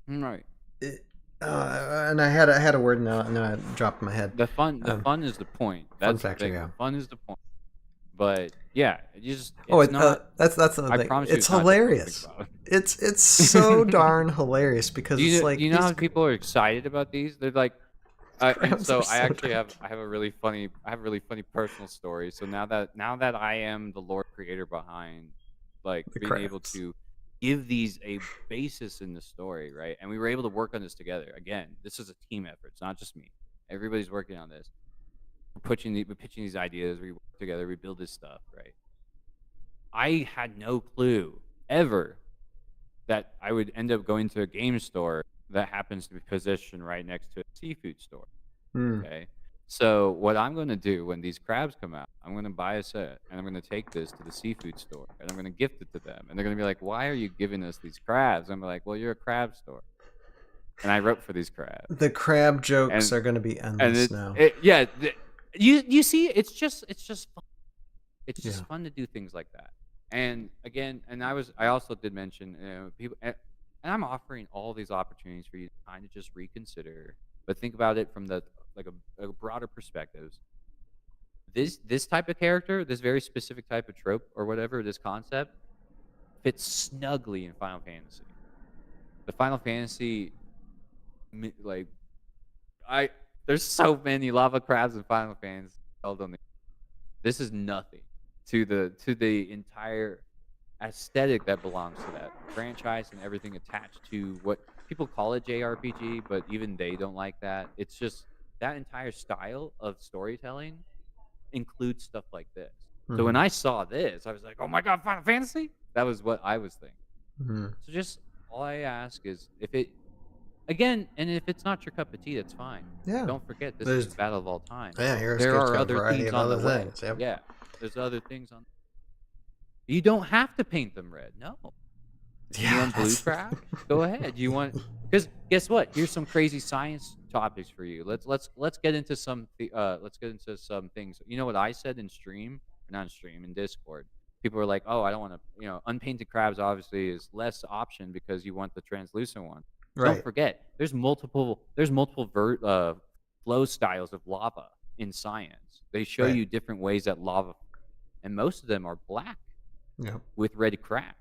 Right.
And I had a word now it dropped in my head.
The fun is the point.
Fun
That's the
factor,
thing.
yeah.
The fun is the point. But yeah, it's
That's
not.
the
I
thing.
promise you,
It's
not difficult to
hilarious.
think about.
It's so darn hilarious because
Do
it's
you,
like
do you know
these
how people are excited about these? They're like, and
crabs
so
are
I
so
actually
darn
have a really funny personal story. So now that I am the Lord creator behind like
the
being able
crabs.
to give these a basis in the story, right? And we were able to work on this together. Again, this is a team effort. It's not just me. Everybody's working on this. We're pitching these ideas. We work together. We build this stuff, right? I had no clue ever that I would end up going to a game store that happens to be positioned right next to a seafood store.
Hmm.
Okay. So what I'm going to do when these crabs come out, I'm going to buy a set and I'm going to take this to the seafood store and I'm going to gift it to them. And they're going to be like, "Why are you giving us these crabs?" I'm like, "Well, you're a crab store." And I wrote for these crabs.
The crab jokes
And
are going to be
and
endless now.
yeah, you see, it's just fun. It's
Yeah.
just fun to do things like that. And again, I also did mention people, and I'm offering all these opportunities for you to kind of just reconsider, but think about it from the like a broader perspective. This type of character, this very specific type of trope or whatever, this concept fits snugly in Final Fantasy. The Final Fantasy, like there's so many lava crabs in Final Fantasy. This is nothing to the entire aesthetic that belongs to that franchise and everything attached to what people call it JRPG, but even they don't like that. It's just that entire style of storytelling includes stuff like this. So when
Mhm.
I saw this, I was like, "Oh my god, Final Fantasy!" That was what I was thinking.
Mhm.
So just all I ask is if it again, and if it's not your cup of tea, that's fine.
Yeah.
Don't forget this is
There's
the battle of all time.
yeah,
There
Heroscape's
are
got a
other
variety
themes
of
on the
other
way.
things. Yep.
Yeah, there's other things on. You don't have to paint them red. No. You
Yeah,
want blue
that's
crabs? Go ahead. You want because guess what? Here's some crazy science topics for you. Let's get into let's get into some things. You know what I said in stream, or not in stream, in Discord. People were like, "Oh, I don't want to." Unpainted crabs obviously is less option because you want the translucent one. Don't
right.
forget, there's multiple flow styles of lava in science. They show
Right.
you different ways that lava, and most of them are black
Yep.
with red cracks.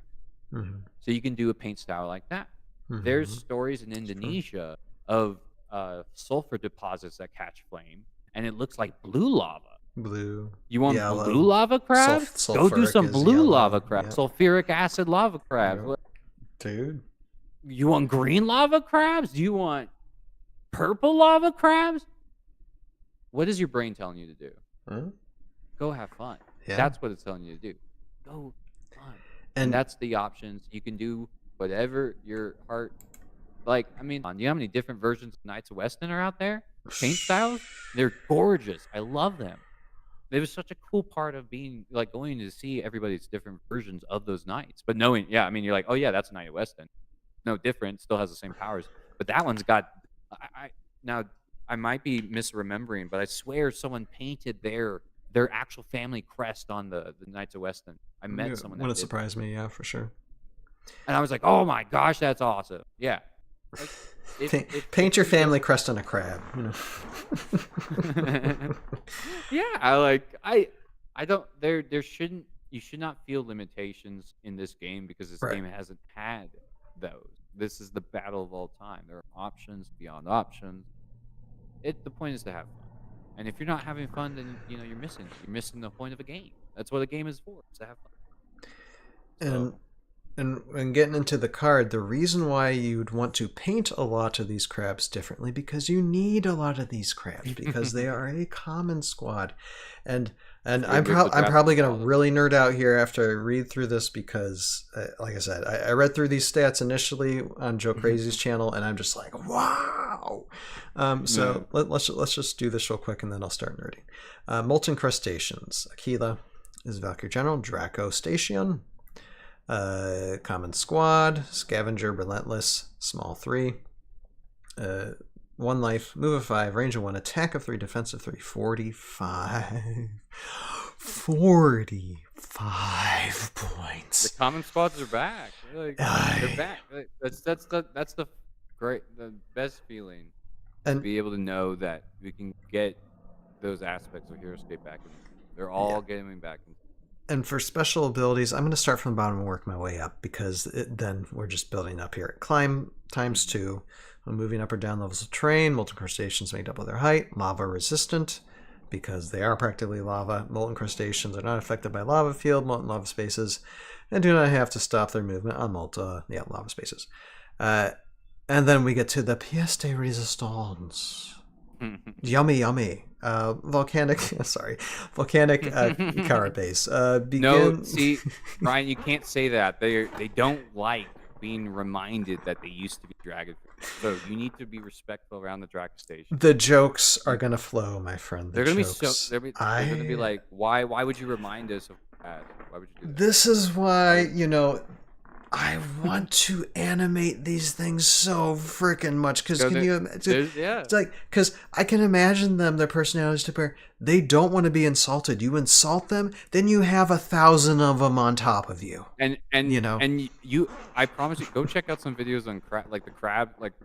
Mhm.
So you can do a paint style like that. There's
Mhm.
stories in Indonesia of sulfur deposits that catch flame, and it looks like blue lava.
Blue,
You want blue
yellow,
lava crabs? Go do
sulfuric
some
is
blue
yellow.
lava crabs.
Yep.
Sulfuric acid lava crabs.
Yep. Dude.
You want green lava crabs? Do you want purple lava crabs? What is your brain telling you to do?
Huh?
Go have fun.
Yeah.
That's what it's telling you to do. Go have fun. And
And
that's the options. You can do whatever your heart like. I mean, do you know how many different versions of Knights of Weston are out there? Paint styles? They're gorgeous. I love them. It was such a cool part of being like going to see everybody's different versions of those knights. But knowing, yeah, I mean, you're like, oh yeah, that's a Knight of Weston. No different, still has the same powers. But that one's got. Now I might be misremembering, but I swear someone painted their actual family crest on the Knights of Weston. I met someone that
wouldn't
did,
surprise me. Yeah, for sure.
and I was like, oh my gosh, that's awesome. Yeah. Like,
Paint your family crest on a crab.
Yeah, I don't there shouldn't you should not feel limitations in this game because this
Right.
game hasn't had those. This is the battle of all time. There are options beyond options. The point is to have fun. And if you're not having fun, then you're missing the point of a game. That's what a game is for, is to have fun. So,
And getting into the card, the reason why you'd want to paint a lot of these crabs differently, because you need a lot of these crabs because they are a common squad. And I'm probably going to really nerd out here after I read through this because, like I said, I read through these stats initially on Joe Crazy's channel, and I'm just like, wow. So let's just do this real quick, and then I'll start nerding. Molten Crustaceans. Aquila is Valkyrie General. Draco Station. Common Squad, Scavenger, Relentless, Small 3, 1 life, move of 5, range of 1, attack of 3, defense of 3, 45. 45 points.
The common squads are back. They're back. That's the best feeling. And to be able to know that we can get those aspects of Heroscape back. They're all getting back.
And for special abilities, I'm going to start from the bottom and work my way up because then we're just building up here. Climb ×2. When moving up or down levels of terrain, molten crustaceans may double their height. Lava resistant because they are practically lava. Molten crustaceans are not affected by lava field, molten lava spaces, and do not have to stop their movement on lava spaces. And then we get to the pièce de résistance. Yummy. Volcanic carapace.
No, see, Ryan, you can't say that. They don't like being reminded that they used to be dragon. So you need to be respectful around the dragon station.
The jokes are gonna flow, my friend.
They're gonna be like, why would you remind us of that? Why would you do that?
This is why, I want to animate these things so freaking much because it's like because I can imagine their personalities to where they don't want to be insulted. You insult them, then you have 1,000 of them on top of you.
And I promise you, go check out some videos on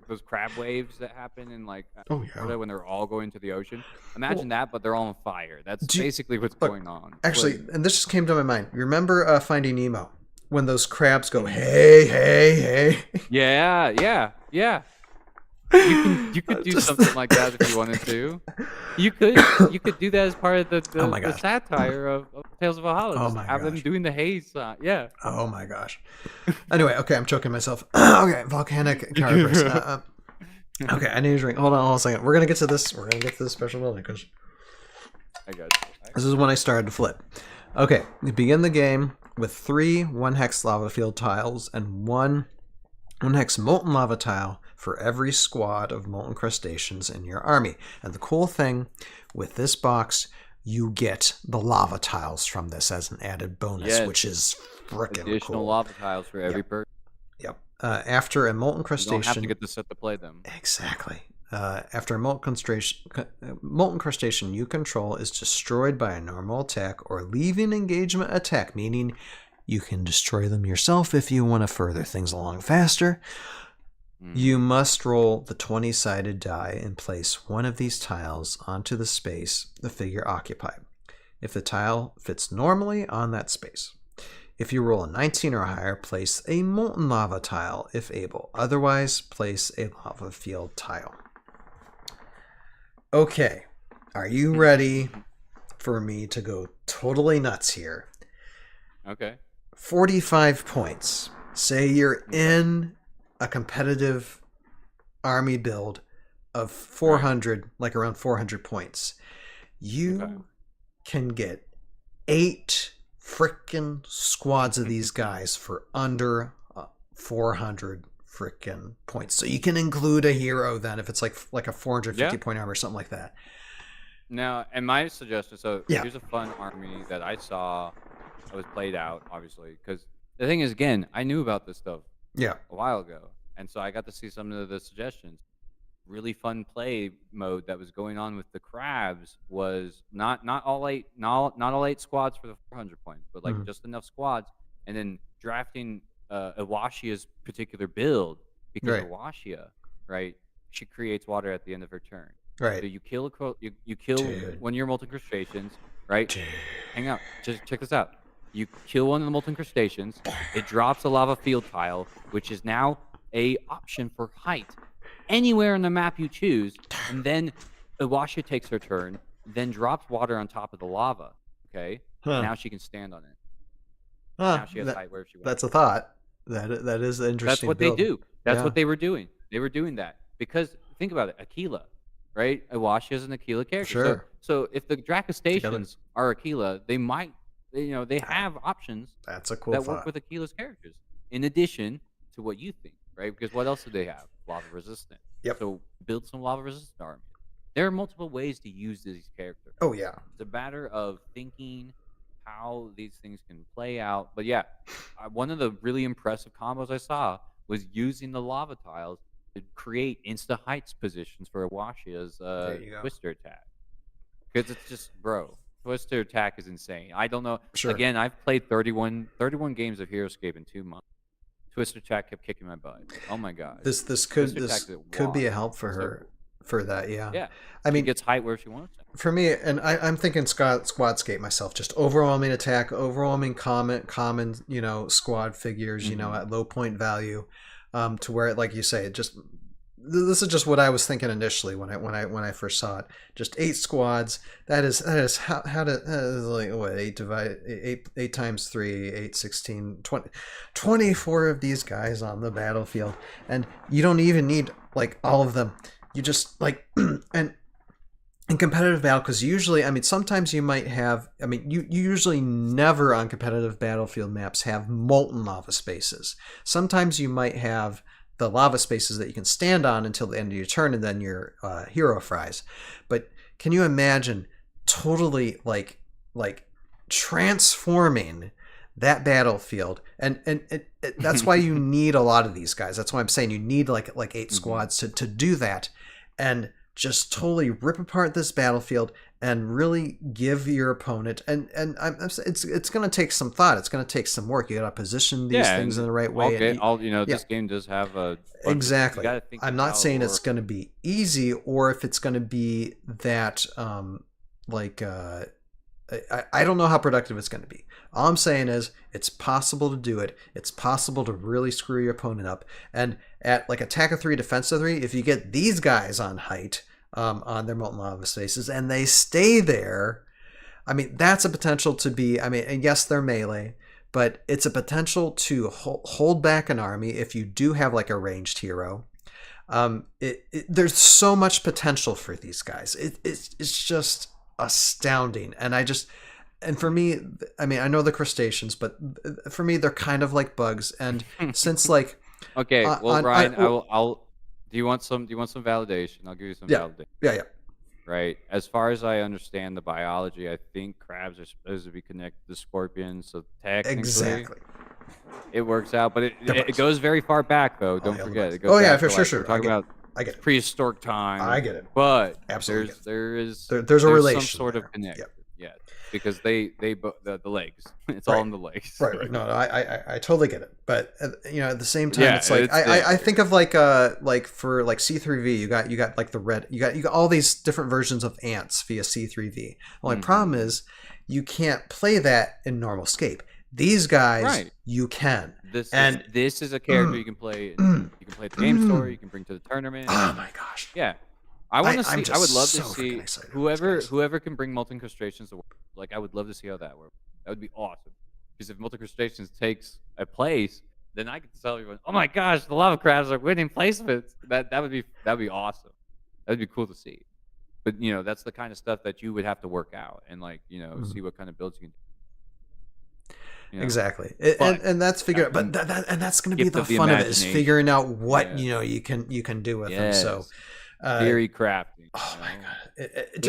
those crab waves that happen in when they're all going to the ocean. Imagine that, but they're all on fire. That's basically what's going on.
Actually, and this just came to my mind. Remember Finding Nemo? When those crabs go, hey.
Yeah. You could do something like that if you wanted to. You could do that as part of the satire of Tales of Valhalla.
Oh my
have
gosh.
them doing the haze. Yeah.
Oh my gosh. Anyway, okay, I'm choking myself. Okay, volcanic carapace. Okay, I need a drink. Hold on a second. We're gonna get to this. We're gonna get to this special building because
I got you.
This is when I started to flip. Okay, we begin the game with 3 1-hex lava field tiles and 1 1-hex molten lava tile for every squad of molten crustaceans in your army. And the cool thing with this box, you get the lava tiles from this as an added bonus, which is freaking cool.
Additional lava tiles for every person.
Yep. After a molten crustacean,
you don't have to get the set to play them.
Exactly. After a molten crustacean you control is destroyed by a normal attack or leaving engagement attack, meaning you can destroy them yourself if you want to further things along faster. You must roll the 20-sided die and place one of these tiles onto the space the figure occupied, if the tile fits normally on that space. If you roll a 19 or higher, place a molten lava tile if able. Otherwise, place a lava field tile. Okay, are you ready for me to go totally nuts here?
Okay.
45 points. Say you're in a competitive army build of 400, like around 400 points. You can get 8 freaking squads of these guys for under 400 freaking points. So you can include a hero then if it's like a 450 point armor or something like that.
Now, and my suggestion, here's a fun army that I saw that was played out, obviously, because the thing is, again, I knew about this stuff a while ago, and so I got to see some of the suggestions. Really fun play mode that was going on with the crabs was not all 8 squads for the 400 points, but like just enough squads, and then drafting Awashia's particular build because Awashia, she creates water at the end of her turn.
Right.
So you kill one of your molten crustaceans, right? Dude. Hang out. Just check this out. You kill one of the molten crustaceans. It drops a lava field tile, which is now a option for height anywhere on the map you choose. And then Awashia takes her turn. then drops water on top of the lava. Okay,
Huh.
now she can stand on it.
Huh.
Now she has height where she wants.
That's a thought. That is an interesting.
That's what
build.
they do. That's
Yeah.
what they were doing. They were doing that because think about it, Aquila, right? Iwashi is an Aquila character.
Sure.
So if the Draca stations are Aquila, they might, they have options
That's a cool
that
thought.
work with Aquila's characters. In addition to what you think, right? Because what else do they have? Lava resistant.
Yep.
So build some lava resistant army. There are multiple ways to use these characters.
Oh yeah.
It's a matter of thinking how these things can play out. But yeah, one of the really impressive combos I saw was using the lava tiles to create insta heights positions for Iwashi's Twister attack. Because it's just, bro, Twister attack is insane. I don't know.
Sure.
Again, I've played 31 games of Heroscape in 2 months. Twister attack kept kicking my butt. Oh my god.
This could be a help for her for that. Yeah.
Yeah.
I mean,
she gets height where she wants it.
For me, and I'm thinking squadscape myself, just overwhelming attack, overwhelming common, squad figures, at low point value, to where, like you say, this is just what I was thinking initially when I first saw it. Just 8 squads. That is like what 8 times 3, 8, 16, 20, 24 of these guys on the battlefield, and you don't even need like all of them. You just like and in competitive battle, because usually, sometimes you might have, you usually never on competitive battlefield maps have molten lava spaces. Sometimes you might have the lava spaces that you can stand on until the end of your turn, and then your hero fries. But can you imagine totally like transforming that battlefield? And that's why you need a lot of these guys. That's why I'm saying you need like 8 squads to do that, and just totally rip apart this battlefield and really give your opponent it's going to take some thought. It's going to take some work. You got to position these things in the right way.
This game does have a
exactly. I'm not saying it's going to be easy, or if it's going to be that I don't know how productive it's going to be. All I'm saying is it's possible to do it. It's possible to really screw your opponent up. And at like attack of 3, defense of 3, if you get these guys on height on their molten lava spaces and they stay there, that's a potential to be. And yes, they're melee, but it's a potential to hold back an army if you do have like a ranged hero. There's so much potential for these guys. It's just astounding. And for me, I know the crustaceans, but for me they're kind of like bugs. And since like
okay, Ryan, I'll do you want some validation? I'll give you some validation.
Yeah.
Right. As far as I understand the biology, I think crabs are supposed to be connected to scorpions, so technically it works out. But it goes very far back, though. Don't forget. It goes back
for
to,
sure.
We're talking about
I get it.
Prehistoric time.
I get it.
But
absolutely,
there's
a relation,
some sort of connection. Yep. Yeah, because the legs. It's all in the legs.
Right. No, I totally get it. But at the same time, it's like I think of like for like C3V, you got like the red, you got all these different versions of ants via C3V. The only problem is you can't play that in normal scape. These guys, you can.
This is a character you can play. You can play at the game store. You can bring to the tournament.
Oh my gosh!
Yeah, I want to see. I would love
so
to see whoever can bring molten crustaceans to work. Like, I would love to see how that works. That would be awesome. Because if molten crustaceans takes a place, then I could tell everyone, "Oh my gosh, the lava crabs are winning placements." That would be awesome. That would be cool to see. But that's the kind of stuff that you would have to work out and see what kind of builds you can do.
Exactly, and that's figured out. But that's going to be the fun of it, is figuring out what you can do with them. So
theory crafting.
Oh my god!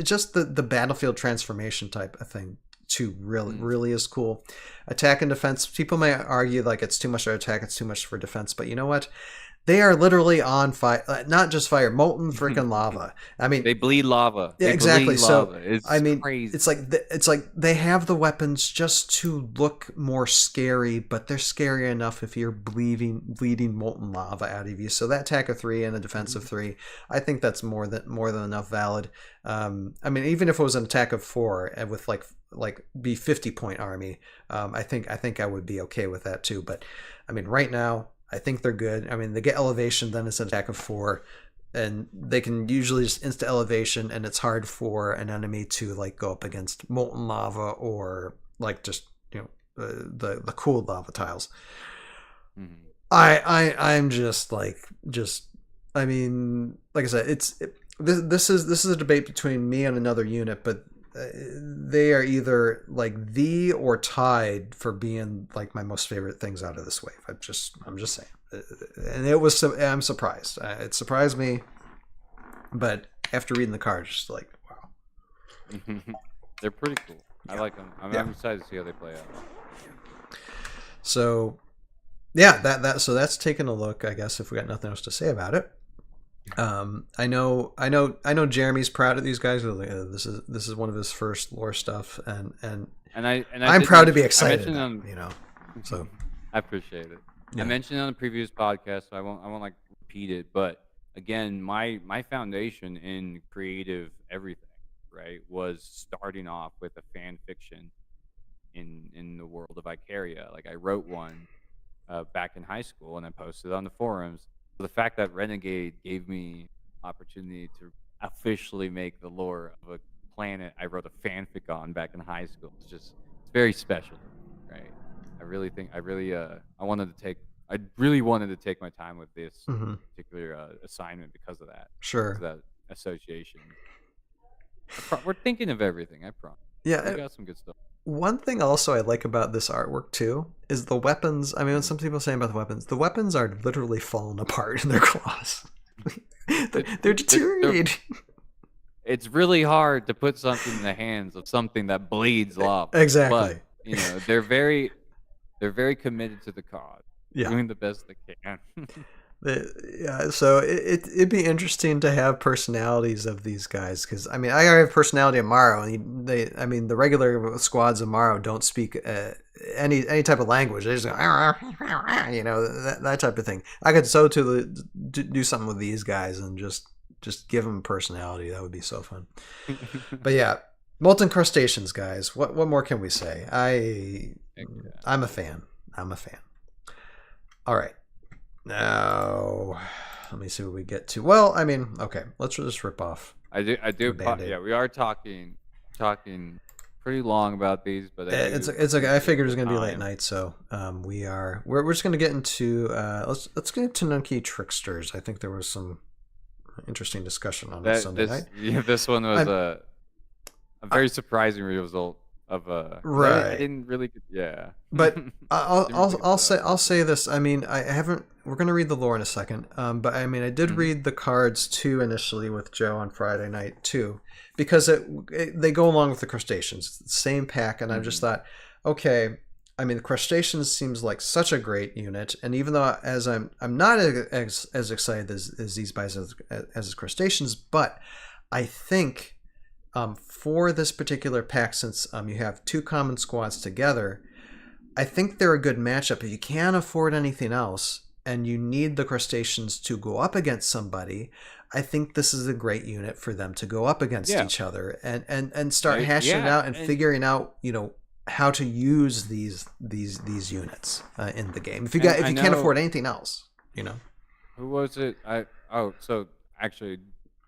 Just the battlefield transformation type of thing too. Really is cool. Attack and defense. People may argue like it's too much for attack, it's too much for defense. But you know what? They are literally on fire, not just fire, molten freaking lava.
They bleed lava.
Exactly.
It's crazy.
It's like they have the weapons just to look more scary, but they're scary enough if you're bleeding molten lava out of you. So that attack of 3 and a defense of 3, I think that's more than enough valid. Even if it was an attack of 4 and with like be 50-point army, I think I would be okay with that too. But right now, I think they're good. They get elevation, then it's an attack of 4. they can usually just insta elevation, and it's hard for an enemy to like go up against molten lava or like just the cooled lava tiles.
Mhm.
I'm just I mean, like I said, this is a debate between me and another unit, but they are either like the or tied for being like my most favorite things out of this wave. I'm just saying, and I'm surprised. It surprised me, but after reading the cards, just like wow,
They're pretty cool. I like them. I'm excited to see how they play out.
So yeah, so that's taking a look. I guess if we got nothing else to say about it. I know Jeremy's proud of these guys. This is one of his first lore stuff, and I'm proud to be excited. So
I appreciate it.
Yeah.
I mentioned it on the previous podcast, so I won't like repeat it. But again, my foundation in creative everything, right, was starting off with a fan fiction in the world of Icaria. Like I wrote one back in high school, and I posted it on the forums. The fact that Renegade gave me opportunity to officially make the lore of a planet I wrote a fanfic on back in high school, it's very special, right? I really wanted to take my time with this particular assignment because of that.
Sure.
Because of that association. We're thinking of everything, I promise.
Yeah.
We got some good stuff.
One thing also I like about this artwork too is the weapons. I mean, when some people are saying about the weapons are literally falling apart in their claws. they're deteriorating.
It's really hard to put something in the hands of something that bleeds lava.
Exactly.
But, they're very committed to the cause.
Yeah.
Doing the best they can.
Yeah, so it'd be interesting to have personalities of these guys, because I mean I have personality of Morrow, and the regular squads of Morrow don't speak any type of language. They just go, that type of thing. I could do something with these guys and just give them personality. That would be so fun. But yeah, molten crustaceans, guys. What more can we say? I'm a fan. All right. Now, let me see what we get to. Well, I mean, okay, let's just rip off.
I do. Yeah, we are talking pretty long about these, but
it's okay. I figured it was gonna be late night, so we're just gonna get into let's get into Nunkey Tricksters. I think there was some interesting discussion on it Sunday night.
Yeah, this one was a very surprising result of
right.
I didn't really
but I'll say this. I mean, I haven't. We're gonna read the lore in a second. But I mean, I did read the cards too initially with Joe on Friday night too, because they go along with the crustaceans. It's the same pack, and I just thought, okay. I mean, the crustaceans seems like such a great unit, and even though I'm not as excited as these guys as crustaceans, but I think. For this particular pack, since you have two common squads together, I think they're a good matchup. If you can't afford anything else and you need the crustaceans to go up against somebody, I think this is a great unit for them to go up against each other and start hashing it out and figuring out, how to use these units in the game. If you can't afford anything else,
Who was it? So actually.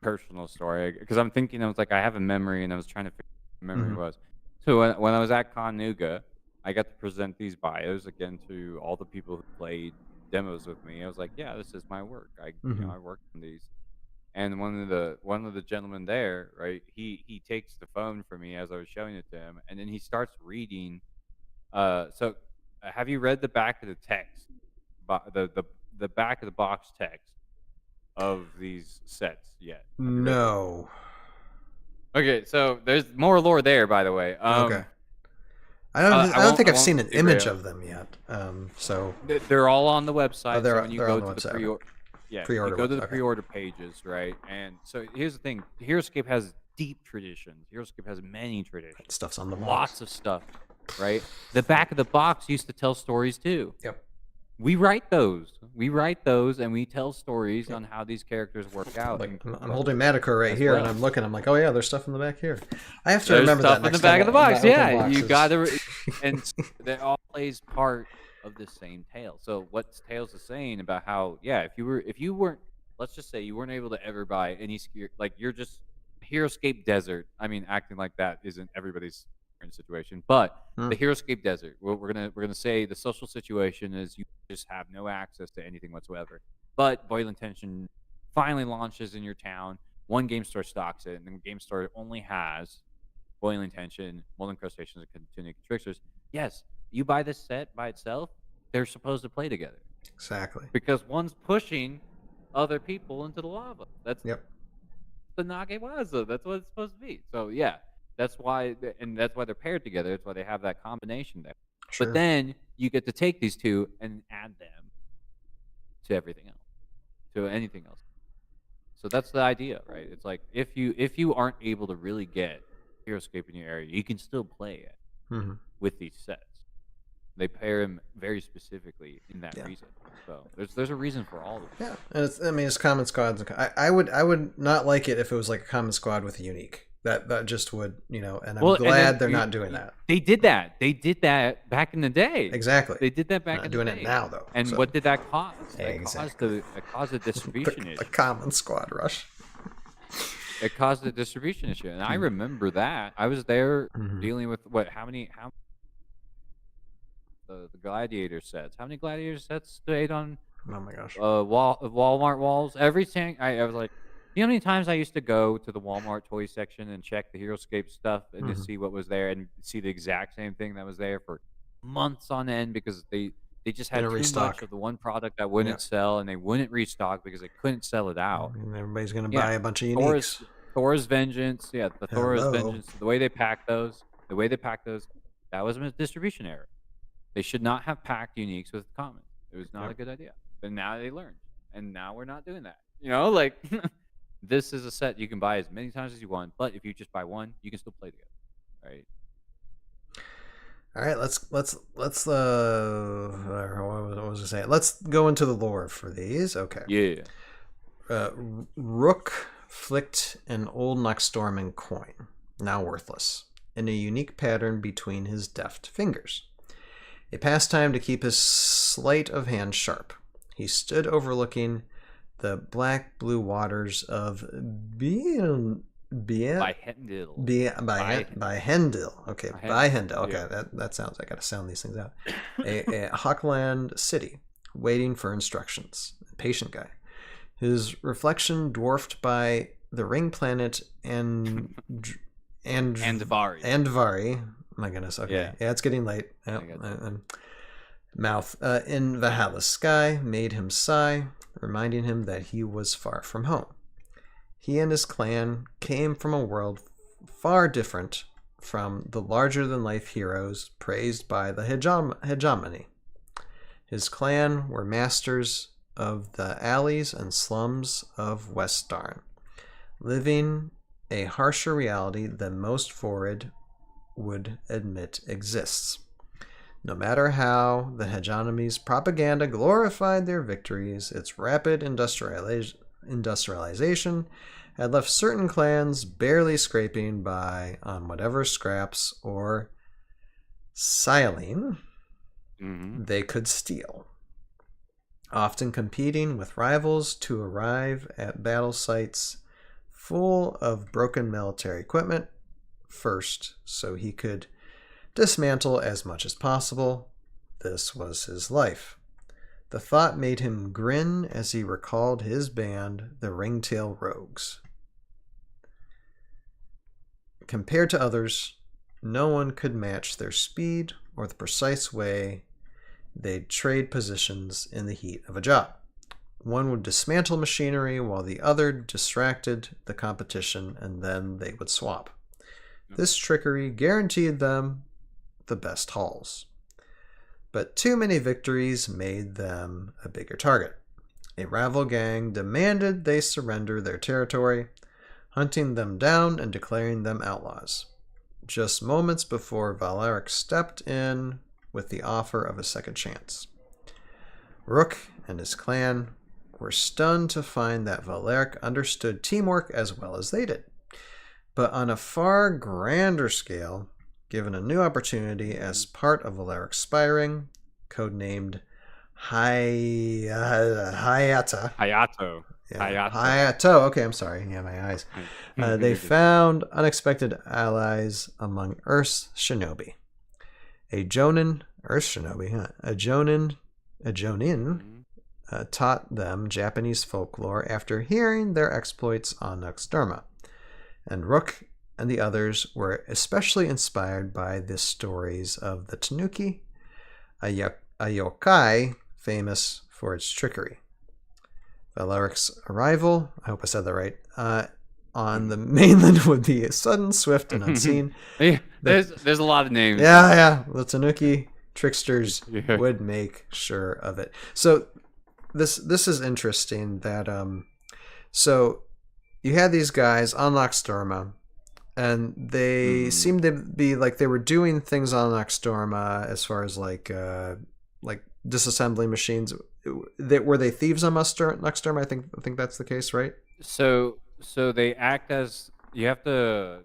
Personal story, because I'm thinking, I was like, I have a memory, and I was trying to figure out what the memory was. So when I was at Conuga, I got to present these bios again to all the people who played demos with me. I was like, yeah, this is my work. I worked on these, and one of the gentlemen there, right? He takes the phone from me as I was showing it to him, and then he starts reading. So have you read the back of the text, the back of the box text of these sets yet?
No.
Okay, so there's more lore there, by the way.
Okay. I don't think I've seen an image of them yet. So
they're all on the website.
Oh, they're
so when you go
on
to the
website.
pre-order, you go to the pre-order pages, right? And so here's the thing: Heroscape has deep traditions. Heroscape has many traditions.
Stuff's on the box.
Lots of stuff, right? The back of the box used to tell stories too.
Yep.
We write those, and we tell stories on how these characters work out.
Like, I'm holding Matacore right here, and I'm looking. I'm like, oh yeah, there's stuff in the back here. I have to
There's
remember
stuff
that
in
next
the back
time
of the box.
I
Yeah,
open
you
boxes.
gotta, and that all plays part of the same tale. So what Tales is saying about how, if you weren't let's just say you weren't able to ever buy any skier, like you're just Heroscape Desert. I mean, acting like that isn't everybody's current situation, but
Hmm.
the Heroscape Desert. We're gonna say the social situation is you just have no access to anything whatsoever. But Boiling Tension finally launches in your town. One game store stocks it, and the game store only has Boiling Tension, Molten Crustaceans, and Continuing Tricksters. Yes, you buy this set by itself, they're supposed to play together
Exactly.
because one's pushing other people into the lava. That's
Yep.
the Nagewaza. That's what it's supposed to be. So yeah, that's why, and that's why they're paired together. That's why they have that combination there. But
Sure.
then you get to take these two and add them to everything else, to anything else. So that's the idea, right? It's like if you aren't able to really get Heroscape in your area, you can still play it
Hmm.
with these sets. They pair them very specifically in that
Yeah.
reason. So there's a reason for all of it.
Yeah, and it's common squads. I would not like it if it was like a common squad with a unique. That just would, and I'm
Well, and then
glad they're not doing that.
They did that. They did that back in the day.
Exactly.
They did that back
Not
in
doing
the
it
day.
now though.
And
so.
what did that cause?
Exactly.
It caused a distribution
the
issue.
common squad rush?
It caused a distribution issue, and I remember that. I was there
Mhm.
dealing with how the gladiator sets. How many gladiator sets stayed on
Oh my gosh.
Walmart walls? Every time I was like, you know how many times I used to go to the Walmart toy section and check the Heroscape stuff and to
Mhm.
see what was there and see the exact same thing that was there for months on end because they just had
Didn't
too
restock.
much of the one product that wouldn't sell and they wouldn't restock because they couldn't sell it out.
And everybody's gonna
Yeah,
buy a bunch of
Thor's
uniques.
Thor's Vengeance, yeah, the Thor's
Hello.
Vengeance. The way they packed those, that was a distribution error. They should not have packed uniques with commons. It was not a good idea. But now they learned, and now we're not doing that. Like this is a set you can buy as many times as you want, but if you just buy one, you can still play together, right?
All right, let's what was I saying? Let's go into the lore for these. Okay.
Yeah.
Rook flicked an old Noxtorman coin, now worthless, in a unique pattern between his deft fingers. A pastime to keep his sleight of hand sharp. He stood overlooking the black-blue waters of
By Hendil.
by Hendil. Okay, by Hendil. Okay,
Yeah.
that sounds. I gotta sound these things out. a Hawkland city, waiting for instructions. Patient guy. His reflection dwarfed by the ring planet
Andvari.
Andvari. My goodness. Okay. Yeah, it's getting late.
I got
Mouth in Valhalla's sky made him sigh, reminding him that he was far from home. He and his clan came from a world far different from the larger-than-life heroes praised by the hegemony. His clan were masters of the alleys and slums of West Darn, living a harsher reality than most Vorid would admit exists. No matter how the hegemony's propaganda glorified their victories, its rapid industrialization had left certain clans barely scraping by on whatever scraps or silene they could steal, often competing with rivals to arrive at battle sites full of broken military equipment first so he could dismantle as much as possible. This was his life. The thought made him grin as he recalled his band, the Ringtail Rogues. Compared to others, no one could match their speed or the precise way they'd trade positions in the heat of a job. One would dismantle machinery while the other distracted the competition, and then they would swap. This trickery guaranteed them the best hauls. But too many victories made them a bigger target. A rival gang demanded they surrender their territory, hunting them down and declaring them outlaws. Just moments before Valeric stepped in with the offer of a second chance. Rook and his clan were stunned to find that Valeric understood teamwork as well as they did. But on a far grander scale, given a new opportunity as part of Valeric's Spiring, codenamed Hayato.
Hayato.
Yeah,
Hayato.
Hayato. Okay, I'm sorry. Yeah, my eyes. They
You're good.
found unexpected allies among Earth's shinobi. A Jonin, Earth shinobi, huh? A Jonin
Mhm.
taught them Japanese folklore after hearing their exploits on Noxterma. And Rook and the others were especially inspired by the stories of the Tanuki, a yokai famous for its trickery. Valeric's arrival, I hope I said that right, on the mainland would be sudden, swift, and unseen.
Yeah,
The,
there's a lot of names.
yeah, the Tanuki tricksters
Yeah.
would make sure of it. So this is interesting that so you had these guys on Noxtorma, and they seemed to be like they were doing things on Noxtorma as far as like disassembling machines. Were they thieves on Noxtorma? I think that's the case, right?
So they act as you have to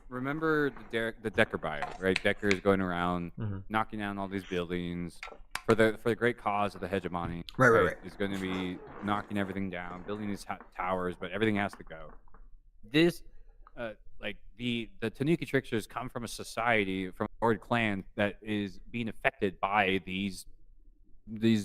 remember the Decker bio, right? Decker is going around
Mhm.
knocking down all these buildings for the great cause of the hegemony.
Right.
He's going to be knocking everything down, building these towers, but everything has to go. This, like the Tanuki tricksters come from a society, from a Lord clan that is being affected by these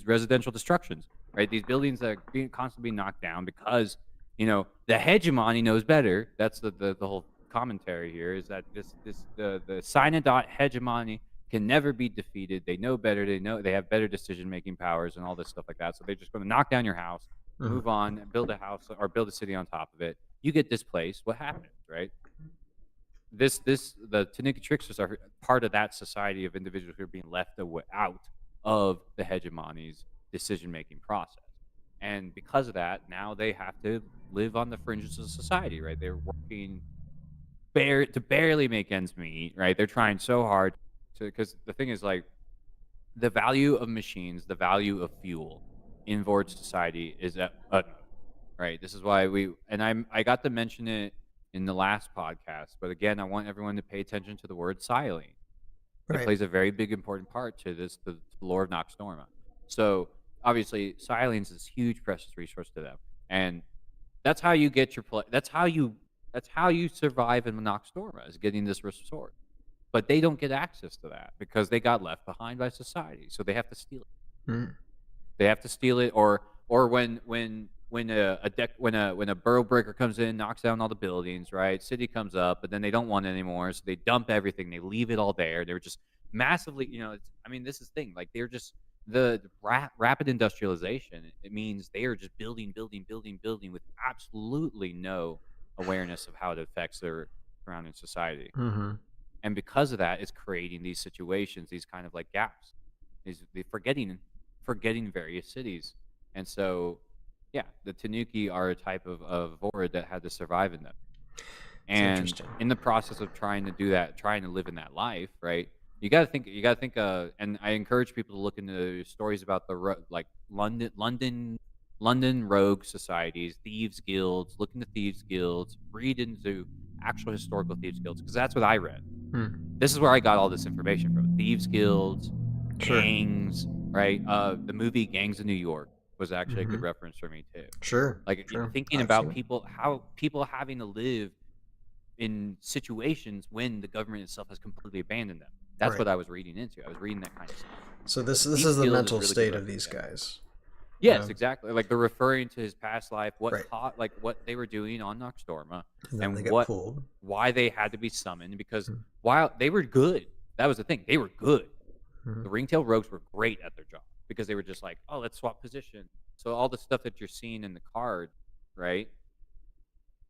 residential destructions, right? These buildings that are constantly being knocked down because the hegemony knows better. That's the whole commentary here is that the Sinodot hegemony can never be defeated. They know better. They know they have better decision making powers and all this stuff like that. So they're just going to knock down your house, move on, build a house or build a city on top of it. You get displaced. What happens, right? The Tanuki tricksters are part of that society of individuals who are being left out of the hegemony's decision-making process. And because of that, now they have to live on the fringes of society, right? They're working to barely make ends meet, right? They're trying so hard because the thing is like the value of machines, the value of fuel in Vord society is at utmost, right? This is why I got to mention it in the last podcast, but again, I want everyone to pay attention to the word silene. It
Right.
plays a very big important part to the lore of Noxtorma. So obviously, silene is this huge precious resource to them, and that's how you get your That's how you survive in Noxtorma is getting this resource. But they don't get access to that because they got left behind by society, so they have to steal it.
Mm.
They have to steal it, or when a burrow breaker comes in, knocks down all the buildings, right? City comes up, but then they don't want it anymore, so they dump everything. They leave it all there. They're just massively, this is the thing. Like they're just the rapid industrialization. It means they are just building with absolutely no awareness of how it affects their surrounding society.
Mm-hmm.
And because of that, it's creating these situations, these kind of like gaps, they forgetting various cities. And so, yeah, the Tanuki are a type of Vord that had to survive in them. And
interesting.
in the process of trying to do that, trying to live in that life, right? You got to think. And I encourage people to look into stories about the London rogue societies, thieves guilds. Look into thieves guilds. Read into actual historical thieves guilds because that's what I read. This is where I got all this information from. Thieves guilds, gangs, right? The movie Gangs of New York was actually a good reference for me too.
Sure.
Like
sure.
thinking
I've
about
seen it.
people having to live in situations when the government itself has completely abandoned them. That's
Right.
what I was reading into. I was reading that kind of stuff.
So this
Thieves
is the
Guild
mental
really good
state of
reference,
these guys.
Yes, exactly. Like they're referring to his past life, what
Right.
what they were doing on Noxtorma,
And then they get pulled.
why they had to be summoned. Because while they were good, that was the thing. They were good. The Ringtail Rogues were great at their job because they were just like, oh, let's swap position. So all the stuff that you're seeing in the card, right?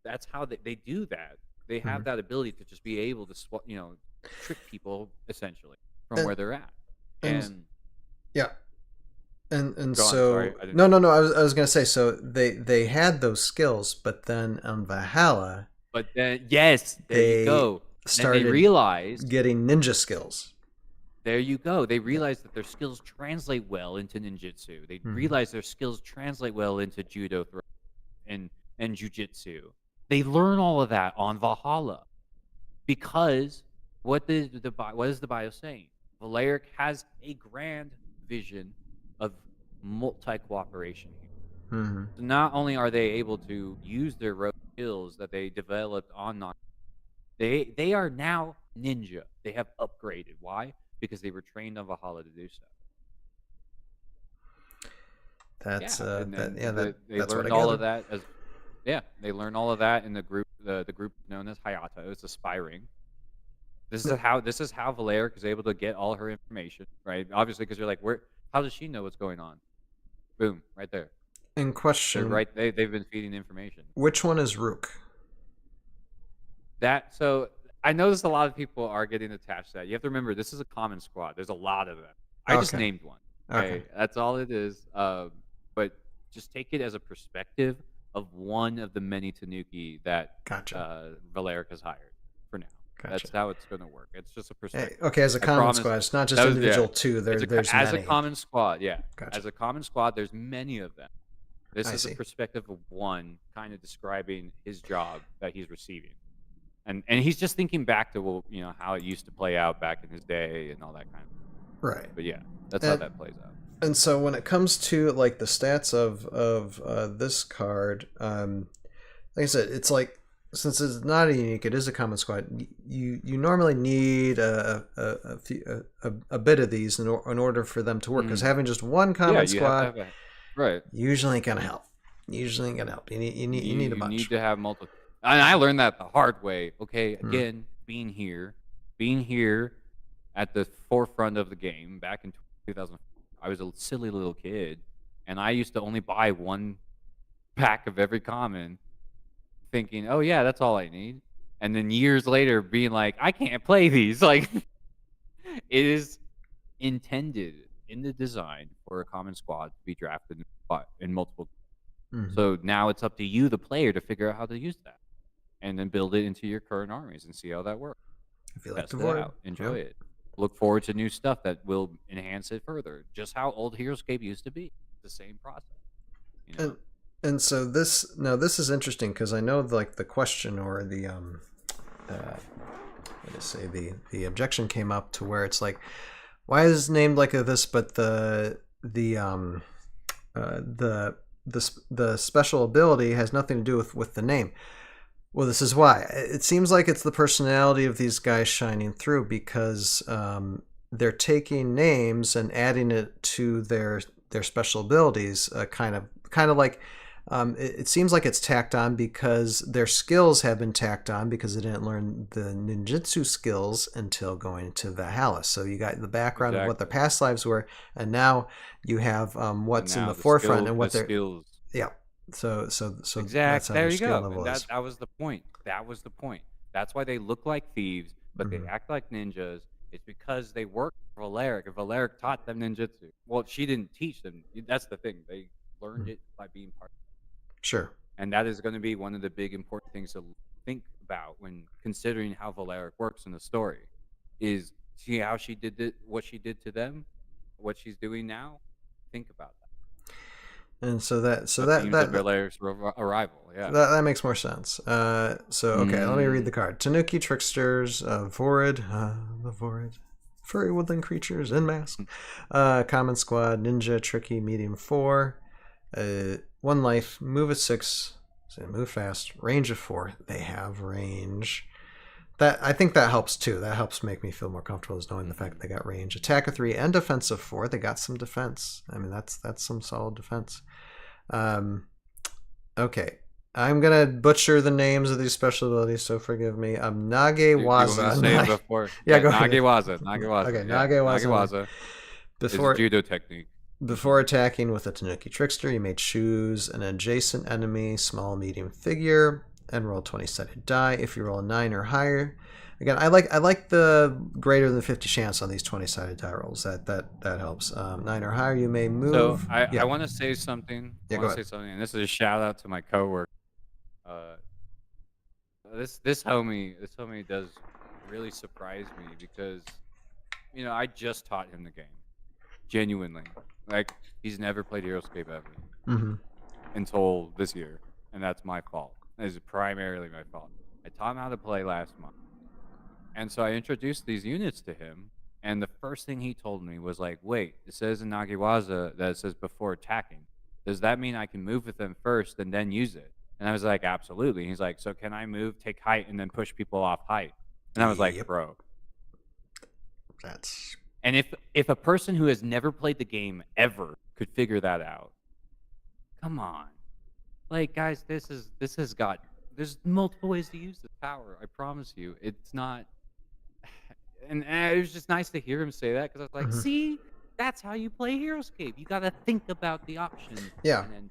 That's how they do that. They have that ability to just be able to trick people essentially from where they're at. And
yeah. And
Go on,
so
sorry, I didn't-
no, I was gonna say, so they had those skills, but then on Valhalla
but then yes, there
they
you go. Then
started
they realized
getting ninja skills.
there you go. They realized that their skills translate well into ninjutsu. They realized their skills translate well into judo and jujitsu. They learn all of that on Valhalla because what is the bio saying? Valeric has a grand vision of multi cooperation here.
Hmm.
So not only are they able to use their rogue skills that they developed on they are now ninja. They have upgraded. Why? Because they were trained on Valhalla to do so.
That's
Yeah, and
that
then
yeah
they
that's what I
learned all
gather.
of that as yeah, they learned all of that in the group known as Hayato. It's a spy ring. This is how Valeric is able to get all her information, right? Obviously, because you're like, where? How does she know what's going on? Boom, right there.
In
They're
question,
right. They've been feeding information.
which one is Rook?
That so I noticed a lot of people are getting attached to that. You have to remember this is a common squad. There's a lot of them. I just
Okay.
named one.
Okay.
Okay, that's all it is. But just take it as a perspective of one of the many Tanuki that
Gotcha.
Valeric has hired for now.
Gotcha.
That's how it's going to work. It's just a
Hey,
perspective.
okay, as a
I
common
promise.
squad, it's not just
That was yeah.
individual two. There's
As a
many.
common squad. Yeah,
Gotcha.
as a common squad, there's many of them. This
I
is a
see.
perspective of one, kind of describing his job that he's receiving. And he's just thinking back to how it used to play out back in his day and all that kind of stuff.
Right.
But yeah, that's how
And
that plays out.
and so when it comes to like the stats of this card, like I said, it's like since it's not a unique, it is a common squad. You normally need a bit of these in order for them to work because having just one
Yeah,
common
you have to
squad
have a right.
usually ain't gonna help. Usually ain't gonna help. You need a
You
bunch.
need to have multiple. And I learned that the hard way. Okay,
Hmm.
again, being here at the forefront of the game back in 2000. I was a silly little kid, and I used to only buy one pack of every common, thinking, "Oh yeah, that's all I need." And then years later, being like, "I can't play these." Like, it is intended in the design for a common squad to be drafted in multiple.
Mhm.
So now it's up to you, the player, to figure out how to use that, and then build it into your current armies and see how that works.
I feel like
Test it
Devoid.
out, enjoy it. Look forward to new stuff that will enhance it further. Just how old Heroscape used to be. The same process. You know?
And so this is interesting because I know like the question or the what to say the objection came up to where it's like, why is it named like this, but the special ability has nothing to do with the name. Well, this is why. It seems like it's the personality of these guys shining through because they're taking names and adding it to their special abilities, kind of like it seems like it's tacked on because their skills have been tacked on because they didn't learn the ninjutsu skills until going to Valhalla. So you got the background of what their
Exactly.
past lives were, and now you have what's
And
in
now
the forefront
skill,
and what
the
they're
skills.
yeah. So that's
Exact.
how
There
their
you
skill
go.
level
And
is.
that was the point. That was the point. That's why they look like thieves, but they
Mhm.
act like ninjas. It's because they worked for Valeric, and Valeric taught them ninjutsu. Well, she didn't teach them. That's the thing. They learned it by being part.
Sure.
And that is going to be one of the big important things to think about when considering how Valeric works in the story. Is see how she did it, what she did to them, what she's doing now. Think about that.
And so that
The themes of Valeric's arrival. Yeah.
that makes more sense. So okay, let me read the
Mm.
card. Tanuki tricksters, Vorid, the Vorid, furry woodland creatures in mask, common squad, ninja, tricky, medium 4, 1 life, move at 6, so move fast, range of 4. They have range. That I think that helps too. That helps make me feel more comfortable is knowing the fact they got range. Attack of 3 and defense of 4. They got some defense. I mean that's some solid defense. Okay. I'm gonna butcher the names of these special abilities, so forgive me.
You want me to
Nagewaza.
say it before?
Yeah, go ahead.
Nagewaza. Nagewaza.
Okay,
Yeah.
Nagewaza.
Nagewaza is a judo technique.
Before attacking with a Tanuki Trickster, you may choose an adjacent enemy, small, medium figure, and roll 20-sided die. If you roll a 9 or higher, again, I like the greater than 50 chance on these 20-sided die rolls. That helps. 9 or higher, you may move.
So I want to say something.
Yeah,
I
go
want to
ahead.
say something, and this is a shout out to my coworker. This homie does really surprise me because I just taught him the game, genuinely. Like he's never played Heroscape ever
Mm-hmm.
until this year, and that's my fault. That is primarily my fault. I taught him how to play last month, and so I introduced these units to him. And the first thing he told me was like, "Wait, it says in Nagiwaza that it says before attacking. does that mean I can move with them first and then use it? And I was like, absolutely. And he's like, so can I move, take height, and then push people off height? And I was like,
Yep.
bro.
That's
And if a person who has never played the game ever could figure that out, come on. Like, guys, there's multiple ways to use this power. I promise you. It's not. And it was just nice to hear him say that because I was like,
Mhm.
see, that's how you play Heroscape. You got to think about the options.
Yeah.
And then,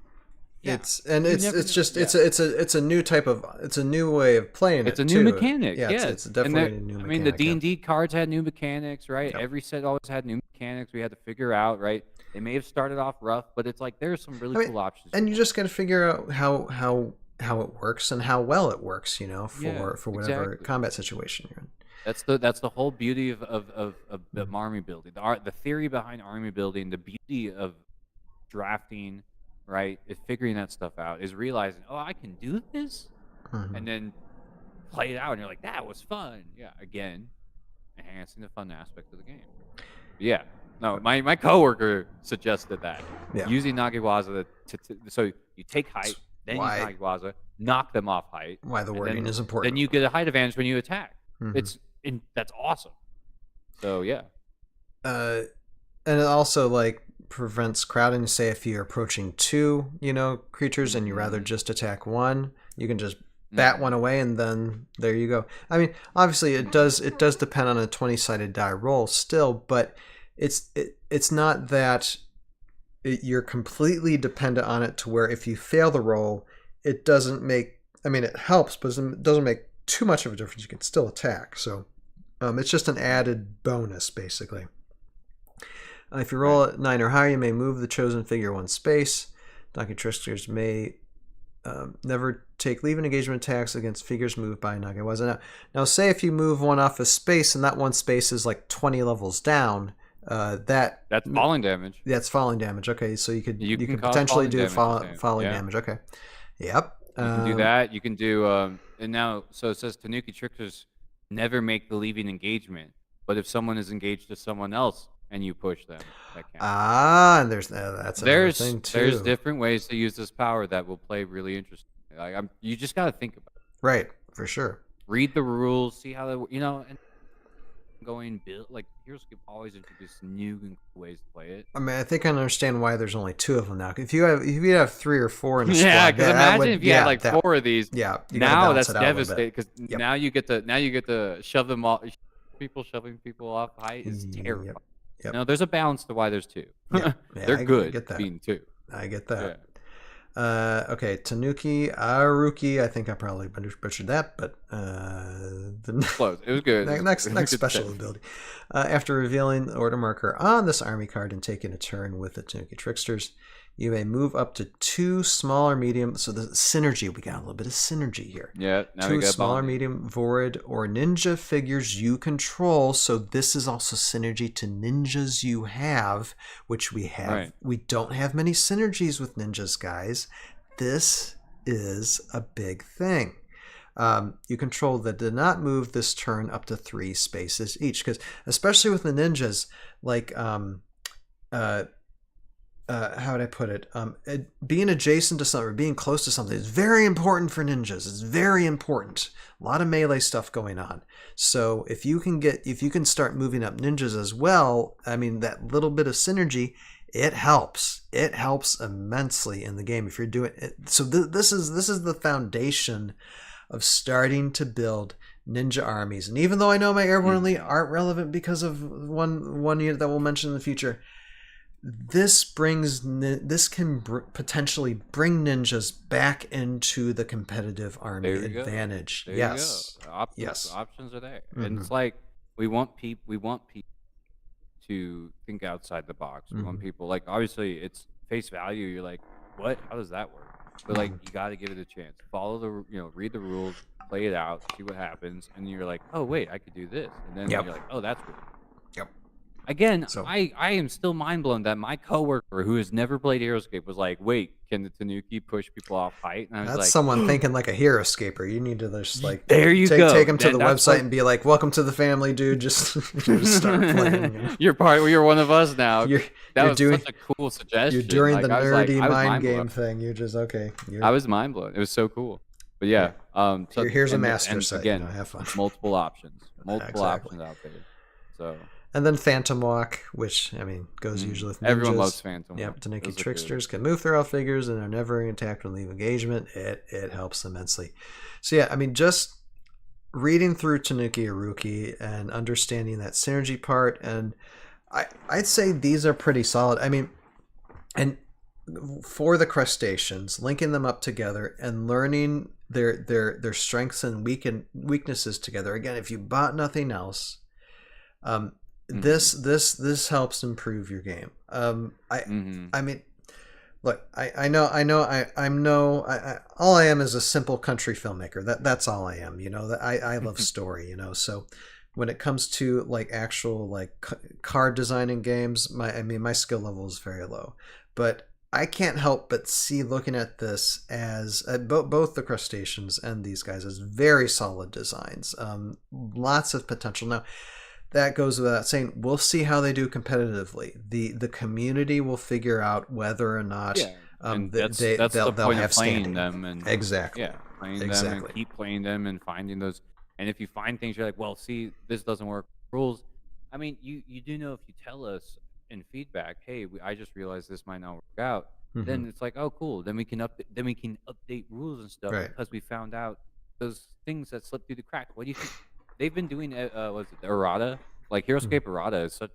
It's
you never
just
know.
it's a new type of, it's a new way of playing
It's
it
a new
too.
mechanic.
Yeah,
Yes.
it's definitely a new
I
mechanic.
mean, the D&D cards had new mechanics, right?
Yep.
Every set always had new mechanics we had to figure out, right? They may have started off rough, but it's like there's some really cool options.
And you just got to figure out how it works and how well it works, you know, for whatever
exactly.
combat situation you're in.
That's the whole beauty of the army building. The theory behind army building, the beauty of drafting, right? Is figuring that stuff out, is realizing, oh, I can do this,
Mhm.
and then play it out, and you're like, that was fun. Yeah, again, enhancing the fun aspect of the game. Yeah. No, my coworker suggested that.
Yeah.
Using Nagiwaza so you take height, then
Why?
use Nagiwaza, knock them off height.
Why the
and
wording
then,
is important.
Then you get a height advantage when you attack.
Mhm.
That's awesome. So yeah.
And it also like prevents crowding. Say if you're approaching two, you know, creatures and you rather just attack one, you can just bat one away and then there you go. I mean, obviously it does depend on a 20-sided die roll still, but it's not that you're completely dependent on it to where if you fail the roll, it doesn't make, I mean, it helps, but it doesn't make too much of a difference. You can still attack. So it's just an added bonus, basically. If you roll at 9 or higher, you may move the chosen figure one space. Donkey Tricksters may never take leave-in engagement attacks against figures moved by Nagiwaza. Now, say if you move one off a space and that one space is like 20 levels down, that's
falling damage.
That's falling damage. Okay, so you could
falling
potentially do
damage,
falling damage. Okay, yep.
You can do that. You can do and now so it says Tanuki Tricksters never make the leaving engagement, but if someone is engaged to someone else and you push them, that counts.
And that's another thing too.
There's different ways to use this power that will play really interesting. Like you just got to think about it.
Right, for sure.
Read the rules, see how they, and going build like Heroscape always introduce new and cool ways to play it.
I mean, I think I understand why there's only 2 of them now. If you have 3 or 4 in a squad,
yeah, because imagine if you had like 4 of these.
Yeah,
now that's devastating because now you get to shove them all. Shoving people off height is terrifying.
Yep.
No, there's a balance to why there's 2. They're good being 2.
I get that. Okay, Tanuki Aruki. I think I probably butchered that, but
close. It was good.
Next special ability. After revealing the order marker on this army card and taking a turn with the Tanuki Tricksters, you may move up to 2 smaller medium. So the synergy, we got a little bit of synergy here.
Yeah. Now
2 smaller medium Vorid or ninja figures you control. So this is also synergy to ninjas you have, which we have.
Right.
We don't have many synergies with ninjas, guys. This is a big thing. You control that did not move this turn up to 3 spaces each, because especially with the ninjas, like how would I put it? Being adjacent to something or being close to something is very important for ninjas. It's very important. A lot of melee stuff going on. So if you can start moving up ninjas as well, I mean, that little bit of synergy, it helps. It helps immensely in the game if you're doing it. So this is the foundation of starting to build ninja armies. And even though I know my airborne elite aren't relevant because of one unit that we'll mention in the future, this can potentially bring ninjas back into the competitive army advantage.
There
yes,
you go.
Yes,
options are there, and it's like we want people to think outside the box. We want people, like, obviously it's face value. You're like, what? How does that work? But like, you got to give it a chance. Follow read the rules, play it out, see what happens, and you're like, oh wait, I could do this, and then you're like, oh, that's really cool.
Yep.
Again, I am still mind blown that my coworker who has never played Heroscape was like, wait, can the Tanuki push people off height? And I was
That's
like,
someone thinking like a Heroscaper. You need to just like
there you
take,
go.
take them to the
That's
website
what-
and be like, "Welcome to the family, dude." Just start playing. You know?
You're one of us now.
You're
That
you're
was
doing
such a cool suggestion.
you're doing
Like,
the
I was like,
nerdy
I was
mind
mind
game
blown.
thing. You're just okay.
I was mind blown. It was so cool. But yeah, so
Here's a
and-
master
and
set.
again,
You know, have fun.
multiple options, multiple
Exactly.
options out there. So
And then Phantom Walk, which I mean goes usually with ninjas.
everyone loves Phantom.
Yep,
Walk.
Tanuki
Those are good.
tricksters can move through all figures and are never attacked when leave engagement. It helps immensely. So yeah, I mean just reading through Tanuki Haruki and understanding that synergy part, and I'd say these are pretty solid. I mean, and for the crustaceans, linking them up together and learning their strengths and weaknesses together. Again, if you bought nothing else, this helps improve your game. I mean, look, all I am is a simple country filmmaker. That's all I am. You know, that I love story. You know, so when it comes to like actual like card designing games, my skill level is very low, but I can't help but see looking at this as both the crustaceans and these guys as very solid designs. Lots of potential. Now, that goes without saying. We'll see how they do competitively. The community will figure out whether or not
and that's
they'll
the point
have
of playing
standing.
them and
Exactly.
yeah, playing them
Exactly.
and keep playing them and finding those. And if you find things you're like, well, see, this doesn't work. Rules. I mean, you do know if you tell us in feedback, hey, I just realized this might not work out.
Mhm.
Then it's like, oh, cool. Then we can update rules and stuff
Right.
because we found out those things that slipped through the crack. What do you think? They've been doing was it the errata? Like Heroscape errata is such.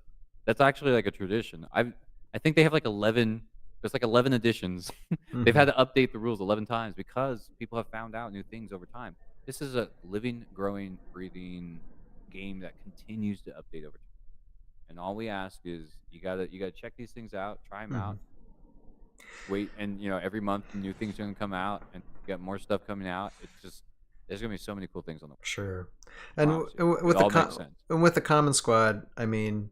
That's actually like a tradition. I think they have like 11. There's like 11 editions. They've had to update the rules 11 times because people have found out new things over time. This is a living, growing, breathing game that continues to update over time. And all we ask is you gotta check these things out, try them out, wait, and every month new things are gonna come out, and you got more stuff coming out. It's just there's gonna be so many cool things on the way.
Sure. And
Promise you.
with
It all makes sense.
with the common squad, I mean,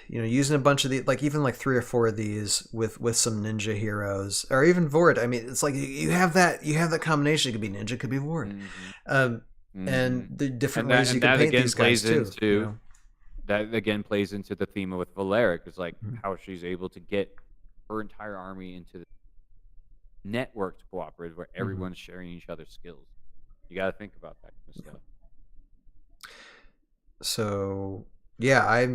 using a bunch of these, like even like 3 or 4 of these with some ninja heroes, or even Vord. I mean, it's like you have that combination. It could be ninja, it could be Vord, and the different ways you can paint these guys too.
That again plays into the theme with Valeric. It's like how she's able to get her entire army into the networked cooperative where everyone's sharing each other's skills. You got to think about that kind of stuff.
So yeah,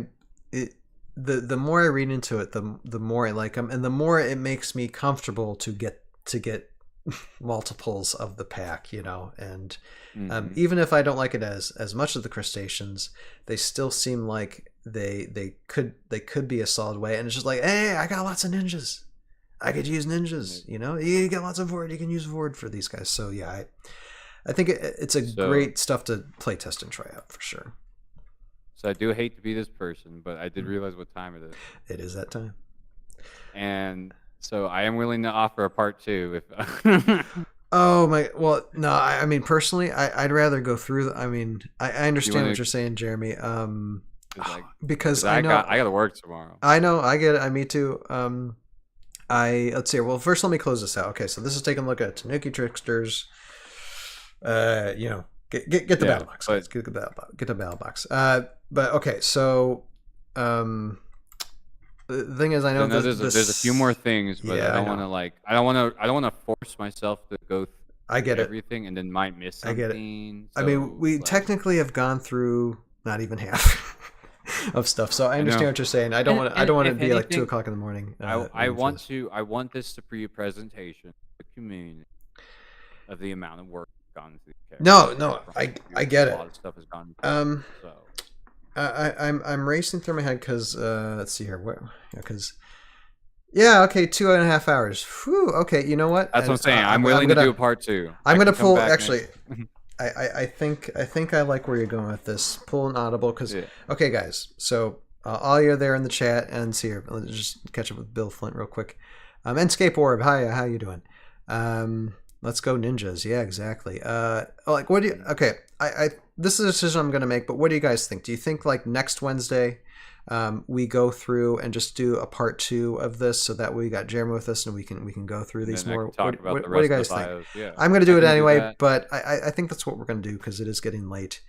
the more I read into it, the more I like them, and the more it makes me comfortable to get multiples of the pack, and even if I don't like it as much as the crustaceans, they still seem like they could be a solid way. And it's just like, hey, I got lots of ninjas, I could use ninjas. You got lots of Vord, you can use Vord for these guys. So yeah, I think it's great stuff to play test and try out for sure.
So I do hate to be this person, but I did realize what time it is.
It is that time.
And so I am willing to offer a part 2 if
Oh my! Well, no. I mean, personally, I'd rather go through. I mean, I understand what you're saying, Jeremy. Because I know
I got to work tomorrow.
I know. I get it. Me too. Let's see. Well, first, let me close this out. Okay, so this is taking a look at Tanuki Tricksters. Get the battle box. Guys. Get the battle box. But okay, so the thing is, I know
there's a few more things, but
Yeah,
I don't want to force myself to go through
I get
everything and then might miss something.
I get it. I mean, we technically have gone through not even half of stuff, so I understand what you're saying. I don't want to be like 2 o'clock in the morning.
I want this to be a presentation to the community of the amount of work gone into the character.
No, I get it.
A lot of stuff has gone into so.
I'm racing through my head because let's see here, because okay, 2.5 hours. Whew, okay, you know what?
That's what I'm saying. I'm willing to do a part 2.
I'm gonna pull actually. I think I like where you're going with this. Pull an audible because okay, guys. So all you there in the chat and see here. Let's just catch up with Bill Flint real quick. And Scape Orb, hi, how you doing? Let's go ninjas. Yeah, exactly. Like what do you? Okay, I this is a decision I'm going to make, but what do you guys think? Do you think like next Wednesday we go through and just do a part 2 of this, so that way we got Jeremy with us and we can go through
And
these
then I
more.
can talk about the
What do you
rest
guys
of the
think?
bios. Yeah,
I'm going to do
I
it
can
anyway,
that.
but I think that's what we're going to do because it is getting late.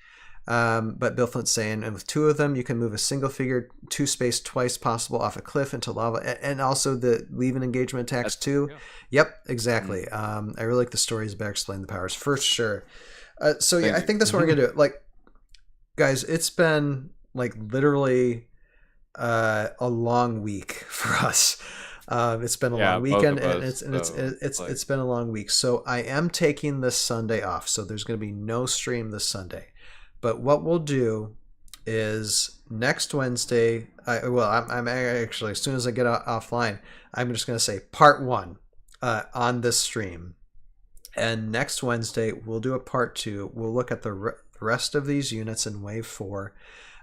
But Bill Flint's saying, and with 2 of them, you can move a single figure 2 space twice possible off a cliff into lava, and also the leave an engagement attacks too.
Yeah.
Yep, exactly. I really like the stories about explaining the powers for sure. So yeah,
Thank
I
you.
think that's what we're gonna do. Like, guys, it's been like literally a long week for us. It's been a long weekend, and it's been a long week. So I am taking this Sunday off. So there's going to be no stream this Sunday. But what we'll do is next Wednesday. I'm actually, as soon as I get offline, I'm just going to say part 1 on this stream, and next Wednesday we'll do a part 2. We'll look at the rest of these units in Wave 4.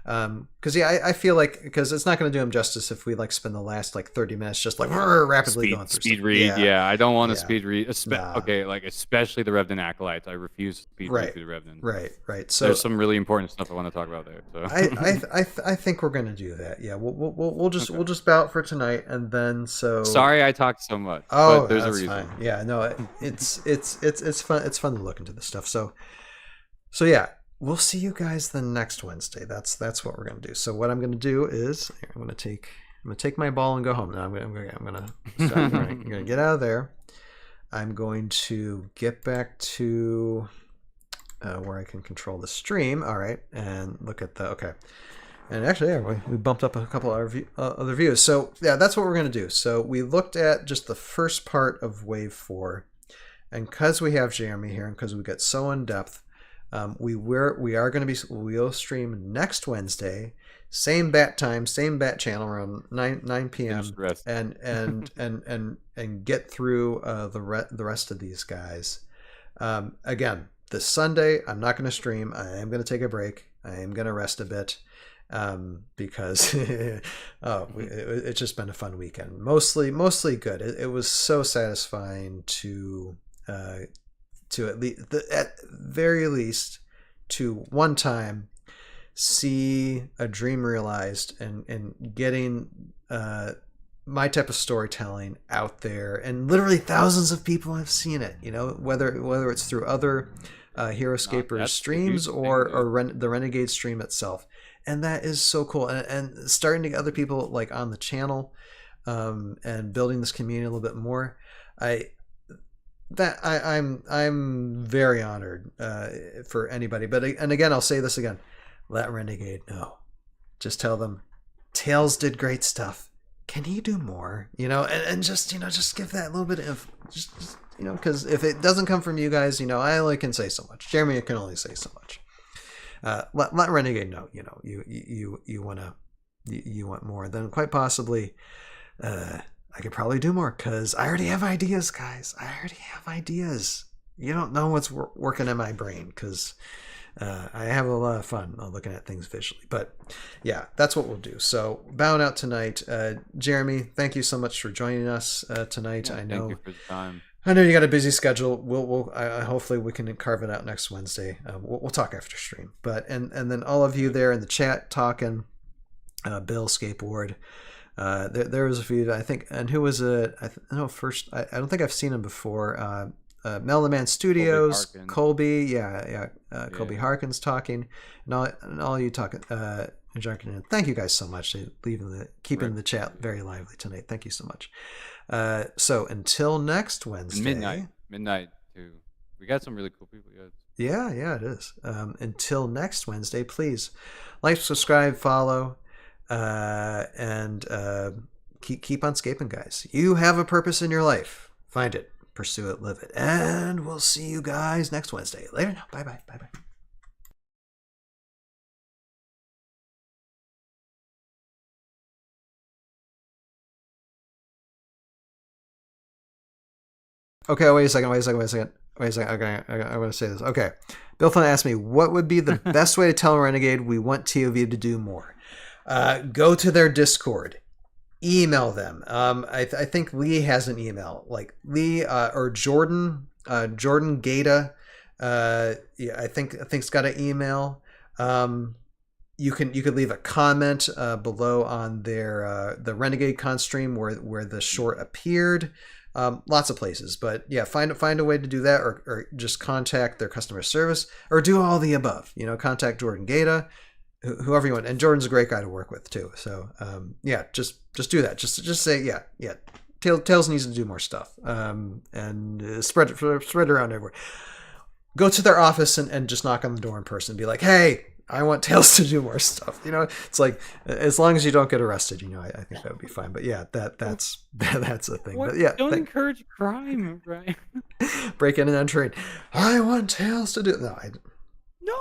Because I feel like, because it's not going to do them justice if we like spend the last like 30 minutes just like rapidly going through
speed read. Yeah, I don't want to speed read.
Nah.
Okay, like especially the Revenant Acolytes. I refuse to speed read through the Revenant.
Right. So
there's some really important stuff I want to talk about there. So
I think we're going to do that. Yeah, we'll just bow out for tonight, and then
sorry I talked so much.
Oh,
but there's
that's
a reason.
fine. Yeah, no, it's fun. It's fun to look into this stuff. So yeah. We'll see you guys the next Wednesday. That's what we're gonna do. So what I'm gonna do is I'm gonna take my ball and go home. Now I'm gonna get out of there. I'm going to get back to where I can control the stream. All right, and look at the okay. And actually, yeah, we bumped up a couple other views. So yeah, that's what we're gonna do. So we looked at just the first part of Wave 4, and because we have Jeremy here, and because we get so in depth. We'll stream next Wednesday, same bat time, same bat channel around 9 p.m. and get through the rest of these guys. Again, this Sunday I'm not going to stream. I am going to take a break. I am going to rest a bit because it's just been a fun weekend. Mostly good. It was so satisfying to at very least to one time see a dream realized and getting my type of storytelling out there, and literally thousands of people have seen it, whether it's through other Heroscapers streams or the Renegade stream itself, and that is so cool, and starting to get other people like on the channel and building this community a little bit more. I'm very honored for anybody, and again I'll say this again: let Renegade know. Just tell them Tails did great stuff. Can he do more? And just give that little bit of just because if it doesn't come from you guys, I only can say so much. Jeremy can only say so much. Let Renegade know. You want more. Then quite possibly. I could probably do more because I already have ideas, guys. I already have ideas. You don't know what's working in my brain because I have a lot of fun looking at things visually. But yeah, that's what we'll do. So bowing out tonight. Jeremy, thank you so much for joining us tonight.
Yeah, thank you for the time.
I know you got a busy schedule. We'll hopefully we can carve it out next Wednesday. We'll talk after stream. But and then all of you there in the chat talking, Bill Skateboard. There was a few, I think, and who was it? I don't think I've seen him before. Melon Studios, Colby, Colby Harkins talking, and all you talking, thank you guys so much for keeping the chat very lively tonight. Thank you so much. So until next Wednesday,
midnight too. We got some really cool people.
Yeah, it is. Until next Wednesday, please like, subscribe, follow. And keep on scaping, guys. You have a purpose in your life. Find it, pursue it, live it. And we'll see you guys next Wednesday. Later now. Bye-bye. Okay, wait a second. Okay, I want to say this. Okay. Bill Flynn asked me, what would be the best way to tell Renegade we want ToV to do more? Go to their Discord, email them. I think Lee has an email, like Lee or Jordan Gata. I think's got an email. you could leave a comment below on their the Renegade Con stream where the short appeared. Lots of places, but yeah, find a way to do that, or just contact their customer service, or do all the above. Contact Jordan Gata, whoever you want, and Jordan's a great guy to work with too. So yeah, just do that. Just say yeah. Tails needs to do more stuff, and spread it around everywhere. Go to their office and just knock on the door in person and be like, hey, I want Tails to do more stuff. It's like, as long as you don't get arrested, I think that would be fine. But yeah, that's a thing.
What?
But yeah,
Don't encourage crime, right?
break in and entering. I want Tails to do.
No,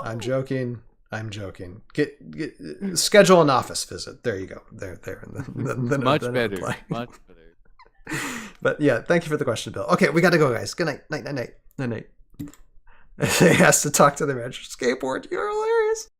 I'm joking. Get schedule an office visit. There you go. There.
Much better. Much better.
But yeah, thank you for the question, Bill. Okay, we got to go, guys. Good night. Night. He has to talk to the manager. Skateboard, you're hilarious.